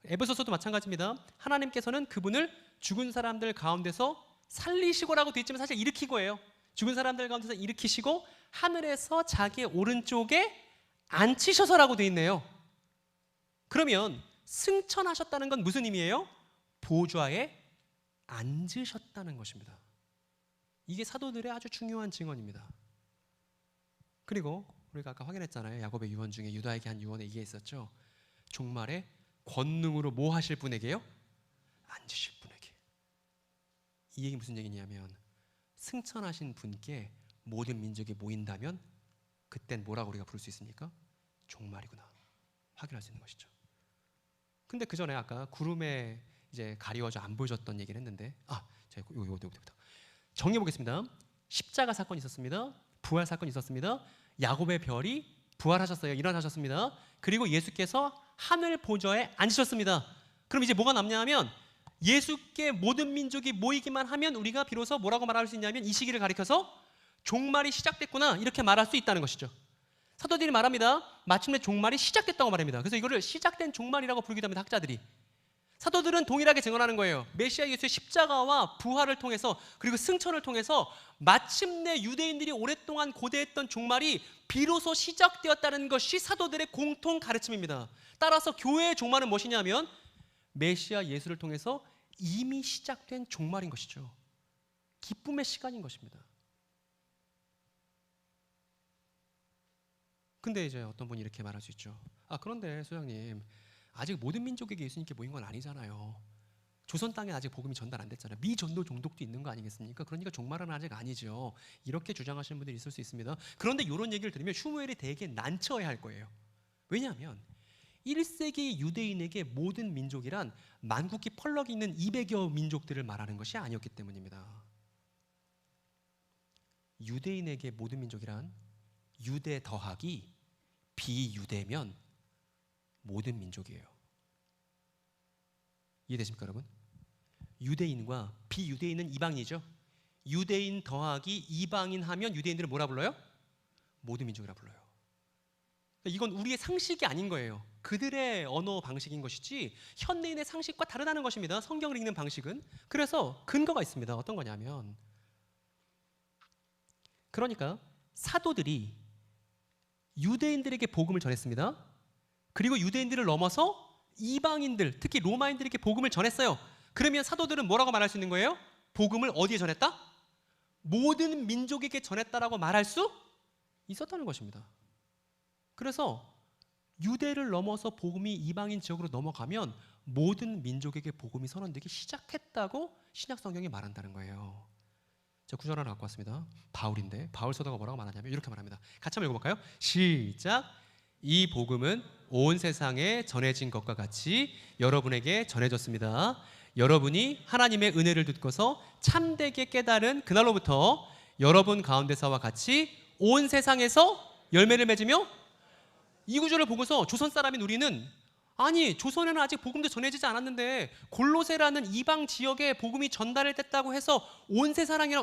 에베소서도 마찬가지입니다. 하나님께서는 그분을 죽은 사람들 가운데서 살리시고라고 되어 있지만 사실 일으키고예요. 죽은 사람들 가운데서 일으키시고 하늘에서 자기의 오른쪽에 앉히셔서라고 되어 있네요. 그러면 승천하셨다는 건 무슨 의미예요? 보좌에 앉으셨다는 것입니다. 이게 사도들의 아주 중요한 증언입니다. 그리고 우리가 아까 확인했잖아요. 야곱의 유언 중에 유다에게 한 유언에 이게 있었죠. 종말에 권능으로 뭐 하실 분에게요? 앉으실 분에게. 이 얘기 무슨 얘기냐면 승천하신 분께 모든 민족이 모인다면 그땐 뭐라고 우리가 부를 수 있습니까? 종말이구나. 확인할 수 있는 것이죠. 근데 그 전에 아까 구름에 이제 가리워져 안 보여줬던 얘기를 했는데 제가 요거부터 정리해 보겠습니다. 십자가 사건이 있었습니다. 부활 사건이 있었습니다. 야곱의 별이 부활하셨어요. 일어나셨습니다. 그리고 예수께서 하늘 보좌에 앉으셨습니다. 그럼 이제 뭐가 남냐 하면 예수께 모든 민족이 모이기만 하면 우리가 비로소 뭐라고 말할 수 있냐면 이 시기를 가리켜서 종말이 시작됐구나 이렇게 말할 수 있다는 것이죠. 사도들이 말합니다. 마침내 종말이 시작됐다고 말합니다. 그래서 이거를 시작된 종말이라고 부르기도 합니다. 학자들이. 사도들은 동일하게 증언하는 거예요. 메시아 예수의 십자가와 부활을 통해서 그리고 승천을 통해서 마침내 유대인들이 오랫동안 고대했던 종말이 비로소 시작되었다는 것이 사도들의 공통 가르침입니다. 따라서 교회의 종말은 무엇이냐면 메시아 예수를 통해서 이미 시작된 종말인 것이죠. 기쁨의 시간인 것입니다. 근데 이제 어떤 분이 이렇게 말할 수 있죠. 그런데 소장님, 아직 모든 민족에게 예수님께 모인 건 아니잖아요. 조선 땅에 아직 복음이 전달 안 됐잖아요. 미전도 종족도 있는 거 아니겠습니까? 그러니까 종말은 아직 아니죠. 이렇게 주장하시는 분들이 있을 수 있습니다. 그런데 이런 얘기를 들으면 슈무엘이 되게 난처해할 거예요. 왜냐하면 1세기 유대인에게 모든 민족이란 만국기 펄럭이 있는 200여 민족들을 말하는 것이 아니었기 때문입니다. 유대인에게 모든 민족이란 유대 더하기 비유대면 모든 민족이에요. 이해되십니까 여러분? 유대인과 비유대인은 이방인이죠. 유대인 더하기 이방인 하면 유대인들은 뭐라 불러요? 모든 민족이라 불러요. 이건 우리의 상식이 아닌 거예요. 그들의 언어 방식인 것이지 현대인의 상식과 다르다는 것입니다. 성경을 읽는 방식은. 그래서 근거가 있습니다. 어떤 거냐면 그러니까 사도들이 유대인들에게 복음을 전했습니다. 그리고 유대인들을 넘어서 이방인들, 특히 로마인들에게 복음을 전했어요. 그러면 사도들은 뭐라고 말할 수 있는 거예요? 복음을 어디에 전했다? 모든 민족에게 전했다라고 말할 수 있었다는 것입니다. 그래서 유대를 넘어서 복음이 이방인 지역으로 넘어가면 모든 민족에게 복음이 선언되기 시작했다고 신약 성경이 말한다는 거예요. 제가 구절 하나 갖고 왔습니다. 바울인데 바울 서도가 뭐라고 말하냐면 이렇게 말합니다. 같이 한번 읽어볼까요? 시작. 이 복음은 온 세상에 전해진 것과 같이 여러분에게 전해졌습니다. 여러분이 하나님의 은혜를 듣고서 참되게 깨달은 그날로부터 여러분 가운데서와 같이 온 세상에서 열매를 맺으며, 이 구절을 보고서 조선 사람인 우리는, 아니 조선에는 아직 복음도 전해지지 않았는데 골로새라는 이방 지역에 복음이 전달됐다고 해서 온 세상에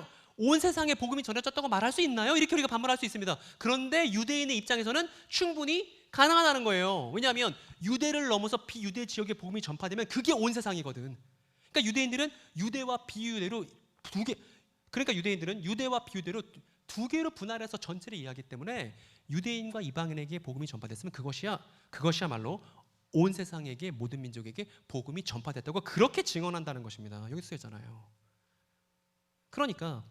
복음이 전해졌다고 말할 수 있나요? 이렇게 우리가 반문할 수 있습니다. 그런데 유대인의 입장에서는 충분히 가능하다는 거예요. 왜냐하면 유대를 넘어서 비유대 지역에 복음이 전파되면 그게 온 세상이거든. 그러니까 유대인들은 유대와 비유대로 유대와 비유대로 두 개로 분할해서 전체를 이해하기 때문에 유대인과 이방인에게 복음이 전파됐으면 그것이야말로 온 세상에게, 모든 민족에게 복음이 전파됐다고 그렇게 증언한다는 것입니다. 여기 쓰여있잖아요. 그러니까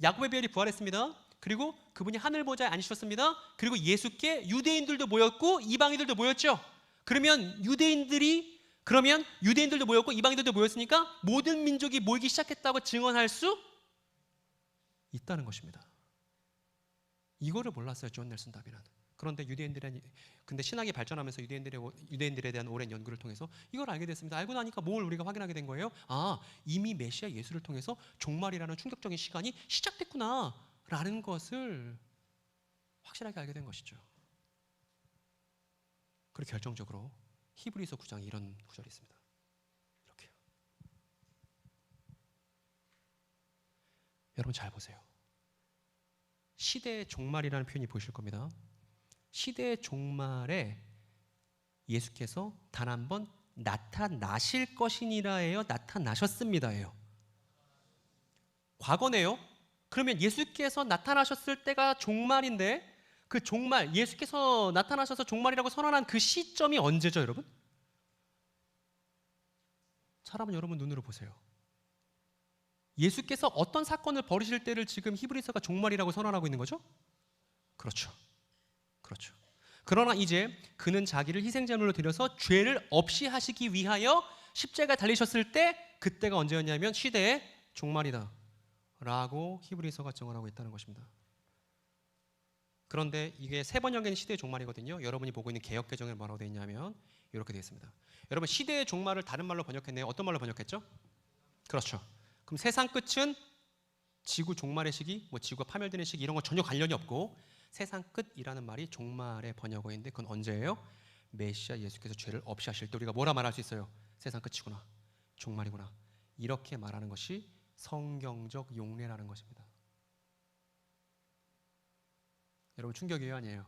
야곱의 별이 부활했습니다. 그리고 그분이 하늘 보좌에 앉으셨습니다. 그리고 예수께 유대인들도 모였고 이방인들도 모였죠. 그러면 유대인들도 모였고 이방인들도 모였으니까 모든 민족이 모이기 시작했다고 증언할 수 있다는 것입니다. 이거를 몰랐어요, 존 넬슨 다비는. 그런데 근데 신학이 발전하면서 유대인들에 대한 오랜 연구를 통해서 이걸 알게 됐습니다. 알고 나니까 뭘 우리가 확인하게 된 거예요? 아, 이미 메시아 예수를 통해서 종말이라는 충격적인 시간이 시작됐구나라는 것을 확실하게 알게 된 것이죠. 그리고 결정적으로 히브리서 9장에 이런 구절이 있습니다. 이렇게요. 여러분 잘 보세요. 시대의 종말이라는 표현이 보이실 겁니다. 시대의 종말에 예수께서 단 한 번 나타나실 것이니라예요? 나타나셨습니다예요? 과거네요. 그러면 예수께서 나타나셨을 때가 종말인데, 그 종말, 예수께서 나타나셔서 종말이라고 선언한 그 시점이 언제죠, 여러분? 사람은 여러분 눈으로 보세요. 예수께서 어떤 사건을 벌이실 때를 지금 히브리서가 종말이라고 선언하고 있는 거죠? 그렇죠. 그러나 이제 그는 자기를 희생제물로 드려서 죄를 없이 하시기 위하여 십자가에 달리셨을 때, 그때가 언제였냐면 시대의 종말이다 라고 히브리서가 증언하고 있다는 것입니다. 그런데 이게 세 번역에는 시대의 종말이거든요. 여러분이 보고 있는 개역개정에 뭐라고 되어 있냐면 이렇게 되어 있습니다. 여러분, 시대의 종말을 다른 말로 번역했네요. 어떤 말로 번역했죠? 그렇죠. 그럼 세상 끝은 지구 종말의 시기, 지구가 파멸되는 시기 이런 거 전혀 관련이 없고, 세상 끝이라는 말이 종말의 번역어인데 그건 언제예요? 메시아 예수께서 죄를 없이 하실 때 우리가 뭐라 말할 수 있어요? 세상 끝이구나, 종말이구나, 이렇게 말하는 것이 성경적 용례라는 것입니다. 여러분 충격이에요, 아니에요?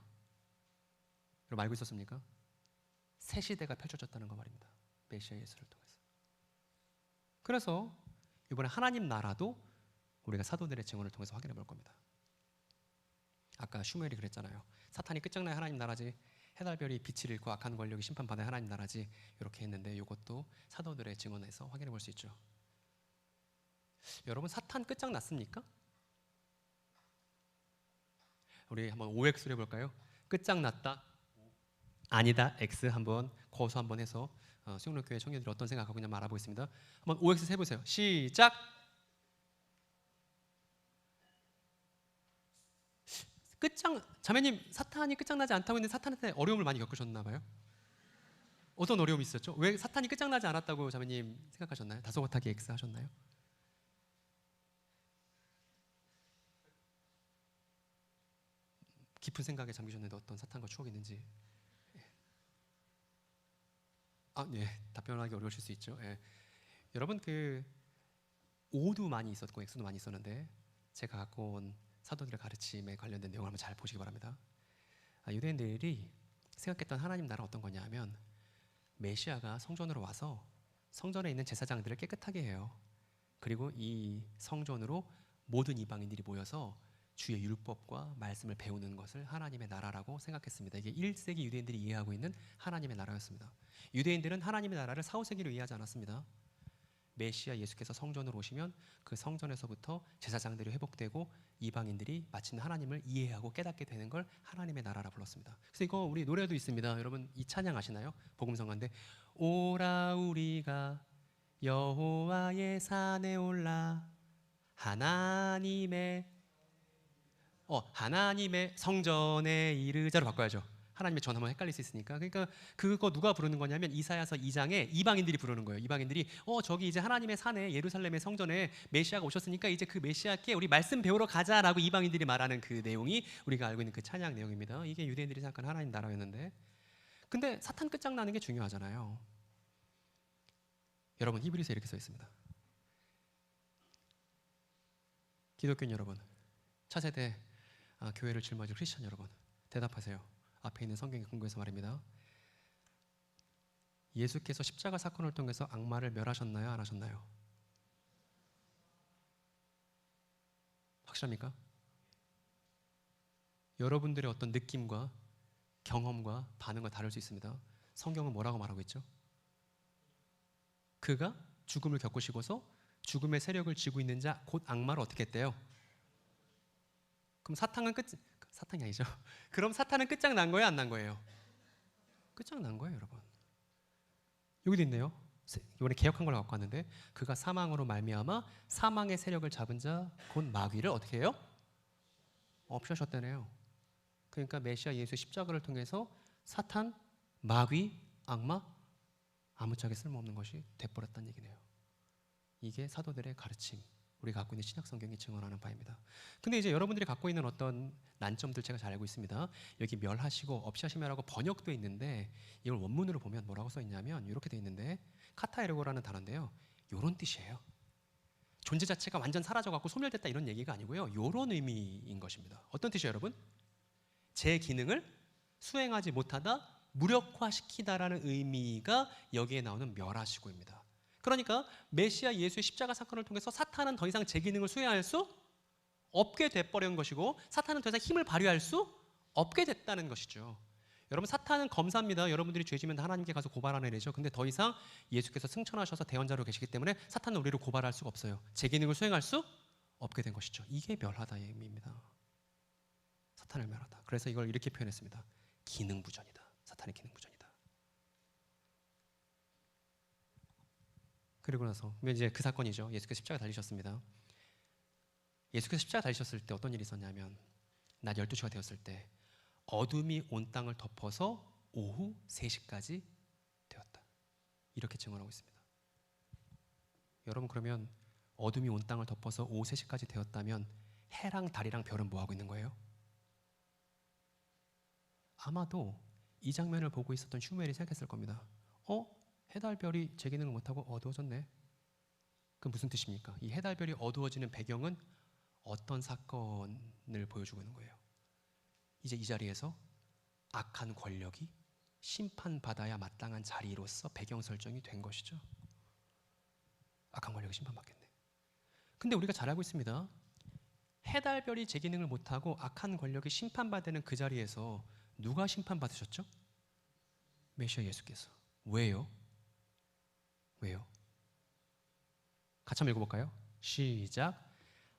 여러분 알고 있었습니까? 새 시대가 펼쳐졌다는 거 말입니다. 메시아 예수를 통해서. 그래서 이번에 하나님 나라도 우리가 사도들의 증언을 통해서 확인해 볼 겁니다. 아까 슈무엘이 그랬잖아요. 사탄이 끝장나야 하나님 나라지, 해달별이 빛을 잃고 악한 권력이 심판받아야 하나님 나라지, 이렇게 했는데 이것도 사도들의 증언에서 확인해 볼 수 있죠. 여러분, 사탄 끝장났습니까? 우리 한번 OX를 해볼까요? 끝장났다, 아니다, X 한번 거수 한번 해서 수영록교회 청년들이 어떤 생각하고 있냐 알아보겠습니다. 한번 OX 해보세요. 시작! 자매님, 사탄이 끝장나지 않다고 했는데 사탄한테 어려움을 많이 겪으셨나 봐요? 어떤 어려움이 있었죠? 왜 사탄이 끝장나지 않았다고 자매님 생각하셨나요? 다소곳하게 X 하셨나요? 깊은 생각에 잠기셨는데 어떤 사탄과 추억이 있는지. 답변하기 어려우실 수 있죠. 여러분, O도 많이 있었고 X도 많이 있었는데 제가 갖고 온 사도들의 가르침에 관련된 내용을 한번 잘 보시기 바랍니다. 유대인들이 생각했던 하나님 나라 어떤 거냐 하면, 메시아가 성전으로 와서 성전에 있는 제사장들을 깨끗하게 해요. 그리고 이 성전으로 모든 이방인들이 모여서 주의 율법과 말씀을 배우는 것을 하나님의 나라라고 생각했습니다. 이게 1세기 유대인들이 이해하고 있는 하나님의 나라였습니다. 유대인들은 하나님의 나라를 4, 5세기로 이해하지 않았습니다. 메시아 예수께서 성전으로 오시면 그 성전에서부터 제사장들이 회복되고 이방인들이 마침내 하나님을 이해하고 깨닫게 되는 걸 하나님의 나라라 불렀습니다. 그래서 이거 우리 노래도 있습니다. 여러분 이 찬양 아시나요? 복음성가인데, 오라 우리가 여호와의 산에 올라 하나님의 성전에 이르자로 바꿔야죠. 하나님의 전하면 헷갈릴 수 있으니까. 그러니까 그거 누가 부르는 거냐면 이사야서 2장에 이방인들이 부르는 거예요. 이방인들이 저기 이제 하나님의 산에 예루살렘의 성전에 메시아가 오셨으니까 이제 그 메시아께 우리 말씀 배우러 가자라고 이방인들이 말하는 그 내용이 우리가 알고 있는 그 찬양 내용입니다. 이게 유대인들이 생각하는 하나님 나라였는데, 근데 사탄 끝장나는 게 중요하잖아요. 여러분, 히브리서에 이렇게 써 있습니다. 기독교인 여러분, 차세대 교회를 짊어질 크리스천 여러분, 대답하세요. 앞에 있는 성경에 근거해서 말입니다. 예수께서 십자가 사건을 통해서 악마를 멸하셨나요? 안 하셨나요? 확실합니까? 여러분들의 어떤 느낌과 경험과 반응과 다를 수 있습니다. 성경은 뭐라고 말하고 있죠? 그가 죽음을 겪으시고서 죽음의 세력을 쥐고 있는 자 곧 악마를 어떻게 했대요? 그럼 사탄이 아니죠. 그럼 사탄은 끝장난 거예요, 안 난 거예요? 끝장난 거예요, 여러분. 여기도 있네요. 이번에 개혁한 걸 갖고 왔는데, 그가 사망으로 말미암아 사망의 세력을 잡은 자 곧 마귀를 어떻게 해요? 없애셨다네요. 그러니까 메시아 예수의 십자가를 통해서 사탄, 마귀, 악마 아무짝에 쓸모없는 것이 돼버렸다는 얘기네요. 이게 사도들의 가르침, 우리가 갖고 있는 신약 성경이 증언하는 바입니다. 근데 이제 여러분들이 갖고 있는 어떤 난점들 제가 잘 알고 있습니다. 여기 멸하시고 없이하시며라고 번역도 있는데, 이걸 원문으로 보면 뭐라고 써 있냐면 이렇게 돼 있는데, 카타에르고라는 단어인데요, 요런 뜻이에요. 존재 자체가 완전 사라져갖고 소멸됐다 이런 얘기가 아니고요, 요런 의미인 것입니다. 어떤 뜻이에요, 여러분? 제 기능을 수행하지 못하다 무력화시키다라는 의미가 여기에 나오는 멸하시고입니다. 그러니까 메시아 예수의 십자가 사건을 통해서 사탄은 더 이상 제 기능을 수행할 수 없게 돼버린 것이고, 사탄은 더 이상 힘을 발휘할 수 없게 됐다는 것이죠. 여러분, 사탄은 검사입니다. 여러분들이 죄지면 하나님께 가서 고발하는 애죠. 근데 더 이상 예수께서 승천하셔서 대언자로 계시기 때문에 사탄은 우리를 고발할 수가 없어요. 제 기능을 수행할 수 없게 된 것이죠. 이게 멸하다의 의미입니다. 사탄을 멸하다. 그래서 이걸 이렇게 표현했습니다. 기능부전이다. 사탄의 기능부전이다. 그리고 나서 이제 그 사건이죠. 예수께서 십자가 달리셨습니다. 예수께서 십자가 달리셨을 때 어떤 일이 있었냐면, 낮 12시가 되었을 때 어둠이 온 땅을 덮어서 오후 3시까지 되었다. 이렇게 증언하고 있습니다. 여러분, 그러면 어둠이 온 땅을 덮어서 오후 3시까지 되었다면 해랑 달이랑 별은 뭐하고 있는 거예요? 아마도 이 장면을 보고 있었던 슈무엘이 생각했을 겁니다. 해달별이 제 기능을 못하고 어두워졌네. 그 무슨 뜻입니까? 이 해달별이 어두워지는 배경은 어떤 사건을 보여주고 있는 거예요? 이제 이 자리에서 악한 권력이 심판받아야 마땅한 자리로서 배경 설정이 된 것이죠. 악한 권력이 심판받겠네. 근데 우리가 잘 알고 있습니다. 해달별이 제 기능을 못하고 악한 권력이 심판받는 그 자리에서 누가 심판받으셨죠? 메시아 예수께서. 왜요? 왜요? 같이 한번 읽어볼까요? 시작.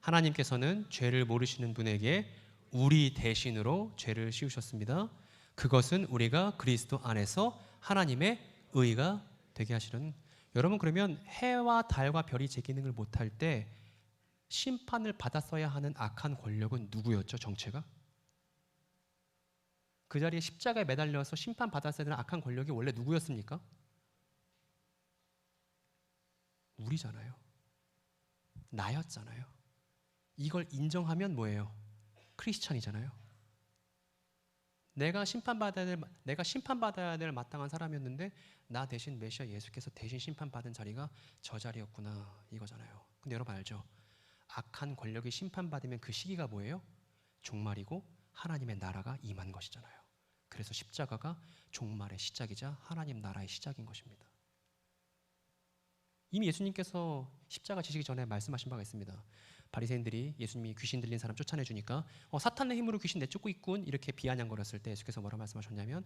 하나님께서는 죄를 모르시는 분에게 우리 대신으로 죄를 씌우셨습니다. 그것은 우리가 그리스도 안에서 하나님의 의가 되게 하시는. 여러분, 그러면 해와 달과 별이 제 기능을 못할 때 심판을 받았어야 하는 악한 권력은 누구였죠? 정체가? 그 자리에 십자가에 매달려서 심판받았어야 되는 악한 권력이 원래 누구였습니까? 우리잖아요. 나였잖아요. 이걸 인정하면 뭐예요? 크리스천이잖아요. 내가 심판받아야 될 마땅한 사람이었는데 나 대신 메시아 예수께서 대신 심판받은 자리가 저 자리였구나, 이거잖아요. 근데 여러분 알죠? 악한 권력이 심판받으면 그 시기가 뭐예요? 종말이고 하나님의 나라가 임한 것이잖아요. 그래서 십자가가 종말의 시작이자 하나님 나라의 시작인 것입니다. 이미 예수님께서 십자가 지시기 전에 말씀하신 바가 있습니다. 바리새인들이 예수님이 귀신 들린 사람 쫓아내주니까 사탄의 힘으로 귀신 내쫓고 있군, 이렇게 비아냥거렸을 때 예수께서 뭐라고 말씀하셨냐면,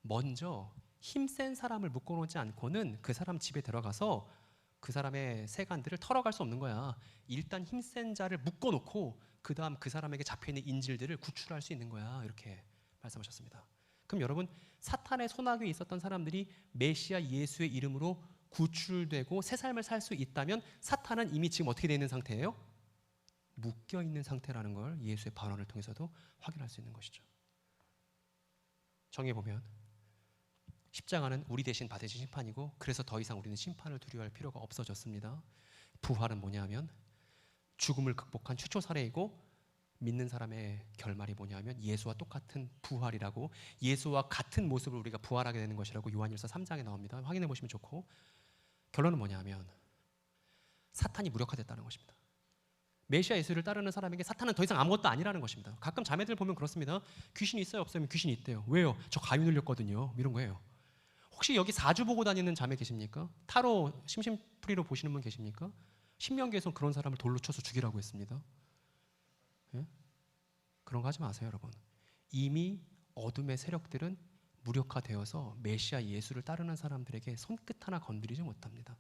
먼저 힘센 사람을 묶어놓지 않고는 그 사람 집에 들어가서 그 사람의 세간들을 털어갈 수 없는 거야. 일단 힘센 자를 묶어놓고 그 다음 그 사람에게 잡혀있는 인질들을 구출할 수 있는 거야, 이렇게 말씀하셨습니다. 그럼 여러분, 사탄의 손아귀에 있었던 사람들이 메시아 예수의 이름으로 구출되고 새 삶을 살 수 있다면 사탄은 이미 지금 어떻게 되어 있는 상태예요? 묶여 있는 상태라는 걸 예수의 발언을 통해서도 확인할 수 있는 것이죠. 정해 보면 십자가는 우리 대신 받으신 심판이고 그래서 더 이상 우리는 심판을 두려워할 필요가 없어졌습니다. 부활은 뭐냐면 죽음을 극복한 최초 사례이고 믿는 사람의 결말이 뭐냐면 예수와 똑같은 부활이라고 예수와 같은 모습을 우리가 부활하게 되는 것이라고 요한일서 3장에 나옵니다. 확인해 보시면 좋고 결론은 뭐냐면 사탄이 무력화됐다는 것입니다. 메시아 예수를 따르는 사람에게 사탄은 더 이상 아무것도 아니라는 것입니다. 가끔 자매들 보면 그렇습니다. 귀신이 있어요? 없어요? 귀신이 있대요. 왜요? 저 가위 눌렸거든요. 이런 거예요. 혹시 여기 사주 보고 다니는 자매 계십니까? 타로 심심풀이로 보시는 분 계십니까? 신명기에서 그런 사람을 돌로 쳐서 죽이라고 했습니다. 예? 그런 거 하지 마세요, 여러분. 이미 어둠의 세력들은 무력화되어서 메시아 예수를 따르는 사람들에게 손끝 하나 건드리지 못합니다.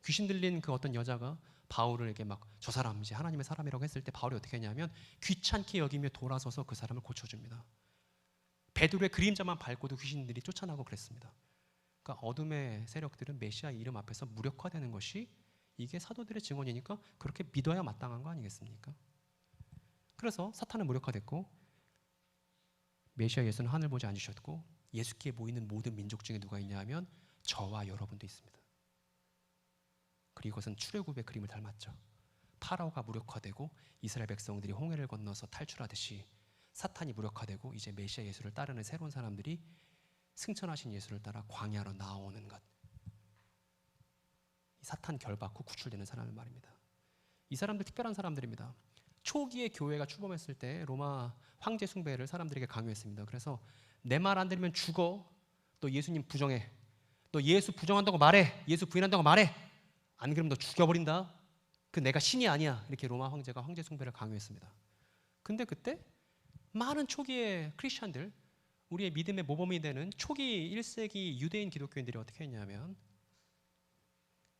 귀신 들린 그 어떤 여자가 바울에게 막 저 사람 이제 하나님의 사람이라고 했을 때 바울이 어떻게 했냐면 귀찮게 여기며 돌아서서 그 사람을 고쳐줍니다. 베드로의 그림자만 밟고도 귀신들이 쫓아나고 그랬습니다. 그러니까 어둠의 세력들은 메시아 이름 앞에서 무력화되는 것이 이게 사도들의 증언이니까 그렇게 믿어야 마땅한 거 아니겠습니까? 그래서 사탄은 무력화됐고 메시아 예수는 하늘 보지 않으셨고 예수께 모이는 모든 민족 중에 누가 있냐 하면 저와 여러분도 있습니다. 그리고 이것은 출애굽의 그림을 닮았죠. 파라오가 무력화되고 이스라엘 백성들이 홍해를 건너서 탈출하듯이 사탄이 무력화되고 이제 메시아 예수를 따르는 새로운 사람들이 승천하신 예수를 따라 광야로 나오는 것. 사탄 결받고 구출되는 사람을 말입니다. 이 사람들 특별한 사람들입니다. 초기에 교회가 출범했을 때 로마 황제 숭배를 사람들에게 강요했습니다. 그래서 내 말 안 들으면 죽어. 너 예수님 부정해. 너 예수 부정한다고 말해. 예수 부인한다고 말해. 안 그러면 너 죽여버린다. 그 내가 신이 아니야. 이렇게 로마 황제가 황제 숭배를 강요했습니다. 근데 그때 많은 초기의 크리스천들, 우리의 믿음의 모범이 되는 초기 1세기 유대인 기독교인들이 어떻게 했냐면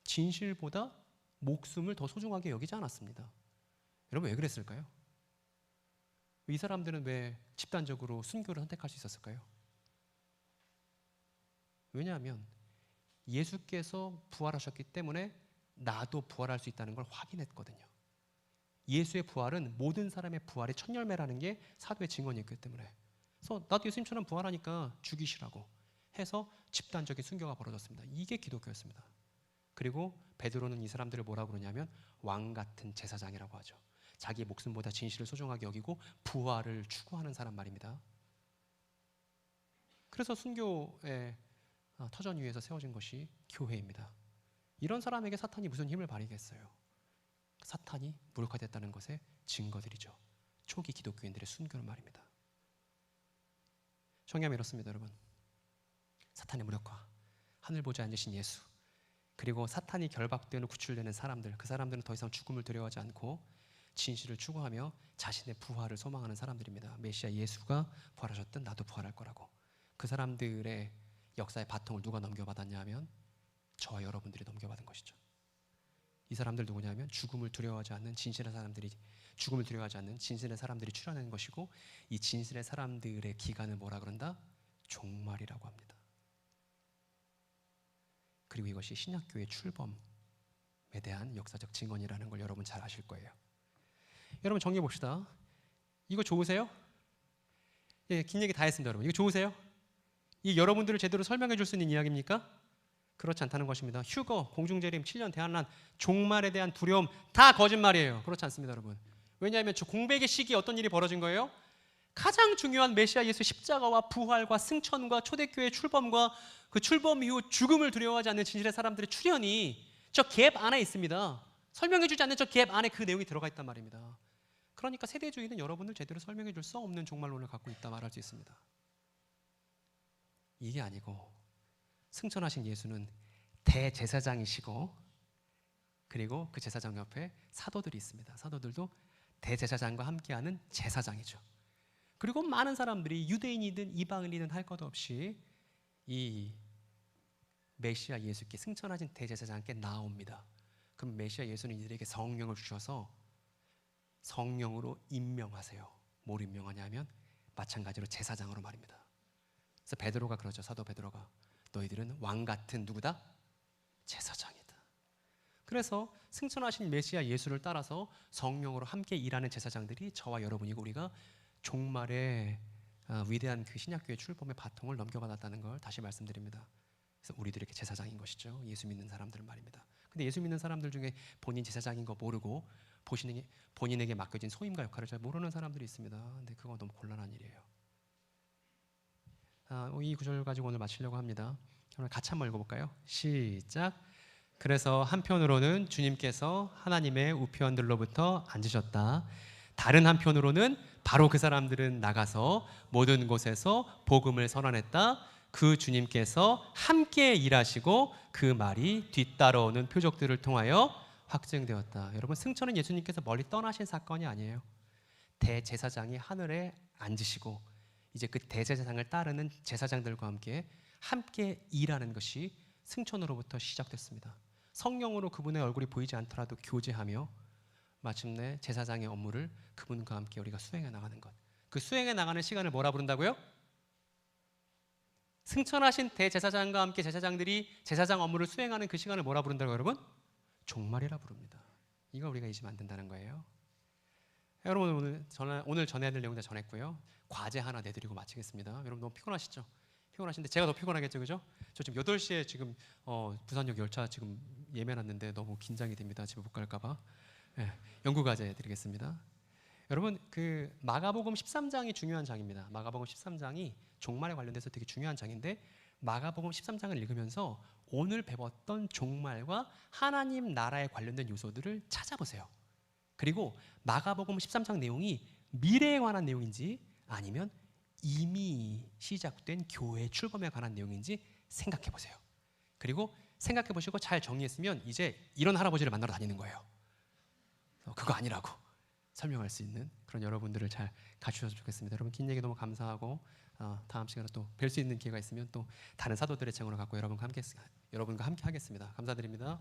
진실보다 목숨을 더 소중하게 여기지 않았습니다. 여러분 왜 그랬을까요? 이 사람들은 왜 집단적으로 순교를 선택할 수 있었을까요? 왜냐하면 예수께서 부활하셨기 때문에 나도 부활할 수 있다는 걸 확인했거든요. 예수의 부활은 모든 사람의 부활의 첫 열매라는 게 사도의 증언이었기 때문에 그래서 나도 예수님처럼 부활하니까 죽이시라고 해서 집단적인 순교가 벌어졌습니다. 이게 기독교였습니다. 그리고 베드로는 이 사람들을 뭐라고 그러냐면 왕 같은 제사장이라고 하죠. 자기의 목숨보다 진실을 소중하게 여기고 부활을 추구하는 사람 말입니다. 그래서 순교의 터전 위에서 세워진 것이 교회입니다. 이런 사람에게 사탄이 무슨 힘을 발휘겠어요? 사탄이 무력화됐다는 것의 증거들이죠. 초기 기독교인들의 순교는 말입니다. 정리하면 이렇습니다, 여러분. 사탄의 무력화, 하늘 보지 않으신 예수, 그리고 사탄이 결박되어 구출되는 사람들, 그 사람들은 더 이상 죽음을 두려워하지 않고 진실을 추구하며 자신의 부활을 소망하는 사람들입니다. 메시아 예수가 부활하셨든 나도 부활할 거라고. 그 사람들의 역사의 바통을 누가 넘겨받았냐 하면 저와 여러분들이 넘겨받은 것이죠. 이 사람들 누구냐면 죽음을 두려워하지 않는 진실의 사람들이, 죽음을 두려워하지 않는 진실의 사람들이 출현하는 것이고, 이 진실의 사람들의 기간을 뭐라 그런다? 종말이라고 합니다. 그리고 이것이 신약교회의 출범에 대한 역사적 증언이라는 걸 여러분 잘 아실 거예요. 여러분 정리해 봅시다. 이거 좋으세요? 예, 긴 얘기 다 했습니다, 여러분. 이거 좋으세요? 이 여러분들을 제대로 설명해 줄 수 있는 이야기입니까? 그렇지 않다는 것입니다. 휴거, 공중재림, 7년 대환란, 종말에 대한 두려움 다 거짓말이에요. 그렇지 않습니다, 여러분. 왜냐하면 저 공백의 시기에 어떤 일이 벌어진 거예요? 가장 중요한 메시아 예수 십자가와 부활과 승천과 초대교회 출범과 그 출범 이후 죽음을 두려워하지 않는 진실의 사람들의 출현이 저 갭 안에 있습니다. 설명해 주지 않는 저 갭 안에 그 내용이 들어가 있단 말입니다. 그러니까 세대주의는 여러분을 제대로 설명해 줄 수 없는 종말론을 갖고 있다 말할 수 있습니다. 이게 아니고 승천하신 예수는 대제사장이시고, 그리고 그 제사장 옆에 사도들이 있습니다. 사도들도 대제사장과 함께하는 제사장이죠. 그리고 많은 사람들이 유대인이든 이방인이든 할 것 없이 이 메시아 예수께, 승천하신 대제사장께 나옵니다. 그럼 메시아 예수는 이들에게 성령을 주셔서 성령으로 임명하세요. 뭘 임명하냐면 마찬가지로 제사장으로 말입니다. 그래서 베드로가 그러죠. 사도 베드로가 너희들은 왕 같은 누구다? 제사장이다. 그래서 승천하신 메시아 예수를 따라서 성령으로 함께 일하는 제사장들이 저와 여러분이고, 우리가 종말의 위대한 그 신약교회 출범의 바통을 넘겨받았다는 걸 다시 말씀드립니다. 그래서 우리들에게 제사장인 것이죠. 예수 믿는 사람들은 말입니다. 근데 예수 믿는 사람들 중에 본인 제사장인 거 모르고 본인에게 맡겨진 소임과 역할을 잘 모르는 사람들이 있습니다. 근데 그거 너무 곤란한 일이에요. 이 구절 가지고 오늘 마치려고 합니다. 오늘 같이 한번 읽어볼까요? 시작. 그래서 한편으로는 주님께서 하나님의 우편들로부터 앉으셨다. 다른 한편으로는 바로 그 사람들은 나가서 모든 곳에서 복음을 선언했다. 그 주님께서 함께 일하시고 그 말이 뒤따라오는 표적들을 통하여 확증되었다. 여러분, 승천은 예수님께서 멀리 떠나신 사건이 아니에요. 대제사장이 하늘에 앉으시고 이제 그 대제사장을 따르는 제사장들과 함께 일하는 것이 승천으로부터 시작됐습니다. 성령으로 그분의 얼굴이 보이지 않더라도 교제하며 마침내 제사장의 업무를 그분과 함께 우리가 수행해 나가는 것. 그 수행해 나가는 시간을 뭐라 부른다고요? 승천하신 대제사장과 함께 제사장들이 제사장 업무를 수행하는 그 시간을 뭐라 부른다고요, 여러분? 종말이라 부릅니다. 이거 우리가 잊으면 안 된다는 거예요. 여러분, 오늘 전해야 될 내용 다 전했고요. 과제 하나 내드리고 마치겠습니다. 여러분 너무 피곤하시죠? 피곤하신데 제가 더 피곤하겠죠, 그죠? 저 지금 8시에 지금 부산역 열차 지금 예매놨는데 너무 긴장이 됩니다. 집에 못 갈까봐. 네, 연구 과제 드리겠습니다. 여러분, 그 마가복음 13장이 중요한 장입니다. 마가복음 13장이 종말에 관련돼서 되게 중요한 장인데 마가복음 13장을 읽으면서 오늘 배웠던 종말과 하나님 나라에 관련된 요소들을 찾아보세요. 그리고 마가복음 13장 내용이 미래에 관한 내용인지 아니면 이미 시작된 교회 출범에 관한 내용인지 생각해 보세요. 그리고 생각해 보시고 잘 정리했으면 이제 이런 할아버지를 만나러 다니는 거예요. 그거 아니라고 설명할 수 있는 그런 여러분들을 잘 갖추셨으면 좋겠습니다. 여러분, 긴 얘기 너무 감사하고 다음 시간에 또 뵐 수 있는 기회가 있으면 또 다른 사도들의 책으로 갖고 여러분과 함께 하겠습니다. 감사드립니다.